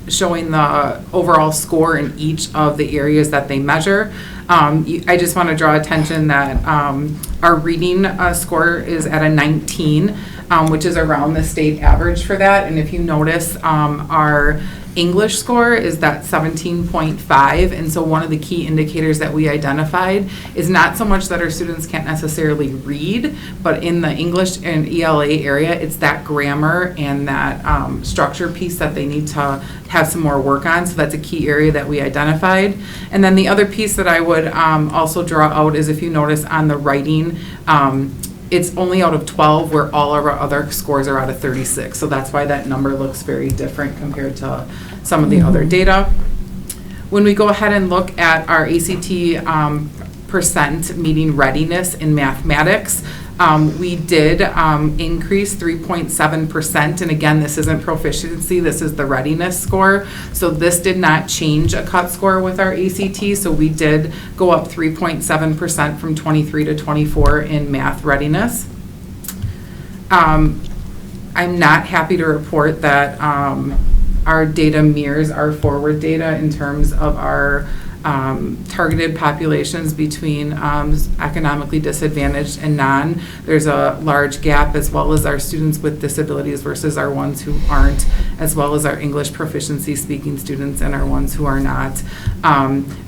Speaker 19: showing the overall score in each of the areas that they measure. I just want to draw attention that our reading score is at a 19, which is around the state average for that. And if you notice, our English score is that 17.5, and so one of the key indicators that we identified is not so much that our students can't necessarily read, but in the English and ELA area, it's that grammar and that structure piece that they need to have some more work on. So that's a key area that we identified. And then the other piece that I would also draw out is if you notice on the writing, it's only out of 12 where all of our other scores are out of 36. So that's why that number looks very different compared to some of the other data. When we go ahead and look at our ACT percent meeting readiness in mathematics, we did increase 3.7%, and again, this isn't proficiency, this is the readiness score. So this did not change a cut score with our ACT, so we did go up 3.7% from 23 to 24 in math readiness. I'm not happy to report that our data mirrors our forward data in terms of our targeted populations between economically disadvantaged and non. There's a large gap, as well as our students with disabilities versus our ones who aren't, as well as our English proficiency speaking students and our ones who are not.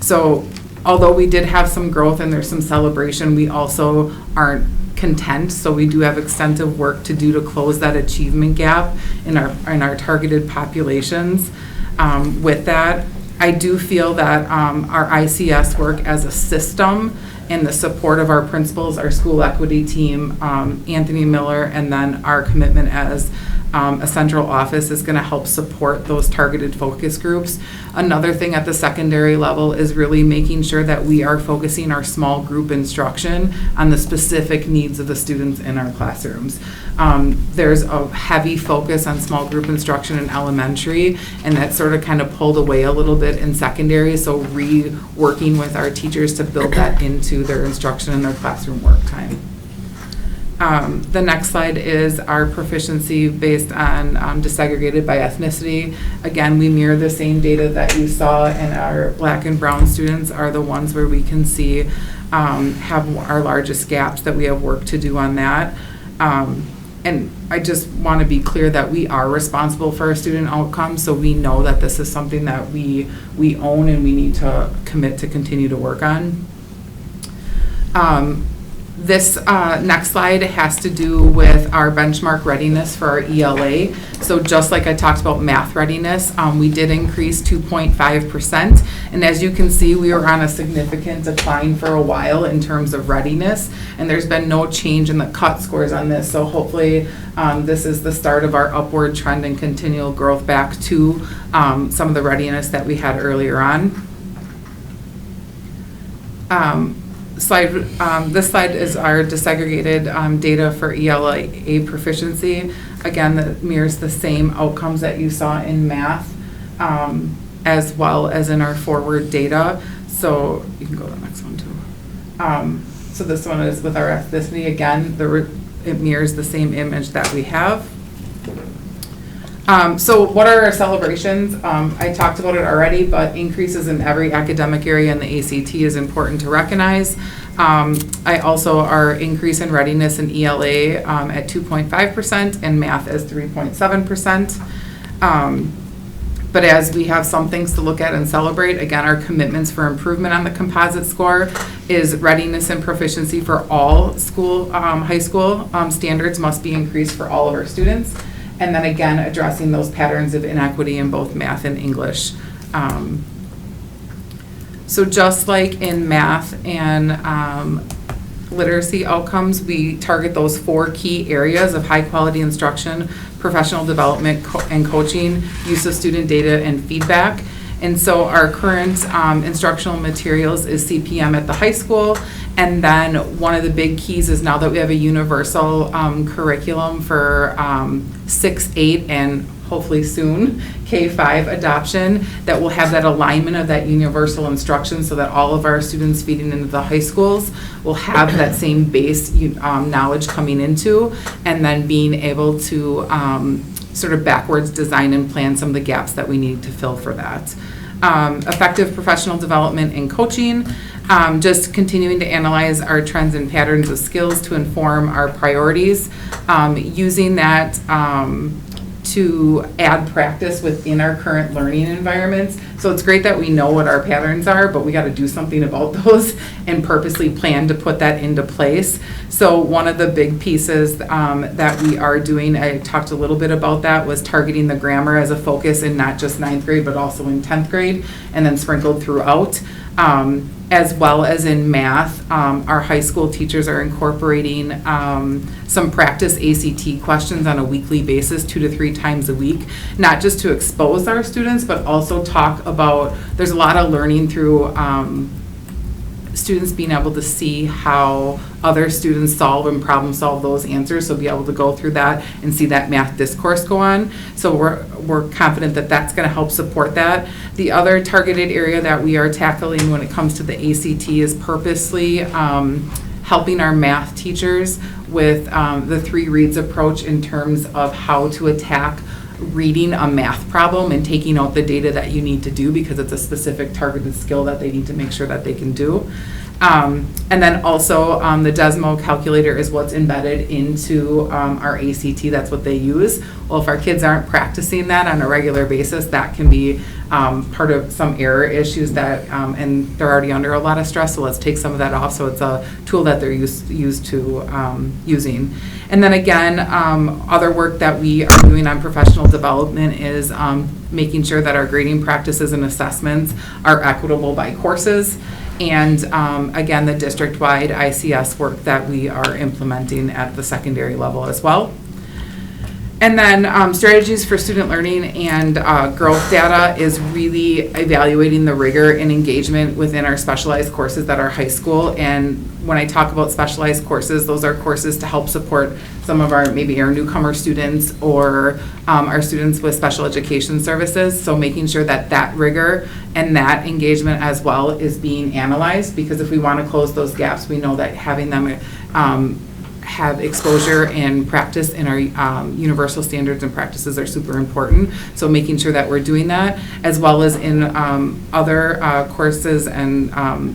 Speaker 19: So although we did have some growth and there's some celebration, we also aren't content. So we do have extensive work to do to close that achievement gap in our targeted populations. With that, I do feel that our ICS work as a system and the support of our principals, our school equity team, Anthony Miller, and then our commitment as A central office is going to help support those targeted focus groups. Another thing at the secondary level is really making sure that we are focusing our small group instruction on the specific needs of the students in our classrooms. There's a heavy focus on small group instruction in elementary, and that sort of kind of pulled away a little bit in secondary, so reworking with our teachers to build that into their instruction and their classroom work time. The next slide is our proficiency based on disaggregated by ethnicity. Again, we mirror the same data that you saw, and our Black and Brown students are the ones where we can see have our largest gaps, that we have work to do on that. And I just want to be clear that we are responsible for our student outcomes, so we know that this is something that we own and we need to commit to continue to work on. This next slide has to do with our benchmark readiness for our ELA. So just like I talked about math readiness, we did increase 2.5%. And as you can see, we were on a significant decline for a while in terms of readiness. And there's been no change in the cut scores on this. So hopefully this is the start of our upward trend and continual growth back to some of the readiness that we had earlier on. This slide is our disaggregated data for ELA proficiency. Again, that mirrors the same outcomes that you saw in math, as well as in our forward data. So you can go to the next one too. So this one is with our ethnicity. Again, it mirrors the same image that we have. So what are our celebrations? I talked about it already, but increases in every academic area in the ACT is important to recognize. I also our increase in readiness in ELA at 2.5% and math as 3.7%. But as we have some things to look at and celebrate, again, our commitments for improvement on the composite score is readiness and proficiency for all high school standards must be increased for all of our students. And then again, addressing those patterns of inequity in both math and English. So just like in math and literacy outcomes, we target those 4 key areas of high quality instruction, professional development and coaching, use of student data and feedback. And so our current instructional materials is CPM at the high school. And then one of the big keys is now that we have a universal curriculum for 6, 8, and hopefully soon K-5 adoption, that will have that alignment of that universal instruction so that all of our students feeding into the high schools will have that same base knowledge coming into, and then being able to sort of backwards design and plan some of the gaps that we need to fill for that. Effective professional development and coaching, just continuing to analyze our trends and patterns of skills to inform our priorities, using that to add practice within our current learning environments. So it's great that we know what our patterns are, but we got to do something about those and purposely plan to put that into place. So one of the big pieces that we are doing, I talked a little bit about that, was targeting the grammar as a focus in not just 9th grade, but also in 10th grade, and then sprinkled throughout. As well as in math, our high school teachers are incorporating some practice ACT questions on a weekly basis, 2 to 3 times a week, not just to expose our students, but also talk about, there's a lot of learning through students being able to see how other students solve and problem solve those answers, so be able to go through that and see that math discourse go on. So we're confident that that's going to help support that. The other targeted area that we are tackling when it comes to the ACT is purposely helping our math teachers with the 3 reads approach in terms of how to attack reading a math problem and taking out the data that you need to do, because it's a specific targeted skill that they need to make sure that they can do. And then also the Desmo calculator is what's embedded into our ACT. That's what they use. Well, if our kids aren't practicing that on a regular basis, that can be part of some error issues that, and they're already under a lot of stress, so let's take some of that off. So it's a tool that they're used to using. And then again, other work that we are doing on professional development is making sure that our grading practices and assessments are equitable by courses. And again, the district-wide ICS work that we are implementing at the secondary level as well. And then strategies for student learning and growth data is really evaluating the rigor and engagement within our specialized courses at our high school. And when I talk about specialized courses, those are courses to help support some of our, maybe our newcomer students or our students with special education services. So making sure that that rigor and that engagement as well is being analyzed, because if we want to close those gaps, we know that having them have exposure and practice in our universal standards and practices are super important. So making sure that we're doing that, as well as in other courses and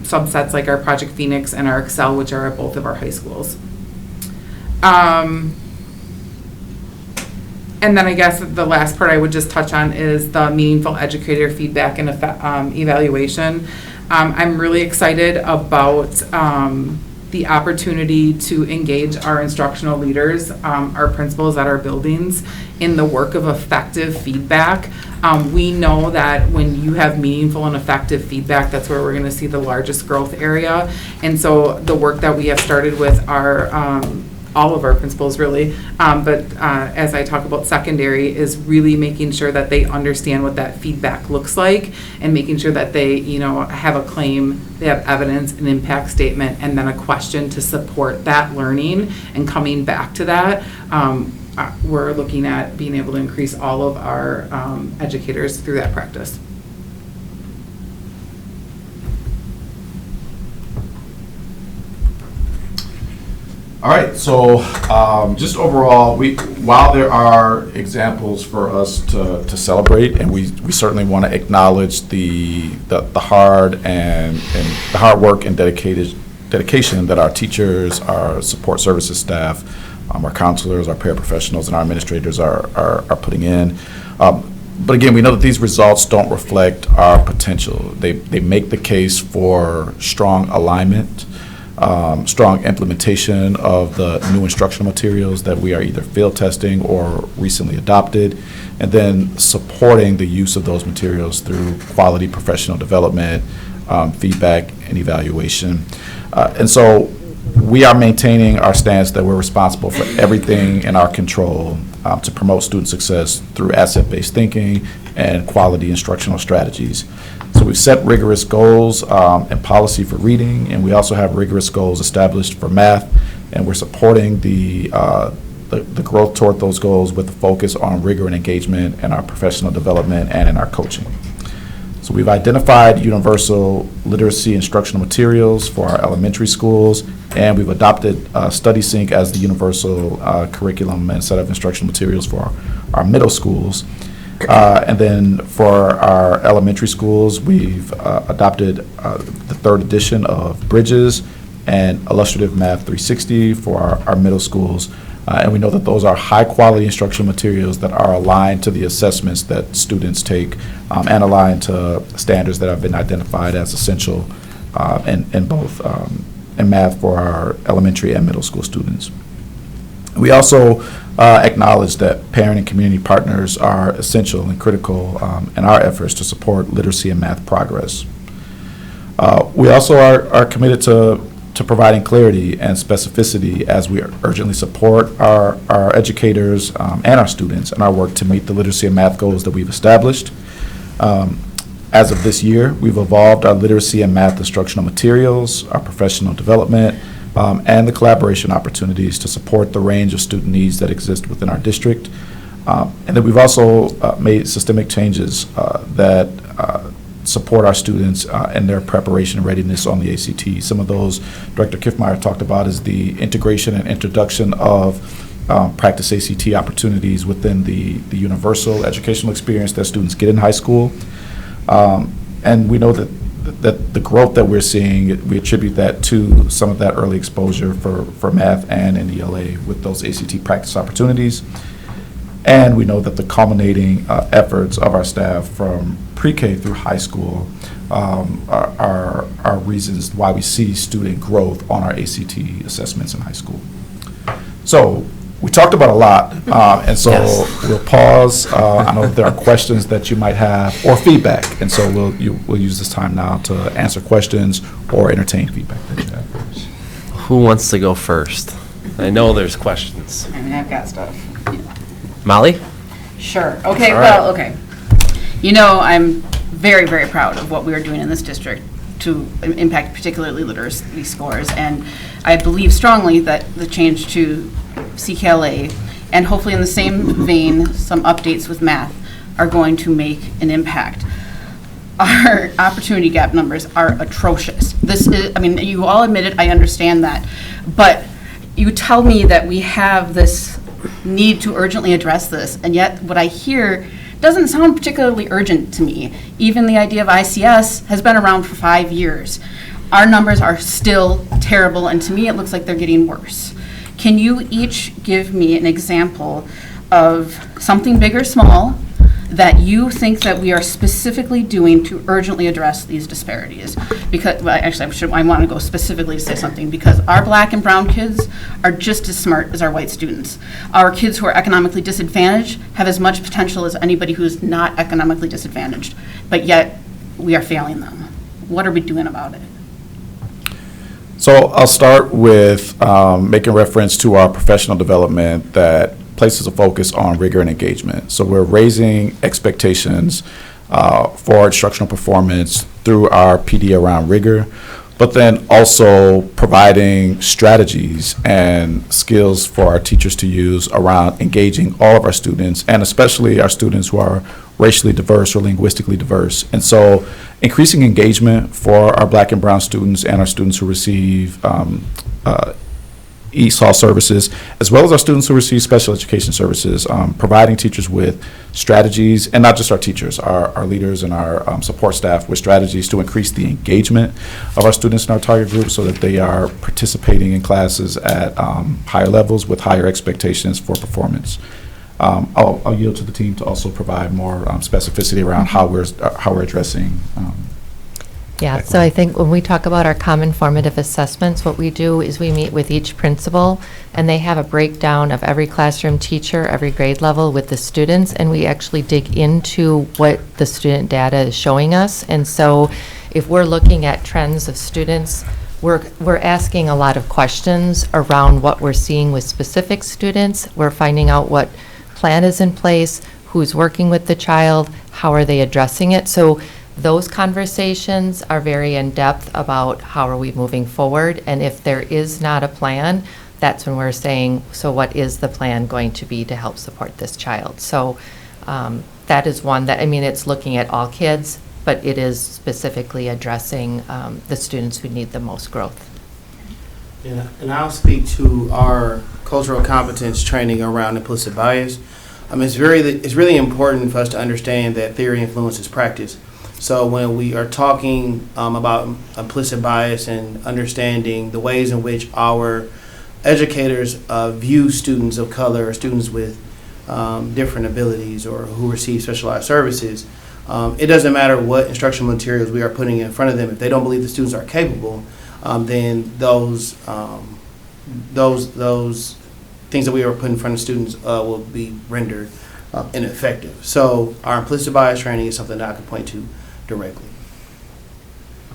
Speaker 19: subsets like our Project Phoenix and our Excel, which are at both of our high schools. And then I guess the last part I would just touch on is the meaningful educator feedback and evaluation. I'm really excited about the opportunity to engage our instructional leaders, our principals at our buildings, in the work of effective feedback. We know that when you have meaningful and effective feedback, that's where we're going to see the largest growth area. And so the work that we have started with our all of our principals really, but as I talk about secondary, is really making sure that they understand what that feedback looks like, and making sure that they, have a claim, they have evidence, an impact statement, and then a question to support that learning and coming back to that. We're looking at being able to increase all of our educators through that practice.
Speaker 16: All right, so just overall, while there are examples for us to celebrate, and we certainly want to acknowledge the hard and the hard work and dedication that our teachers, our support services staff, our counselors, our paraprofessionals, and our administrators are putting in. But again, we know that these results don't reflect our potential. They make the case for strong alignment, strong implementation of the new instructional materials that we are either field testing or recently adopted, and then supporting the use of those materials through quality professional development, feedback, and evaluation. And so we are maintaining our stance that we're responsible for everything in our control to promote student success through asset-based thinking and quality instructional strategies. So we've set rigorous goals and policy for reading, and we also have rigorous goals established for math, and we're supporting the growth toward those goals with a focus on rigor and engagement in our professional development and in our coaching. So we've identified universal literacy instructional materials for our elementary schools, and we've adopted StudySync as the universal curriculum and set of instructional materials for our middle schools. And then for our elementary schools, we've adopted the third edition of Bridges and Illustrative Math 360 for our middle schools. And we know that those are high-quality instructional materials that are aligned to the assessments that students take and aligned to standards that have been identified as essential in both in math for our elementary and middle school students. We also acknowledge that parent and community partners are essential and critical in our efforts to support literacy and math progress. We also are committed to providing clarity and specificity as we urgently support our educators and our students in our work to meet the literacy and math goals that we've established. As of this year, we've evolved our literacy and math instructional materials, our professional development, and the collaboration opportunities to support the range of student needs that exist within our district. And then we've also made systemic changes that support our students in their preparation and readiness on the ACT. Some of those Director Kiffmeyer talked about is the integration and introduction of practice ACT opportunities within the universal educational experience that students get in high school. And we know that the growth that we're seeing, we attribute that to some of that early exposure for math and in ELA with those ACT practice opportunities. And we know that the culminating efforts of our staff from pre-K through high school are reasons why we see student growth on our ACT assessments in high school. So we talked about a lot, and so we'll pause. I know that there are questions that you might have or feedback, and so we'll use this time now to answer questions or entertain feedback that you have.
Speaker 1: Who wants to go first? I know there's questions.
Speaker 10: I mean, I've got stuff.
Speaker 1: Molly?
Speaker 10: Sure. Okay,
Speaker 1: All
Speaker 10: well,
Speaker 1: right.
Speaker 10: okay. You know, I'm very, very proud of what we are doing in this district to impact particularly literacy scores. And I believe strongly that the change to CKLA, and hopefully in the same vein, some updates with math, are going to make an impact. Our opportunity gap numbers are atrocious. This is, I mean, you all admit it, I understand that. But you tell me that we have this need to urgently address this, and yet what I hear doesn't sound particularly urgent to me. Even the idea of ICS has been around for 5 years. Our numbers are still terrible, and to me it looks like they're getting worse. Can you each give me an example of something big or small that you think that we are specifically doing to urgently address these disparities? Because, well, actually, I want to go specifically to say something, because our black and brown kids are just as smart as our white students. Our kids who are economically disadvantaged have as much potential as anybody who's not economically disadvantaged, but yet we are failing them. What are we doing about it?
Speaker 16: So I'll start with making reference to our professional development that places a focus on rigor and engagement. So we're raising expectations for instructional performance through our PD around rigor, but then also providing strategies and skills for our teachers to use around engaging all of our students, and especially our students who are racially diverse or linguistically diverse. And so increasing engagement for our black and brown students and our students who receive ESOL services, as well as our students who receive special education services, providing teachers with strategies, and not just our teachers, our leaders and our support staff with strategies to increase the engagement of our students in our target group so that they are participating in classes at higher levels with higher expectations for performance. I'll yield to the team to also provide more specificity around how we're addressing.
Speaker 18: Yeah, so I think when we talk about our common formative assessments, what we do is we meet with each principal, and they have a breakdown of every classroom teacher, every grade level with the students, and we actually dig into what the student data is showing us. And so if we're looking at trends of students, we're asking a lot of questions around what we're seeing with specific students. We're finding out what plan is in place, who's working with the child, how are they addressing it. So those conversations are very in-depth about how are we moving forward, and if there is not a plan, that's when we're saying, so what is the plan going to be to help support this child? So that is one that, I mean, it's looking at all kids, but it is specifically addressing the students who need the most growth.
Speaker 20: Yeah, and I'll speak to our cultural competence training around implicit bias. It's really important for us to understand that theory influences practice. So when we are talking about implicit bias and understanding the ways in which our educators view students of color or students with different abilities or who receive specialized services, it doesn't matter what instructional materials we are putting in front of them. If they don't believe the students are capable, then those things that we are putting in front of students will be rendered ineffective. So our implicit bias training is something that I can point to directly.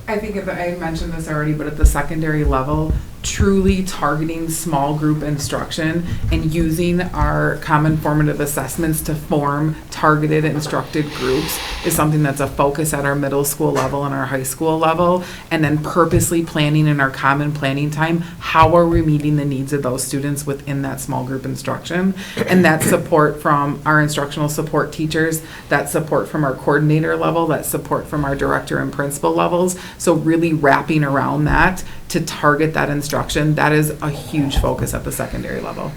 Speaker 19: I think I mentioned this already, but at the secondary level, truly targeting small group instruction and using our common formative assessments to form targeted instructed groups is something that's a focus at our middle school level and our high school level, and then purposely planning in our common planning time, how are we meeting the needs of those students within that small group instruction, and that support from our instructional support teachers, that support from our coordinator level, that support from our director and principal levels. So really wrapping around that to target that instruction, that is a huge focus at the secondary level.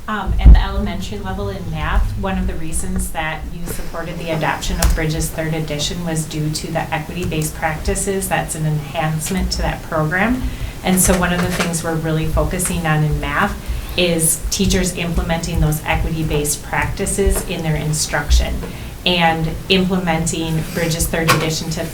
Speaker 17: At the elementary level in math, one of the reasons that you supported the adoption of Bridges 3rd edition was due to the equity-based practices. That's an enhancement to that program. And so one of the things we're really focusing on in math is teachers implementing those equity-based practices in their instruction and implementing Bridges 3rd edition to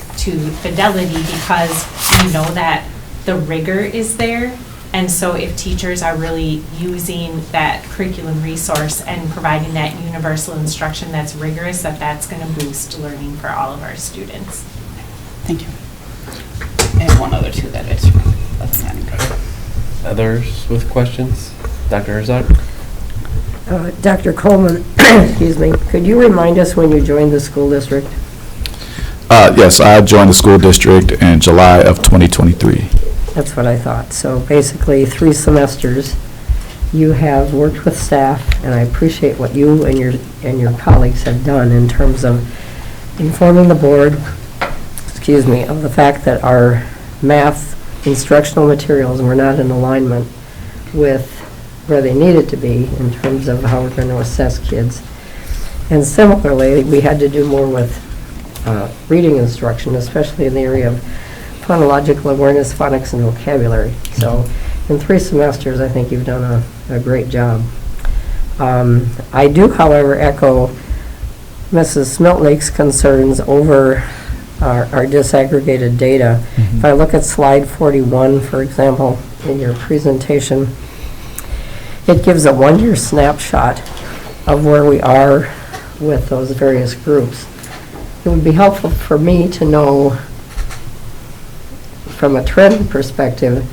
Speaker 17: fidelity, because we know that the rigor is there. And so if teachers are really using that curriculum resource and providing that universal instruction that's rigorous, that's going to boost learning for all of our students.
Speaker 10: Thank you. And one other too that is
Speaker 1: Others with questions? Dr. Herzog?
Speaker 8: Dr. Coleman, excuse me, could you remind us when you joined the school district?
Speaker 16: Yes, I joined the school district in July of 2023.
Speaker 8: That's what I thought. So basically, 3 semesters, you have worked with staff, and I appreciate what you and your colleagues have done in terms of informing the board, excuse me, of the fact that our math instructional materials were not in alignment with where they needed to be in terms of how we're going to assess kids. And similarly, we had to do more with reading instruction, especially in the area of phonological awareness, phonics, and vocabulary. So in 3 semesters, I think you've done a great job. I do, however, echo Mrs. Smeltlake's concerns over our disaggregated data. If I look at slide 41, for example, in your presentation, it gives a 1-year snapshot of where we are with those various groups. It would be helpful for me to know, from a trend perspective,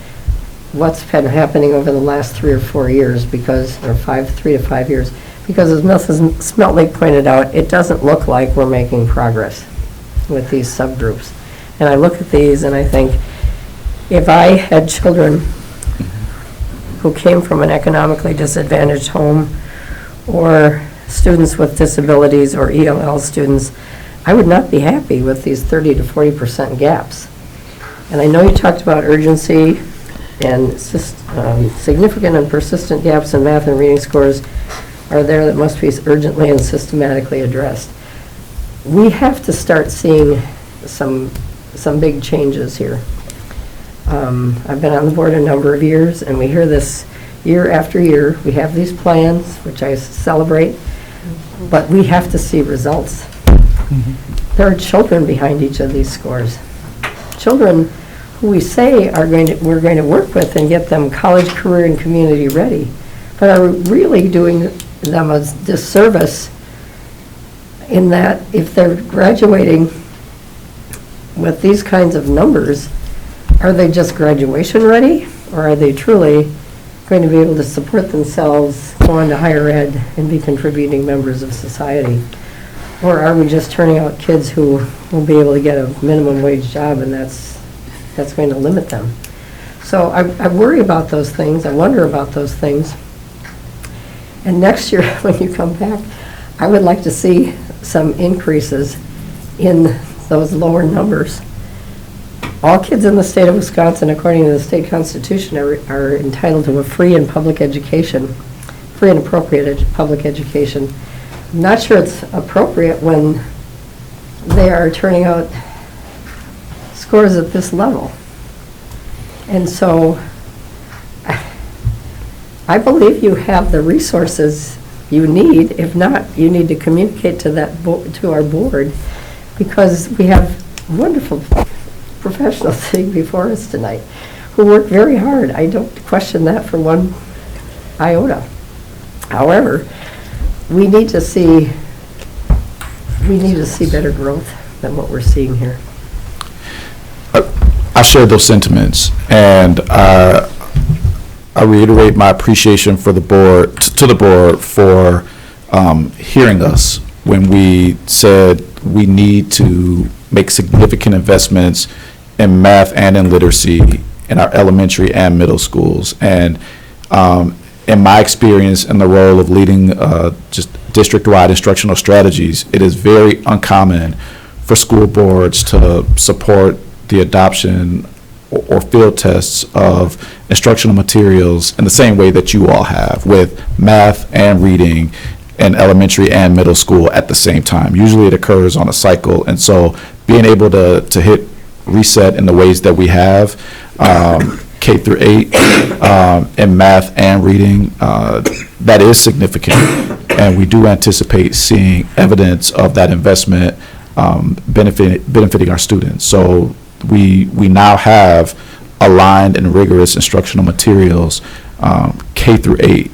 Speaker 8: what's been happening over the last 3 or 4 years, because, or 3 to 5 years, because as Mrs. Smeltlake pointed out, it doesn't look like we're making progress with these subgroups. And I look at these and I think, if I had children who came from an economically disadvantaged home, or students with disabilities, or ELL students, I would not be happy with these 30 to 40% gaps. And I know you talked about urgency and significant and persistent gaps in math and reading scores are there that must be urgently and systematically addressed. We have to start seeing some big changes here. I've been on the board a number of years, and we hear this year after year. We have these plans, which I celebrate, but we have to see results. There are children behind each of these scores. Children who we say we're going to work with and get them college, career, and community ready, but are really doing them a disservice in that if they're graduating with these kinds of numbers, are they just graduation ready, or are they truly going to be able to support themselves, go on to higher ed, and be contributing members of society? Or are we just turning out kids who will be able to get a minimum wage job, and that's going to limit them? So I worry about those things. I wonder about those things. And next year, when you come back, I would like to see some increases in those lower numbers. All kids in the state of Wisconsin, according to the state constitution, are entitled to a free and public education, free and appropriate public education. I'm not sure it's appropriate when they are turning out scores at this level. And so I believe you have the resources you need. If not, you need to communicate to to our board, because we have wonderful professionals sitting before us tonight who work very hard. I don't question that for one iota. However, we need to see better growth than what we're seeing here.
Speaker 16: I share those sentiments, and I reiterate my appreciation for the board, to the board, for hearing us when we said we need to make significant investments in math and in literacy in our elementary and middle schools. And in my experience in the role of leading just district-wide instructional strategies, it is very uncommon for school boards to support the adoption or field tests of instructional materials in the same way that you all have, with math and reading in elementary and middle school at the same time. Usually it occurs on a cycle, and so being able to hit reset in the ways that we have, K through 8, in math and reading, that is significant, and we do anticipate seeing evidence of that investment benefiting our students. So we now have aligned and rigorous instructional materials, K through 8,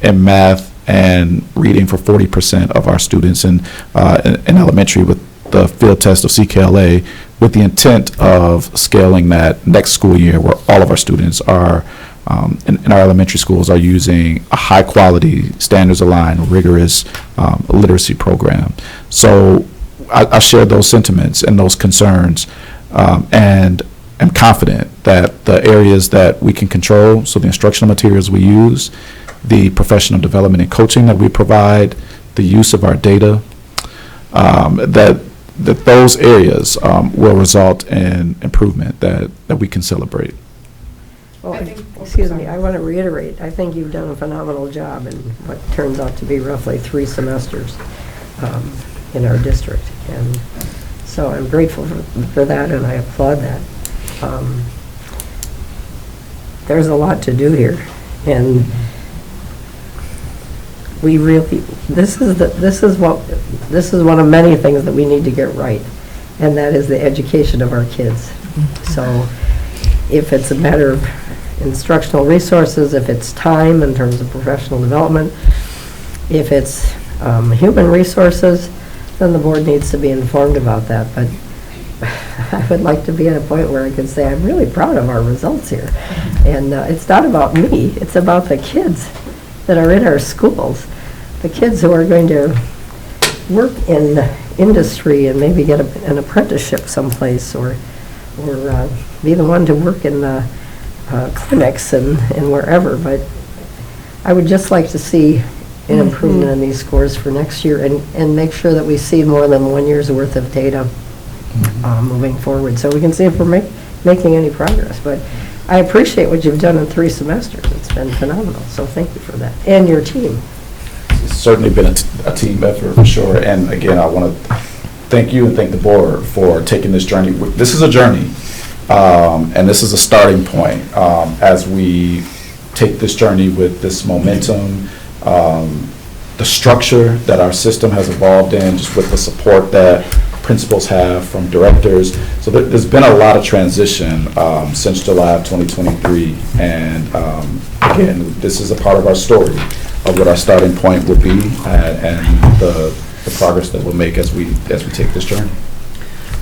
Speaker 16: in math and reading for 40% of our students in elementary, with the field test of CKLA, with the intent of scaling that next school year, where all of our students are in our elementary schools are using a high-quality, standards-aligned, rigorous literacy program. So I share those sentiments and those concerns, and am confident that the areas that we can control, so the instructional materials we use, the professional development and coaching that we provide, the use of our data, that those areas will result in improvement that we can celebrate.
Speaker 8: Well, excuse me, I want to reiterate, I think you've done a phenomenal job in what turns out to be roughly 3 semesters in our district. And so I'm grateful for that, and I applaud that. There's a lot to do here, and we really, this is one of many things that we need to get right, and that is the education of our kids. So if it's a matter of instructional resources, if it's time in terms of professional development, if it's human resources, then the board needs to be informed about that. But I would like to be at a point where I can say I'm really proud of our results here. And it's not about me, it's about the kids that are in our schools, the kids who are going to work in industry and maybe get an apprenticeship someplace, or be the one to work in the clinics and wherever. But I would just like to see an improvement in these scores for next year, and make sure that we see more than 1 year's worth of data moving forward, so we can see if we're making any progress. But I appreciate what you've done in 3 semesters. It's been phenomenal, so thank you for that. And your team.
Speaker 16: It's certainly been a team effort for sure. And again, I want to thank you and thank the board for taking this journey. This is a journey, and this is a starting point as we take this journey with this momentum, the structure that our system has evolved in, just with the support that principals have from directors. So there's been a lot of transition since July of 2023, and again, this is a part of our story of what our starting point would be, and the progress that we'll make as we take this journey.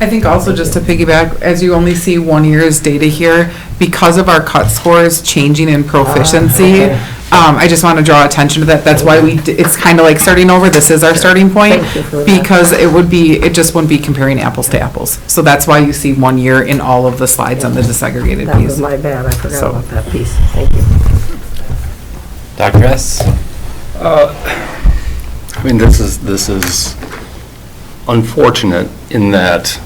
Speaker 19: I think also, just to piggyback, as you only see 1 year's data here, because of our cut scores changing in proficiency, I just want to draw attention to that. That's why it's kind of like starting over. This is our starting point, because it just wouldn't be comparing apples to apples. So that's why you see 1 year in all of the slides on the disaggregated
Speaker 8: That
Speaker 19: piece.
Speaker 8: was my bad, I forgot about that piece. Thank you.
Speaker 1: Dr. S.?
Speaker 3: I mean, this is unfortunate in that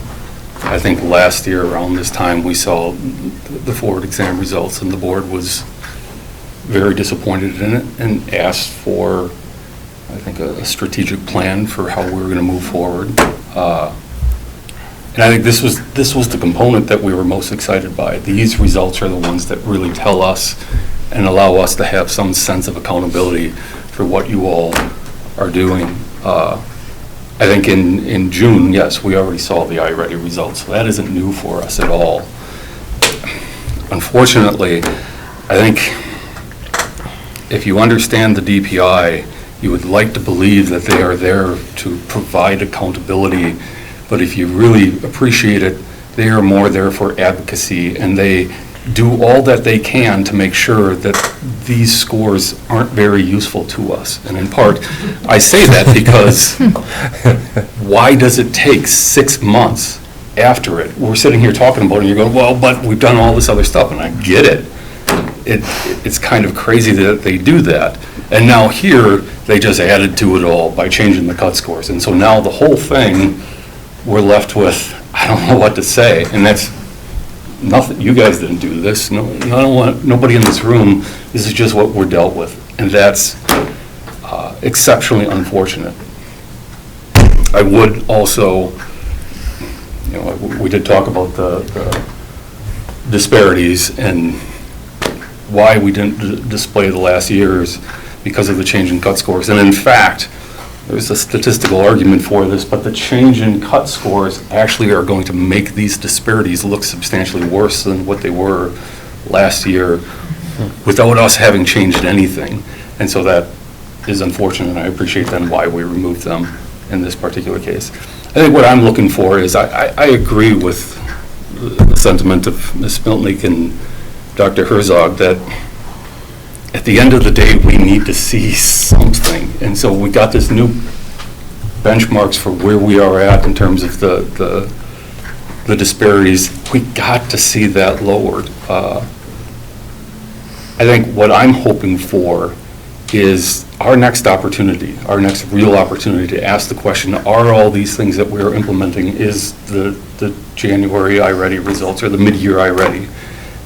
Speaker 3: I think last year around this time we saw the forward exam results, and the board was very disappointed in it and asked for, I think, a strategic plan for how we were going to move forward. And I think this was the component that we were most excited by. These results are the ones that really tell us and allow us to have some sense of accountability for what you all are doing. I think in June, yes, we already saw the iReady results, so that isn't new for us at all. Unfortunately, I think if you understand the DPI, you would like to believe that they are there to provide accountability, but if you really appreciate it, they are more there for advocacy, and they do all that they can to make sure that these scores aren't very useful to us. And in part, I say that because why does it take 6 months after it? We're sitting here talking about it, and you're going, well, but we've done all this other stuff, and I get it. It's kind of crazy that they do that. And now here, they just added to it all by changing the cut scores. And so now the whole thing, we're left with, I don't know what to say. And that's nothing, you guys didn't do this. Nobody in this room, this is just what we're dealt with. And that's exceptionally unfortunate. I would also, we did talk about the disparities and why we didn't display the last years because of the change in cut scores. And in fact, there's a statistical argument for this, but the change in cut scores actually are going to make these disparities look substantially worse than what they were last year without us having changed anything. And so that is unfortunate, and I appreciate then why we removed them in this particular case. I think what I'm looking for is, I agree with the sentiment of Ms. Miltnick and Dr. Herzog that at the end of the day, we need to see something. And so we got this new benchmarks for where we are at in terms of the disparities. We got to see that lowered. I think what I'm hoping for is our next opportunity, our next real opportunity to ask the question, are all these things that we're implementing, is the January iReady results or the mid-year iReady?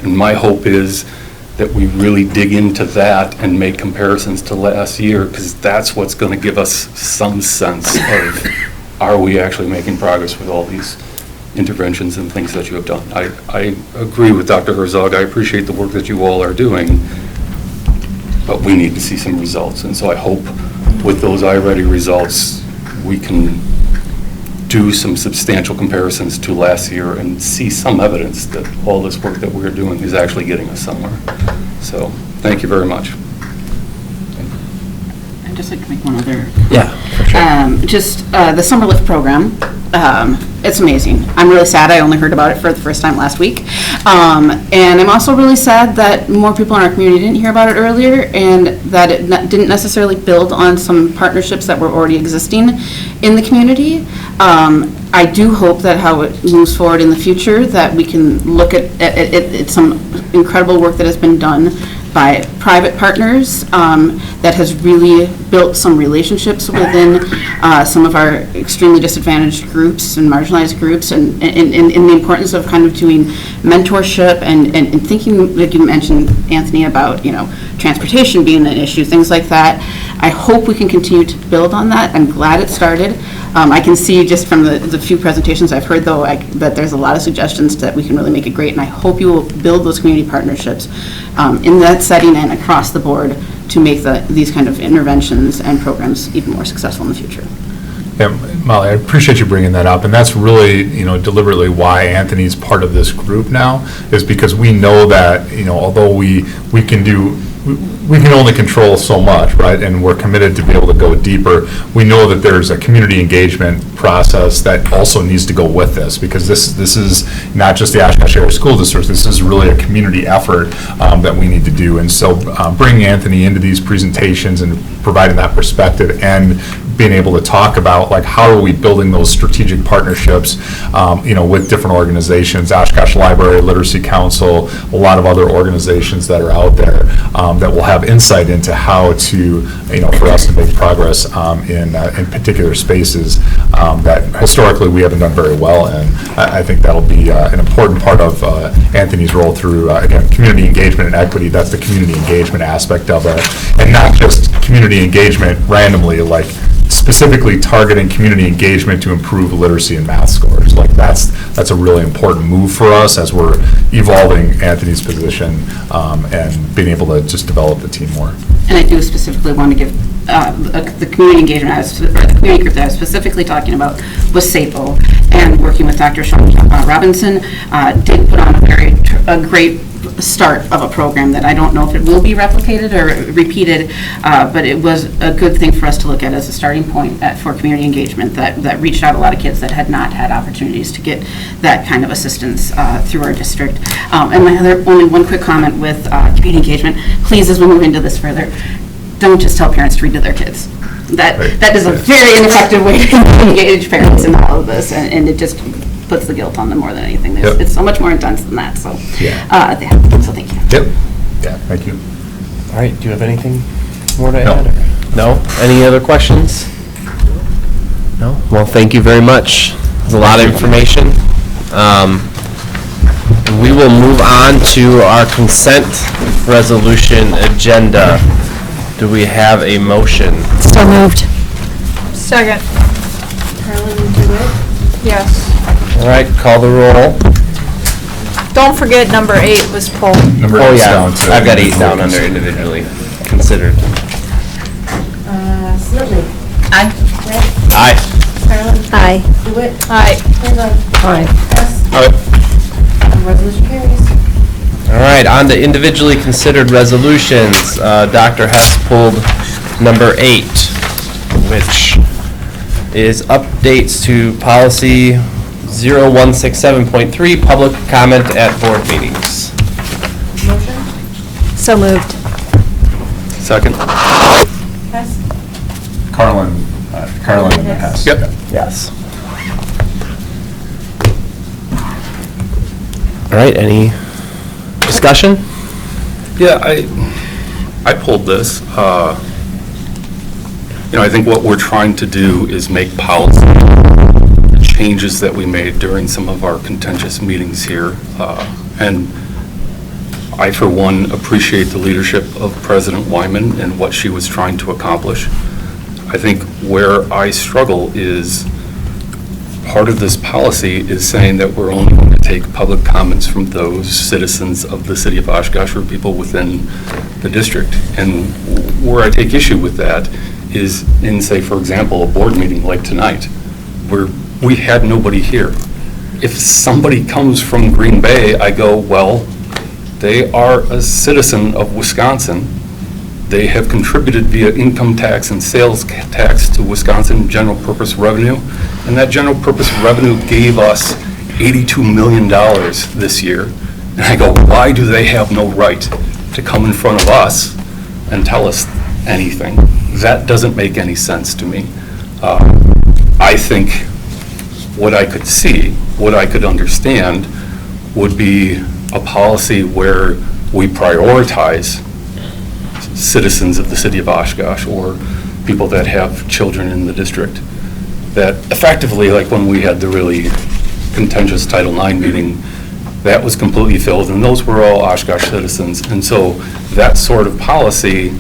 Speaker 3: And my hope is that we really dig into that and make comparisons to last year, because that's what's going to give us some sense of, are we actually making progress with all these interventions and things that you have done. I agree with Dr. Herzog. I appreciate the work that you all are doing, but we need to see some results. And so I hope with those iReady results, we can do some substantial comparisons to last year and see some evidence that all this work that we're doing is actually getting us somewhere. So thank you very much.
Speaker 10: I'd just like to make one other.
Speaker 1: Yeah, for sure.
Speaker 10: Just the Summer Lift program. It's amazing. I'm really sad I only heard about it for the first time last week. And I'm also really sad that more people in our community didn't hear about it earlier, and that it didn't necessarily build on some partnerships that were already existing in the community. I do hope that how it moves forward in the future, that we can look at some incredible work that has been done by private partners that has really built some relationships within some of our extremely disadvantaged groups and marginalized groups, and the importance of kind of doing mentorship and thinking, like you mentioned, Anthony, about, you know, transportation being an issue, things like that. I hope we can continue to build on that. I'm glad it started. I can see just from the few presentations I've heard, though, that there's a lot of suggestions that we can really make it great, and I hope you will build those community partnerships in that setting and across the board to make these kind of interventions and programs even more successful in the future.
Speaker 4: Yeah, Molly, I appreciate you bringing that up, and that's really, you know, deliberately why Anthony's part of this group now, is because we know that, you know, although we can only control so much, right, and we're committed to be able to go deeper, we know that there's a community engagement process that also needs to go with this, because this is not just the Oshkosh Area School District, this is really a community effort that we need to do. And so bringing Anthony into these presentations and providing that perspective and being able to talk about, like, how are we building those strategic partnerships, you know, with different organizations, Oshkosh Library, Literacy Council, a lot of other organizations that are out there that will have insight into how to, you know, for us to make progress in particular spaces that historically we haven't done very well in. I think that'll be an important part of Anthony's role through, again, community engagement and equity. That's the community engagement aspect of it, and not just community engagement randomly, like specifically targeting community engagement to improve literacy and math scores. Like that's a really important move for us as we're evolving Anthony's position and being able to just develop the team more.
Speaker 10: And I do specifically want to give the community engagement, or the community group that I was specifically talking about was SAPO, and working with Dr. Sean Robinson, did put on a great start of a program that I don't know if it will be replicated or repeated, but it was a good thing for us to look at as a starting point for community engagement that reached out a lot of kids that had not had opportunities to get that kind of assistance through our district. And my only one quick comment with community engagement, please, as we move into this further, don't just tell parents to read to their kids. That is a very ineffective way to engage parents in all of this, and it just puts the guilt on them more than anything.
Speaker 4: Yep.
Speaker 10: It's so much more intense than that, so.
Speaker 4: Yeah.
Speaker 10: So thank you.
Speaker 4: Yep. Yeah, thank you.
Speaker 1: All right, do you have anything more to
Speaker 4: No.
Speaker 1: add? No? Any other questions? No? Well, thank you very much. There's a lot of information. We will move on to our consent resolution agenda. Do we have a motion?
Speaker 7: So moved.
Speaker 9: Second.
Speaker 2: Carolyn, you do it?
Speaker 9: Yes.
Speaker 1: All right, call the roll.
Speaker 9: Don't forget number 8 was pulled.
Speaker 4: Number
Speaker 1: Oh,
Speaker 4: 8's
Speaker 1: yeah,
Speaker 4: down to
Speaker 1: I've got 8 down under individually considered.
Speaker 2: Smedley?
Speaker 10: Aye.
Speaker 2: Brett?
Speaker 1: Aye.
Speaker 2: Carolyn?
Speaker 7: Aye.
Speaker 2: DeWitt?
Speaker 9: Aye.
Speaker 2: Herzog?
Speaker 8: Aye.
Speaker 2: Hess?
Speaker 1: All
Speaker 2: Resolution carries.
Speaker 1: right, on to individually considered resolutions. Dr. Hess pulled number 8, which is updates to policy 0167.3, public comment at board meetings.
Speaker 2: Motion?
Speaker 7: So moved.
Speaker 3: Second?
Speaker 2: Hess?
Speaker 4: Carlin Hess.
Speaker 3: Yep.
Speaker 1: Yes. All right, any discussion?
Speaker 3: Yeah, I pulled this. I think what we're trying to do is make policy changes that we made during some of our contentious meetings here. And I, for one, appreciate the leadership of President Wyman and what she was trying to accomplish. I think where I struggle is part of this policy is saying that we're only going to take public comments from those citizens of the city of Oshkosh or people within the district. And where I take issue with that is in, say, for example, a board meeting like tonight, where we had nobody here. If somebody comes from Green Bay, I go, well, they are a citizen of Wisconsin. They have contributed via income tax and sales tax to Wisconsin general purpose revenue. And that general purpose revenue gave us $82 million this year. And I go, why do they have no right to come in front of us and tell us anything? That doesn't make any sense to me. I think what I could see, what I could understand, would be a policy where we prioritize citizens of the city of Oshkosh or people that have children in the district. That effectively, like when we had the really contentious Title IX meeting, that was completely filled, and those were all Oshkosh citizens. And so that sort of policy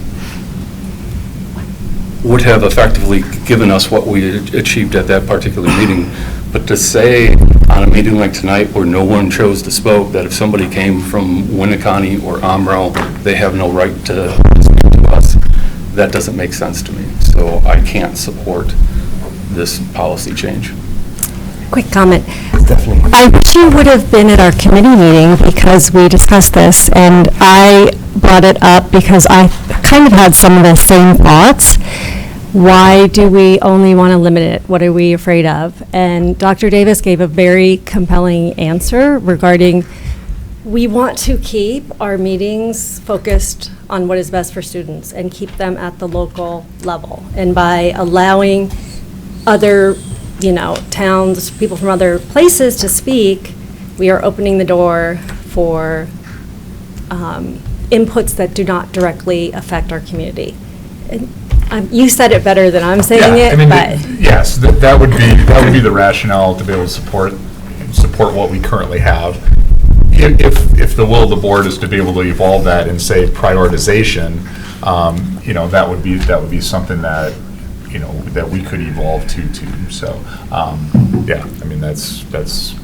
Speaker 3: would have effectively given us what we achieved at that particular meeting. But to say on a meeting like tonight where no one chose to spoke, that if somebody came from Winneconne or Omro, they have no right to speak to us, that doesn't make sense to me. So I can't support this policy change.
Speaker 7: Quick comment.
Speaker 1: Stephanie.
Speaker 7: I wish you would have been at our committee meeting because we discussed this, and I brought it up because I kind of had some of the same thoughts. Why do we only want to limit it? What are we afraid of? And Dr. Davis gave a very compelling answer regarding we want to keep our meetings focused on what is best for students and keep them at the local level. And by allowing other towns, people from other places to speak, we are opening the door for inputs that do not directly affect our community. And, you said it better than I'm saying it, but.
Speaker 4: Yes, that would be the rationale to be able to support what we currently have. If the will of the board is to be able to evolve that and say prioritization, that would be something that that we could evolve to too. So, that's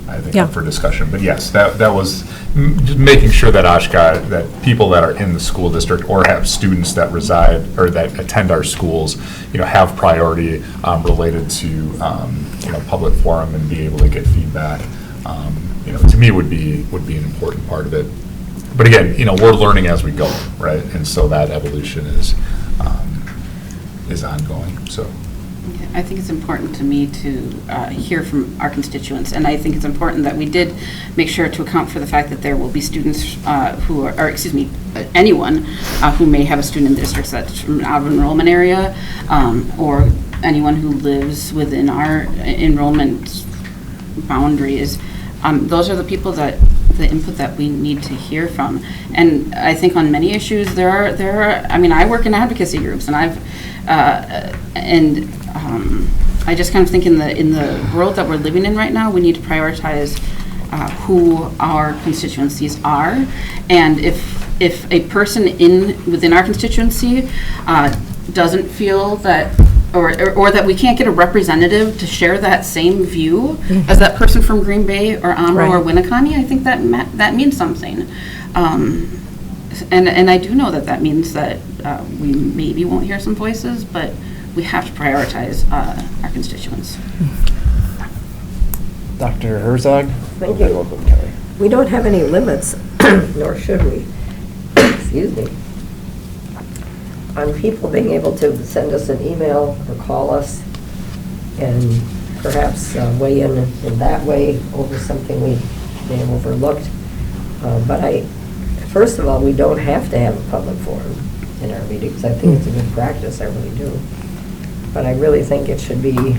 Speaker 4: I think up for discussion. But yes, that was just making sure that Oshkosh, that people that are in the school district or have students that reside or that attend our schools, have priority related to public forum and be able to get feedback. To me would be an important part of it. But again, we're learning as we go, right? And so that evolution is ongoing. So.
Speaker 10: I think it's important to me to hear from our constituents, and I think it's important that we did make sure to account for the fact that there will be students anyone who may have a student in the districts that's from an out-of-enrollment area, or anyone who lives within our enrollment boundaries. Those are the people the input that we need to hear from. And I think on many issues there are I work in advocacy groups, and I just kind of think in the world that we're living in right now, we need to prioritize who our constituencies are. And if a person within our constituency doesn't feel that, or that we can't get a representative to share that same view as that person from Green Bay or Omro or Winneconne, I think that means something. And I do know that means that we maybe won't hear some voices, but we have to prioritize our constituents.
Speaker 1: Dr. Herzog?
Speaker 8: Thank you.
Speaker 1: Welcome, Kelly.
Speaker 8: We don't have any limits, nor should we, excuse me, on people being able to send us an email or call us and perhaps weigh in that way over something we may have overlooked. But first of all, we don't have to have a public forum. in our meetings. I think it's a good practice, I really do. But I really think it should be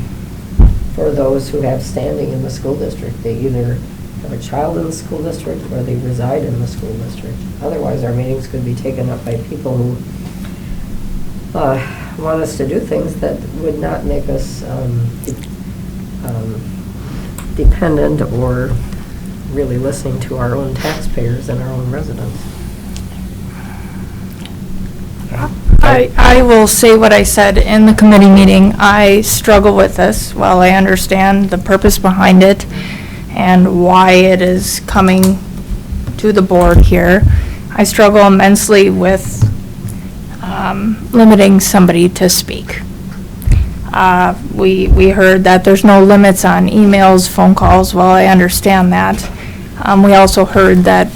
Speaker 8: for those who have standing in the school district. They either have a child in the school district or they reside in the school district. Otherwise, our meetings could be taken up by people who want us to do things that would not make us dependent or really listening to our own taxpayers and our own residents.
Speaker 9: I will say what I said in the committee meeting. I struggle with this. While I understand the purpose behind it and why it is coming to the board here, I struggle immensely with limiting somebody to speak. We heard that there's no limits on emails, phone calls. Well, I understand that. We also heard that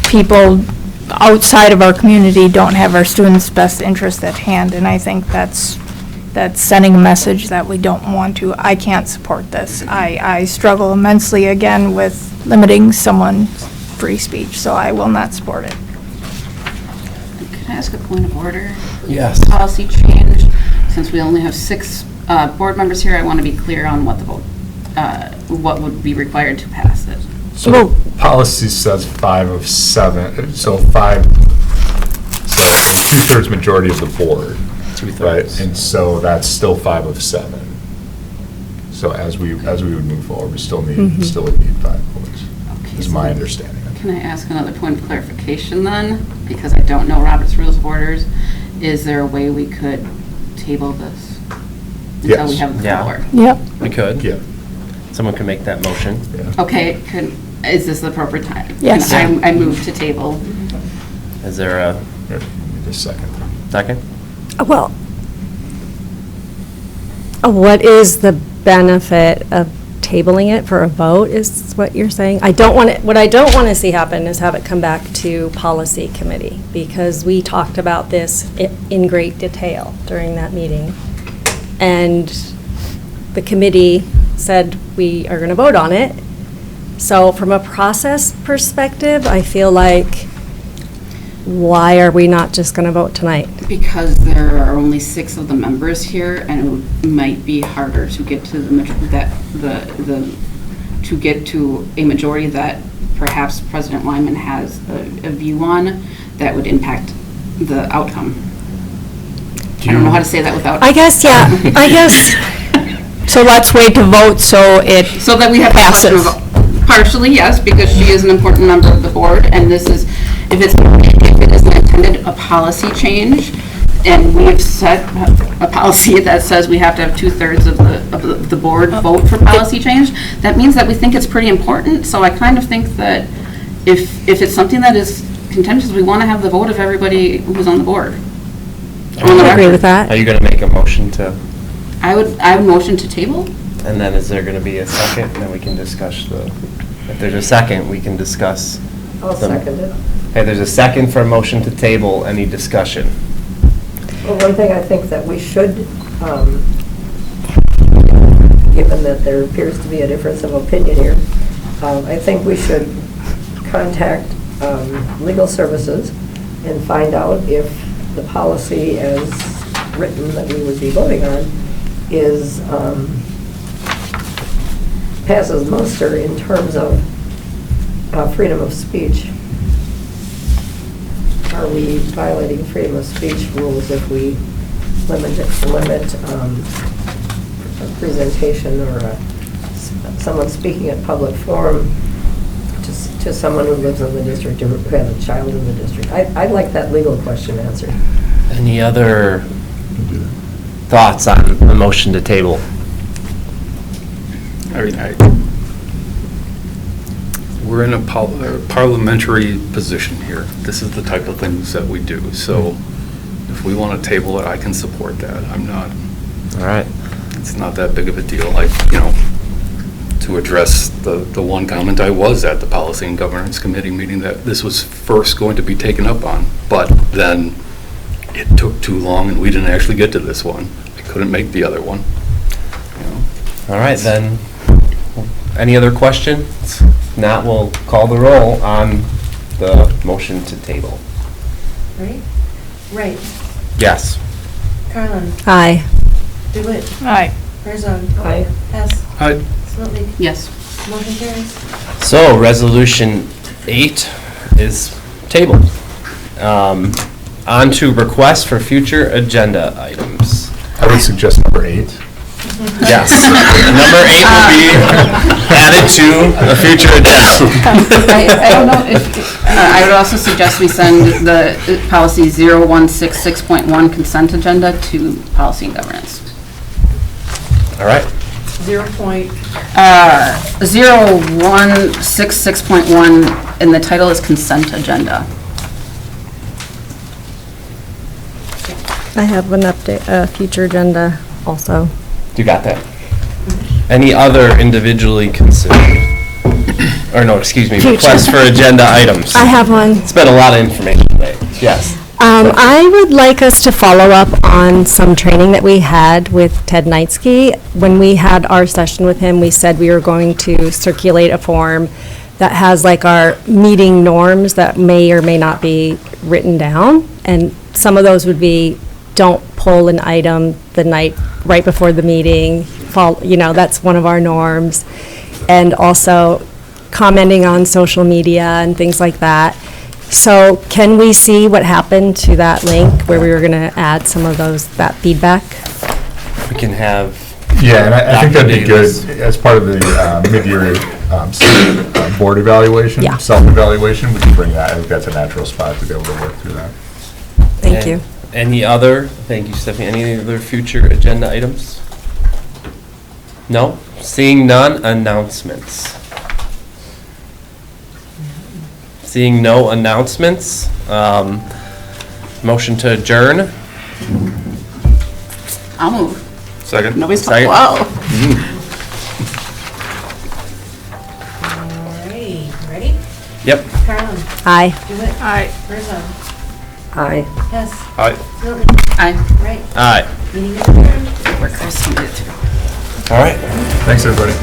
Speaker 9: people outside of our community don't have our students' best interest at hand, and I think that's sending a message that we don't want to. I can't support this. I struggle immensely, again, with limiting someone's free speech, so I will not support it.
Speaker 10: Can I ask a point of order?
Speaker 1: Yes.
Speaker 10: Policy change, since we only have 6 board members here, I want to be clear on what the vote, what would be required to pass it.
Speaker 4: So the policy says 5 of 7, so 5, so 2/3 majority of the board.
Speaker 1: 2/3.
Speaker 4: Right, and so that's still 5 of 7. So as we would move forward, we still would need 5 votes, is my understanding.
Speaker 10: Can I ask another point of clarification then? Because I don't know Robert's Rules of Orders. Is there a way we could table this until we have the floor?
Speaker 9: Yep.
Speaker 1: We could.
Speaker 4: Yeah.
Speaker 1: Someone can make that motion.
Speaker 10: Okay, is this the appropriate time?
Speaker 9: Yes.
Speaker 10: Can I move to table.
Speaker 1: Is there a
Speaker 4: second?
Speaker 1: Second?
Speaker 7: Well, what is the benefit of tabling it for a vote, is what you're saying? What I don't want to see happen is have it come back to policy committee, because we talked about this in great detail during that meeting. And the committee said we are going to vote on it. So from a process perspective, I feel like, why are we not just going to vote tonight?
Speaker 10: Because there are only 6 of the members here, and it might be harder to get to to get to a majority that perhaps President Wyman has a view on that would impact the outcome. I don't know how to say that without.
Speaker 7: I guess.
Speaker 9: So let's wait to vote so
Speaker 10: that we have
Speaker 9: passes.
Speaker 10: Partially, yes, because she is an important member of the board, and this is, if it is intended a policy change, and we've set a policy that says we have to have 2/3 of the board vote for policy change, that means that we think it's pretty important. So I kind of think that if it's something that is contentious, we want to have the vote of everybody who's on the board.
Speaker 7: I agree with that.
Speaker 1: Are you going to make a motion to?
Speaker 10: I would motion to table.
Speaker 1: And then is there going to be a second? And then we can discuss if there's a second, we can discuss.
Speaker 8: I'll second it.
Speaker 1: Hey, there's a second for a motion to table. Any discussion?
Speaker 8: Well, one thing I think that we should, given that there appears to be a difference of opinion here, I think we should contact legal services and find out if the policy as written that we would be voting on is passes muster in terms of freedom of speech. Are we violating freedom of speech rules if we limit a presentation or someone speaking at public forum to someone who lives in the district or who has a child in the district? I'd like that legal question answered.
Speaker 1: Any other thoughts on the motion to table?
Speaker 3: We're in a parliamentary position here. This is the type of things that we do. So if we want to table it, I can support that. I'm not.
Speaker 1: All right.
Speaker 3: It's not that big of a deal. To address the one comment, I was at the Policy and Governance Committee meeting that this was first going to be taken up on, but then it took too long and we didn't actually get to this one. I couldn't make the other one.
Speaker 1: All right, then. Any other questions? If not, we'll call the roll on the motion to table.
Speaker 2: Right? Wright.
Speaker 1: Yes.
Speaker 2: Carlin.
Speaker 7: Aye.
Speaker 2: DeWitt.
Speaker 9: Aye.
Speaker 2: Herzog.
Speaker 8: Aye.
Speaker 2: Hess.
Speaker 3: Aye.
Speaker 2: Sillsby.
Speaker 10: Yes.
Speaker 2: Motion carries.
Speaker 1: So, Resolution 8 is tabled. On to requests for future agenda items.
Speaker 4: I would suggest number 8.
Speaker 1: Yes. Number 8 will be added to a future agenda.
Speaker 10: I don't know if, I would also suggest we send the policy 0166.1 consent agenda to policy and governance.
Speaker 1: All right.
Speaker 10: 0166.1, and the title is consent agenda.
Speaker 7: I have an update, future agenda also.
Speaker 1: You got that? Any other individually considered? Or no, excuse me,
Speaker 7: Future.
Speaker 1: requests for agenda items?
Speaker 7: I have one.
Speaker 1: It's been a lot of information today. Yes.
Speaker 7: I would like us to follow up on some training that we had with Ted Knightsky. When we had our session with him, we said we were going to circulate a form that has like our meeting norms that may or may not be written down. And some of those would be, don't pull an item the night right before the meeting. That's one of our norms. And also commenting on social media and things like that. So can we see what happened to that link where we were going to add some of that feedback?
Speaker 1: We can have.
Speaker 4: Yeah, and I think
Speaker 1: Dr.
Speaker 4: that'd be
Speaker 1: Davis.
Speaker 4: good as part of the mid-year board evaluation,
Speaker 7: Yeah.
Speaker 4: self-evaluation. We can bring that. I think that's a natural spot to be able to work through that.
Speaker 7: Thank you.
Speaker 1: Thank you, Stephanie. Any other future agenda items? No? Seeing none, announcements. Seeing no announcements, motion to adjourn.
Speaker 10: I'll move.
Speaker 1: Second.
Speaker 10: Nobody's
Speaker 1: Second.
Speaker 10: talking. Wow.
Speaker 2: All right, ready?
Speaker 1: Yep.
Speaker 2: Carlin.
Speaker 7: Aye.
Speaker 2: DeWitt.
Speaker 9: Aye.
Speaker 2: Herzog.
Speaker 8: Aye.
Speaker 2: Hess.
Speaker 1: Aye.
Speaker 2: Sillsby.
Speaker 10: Aye.
Speaker 2: Wright.
Speaker 1: Aye.
Speaker 2: Meeting is adjourned.
Speaker 10: We're close to it.
Speaker 1: All right.
Speaker 4: Thanks, everybody.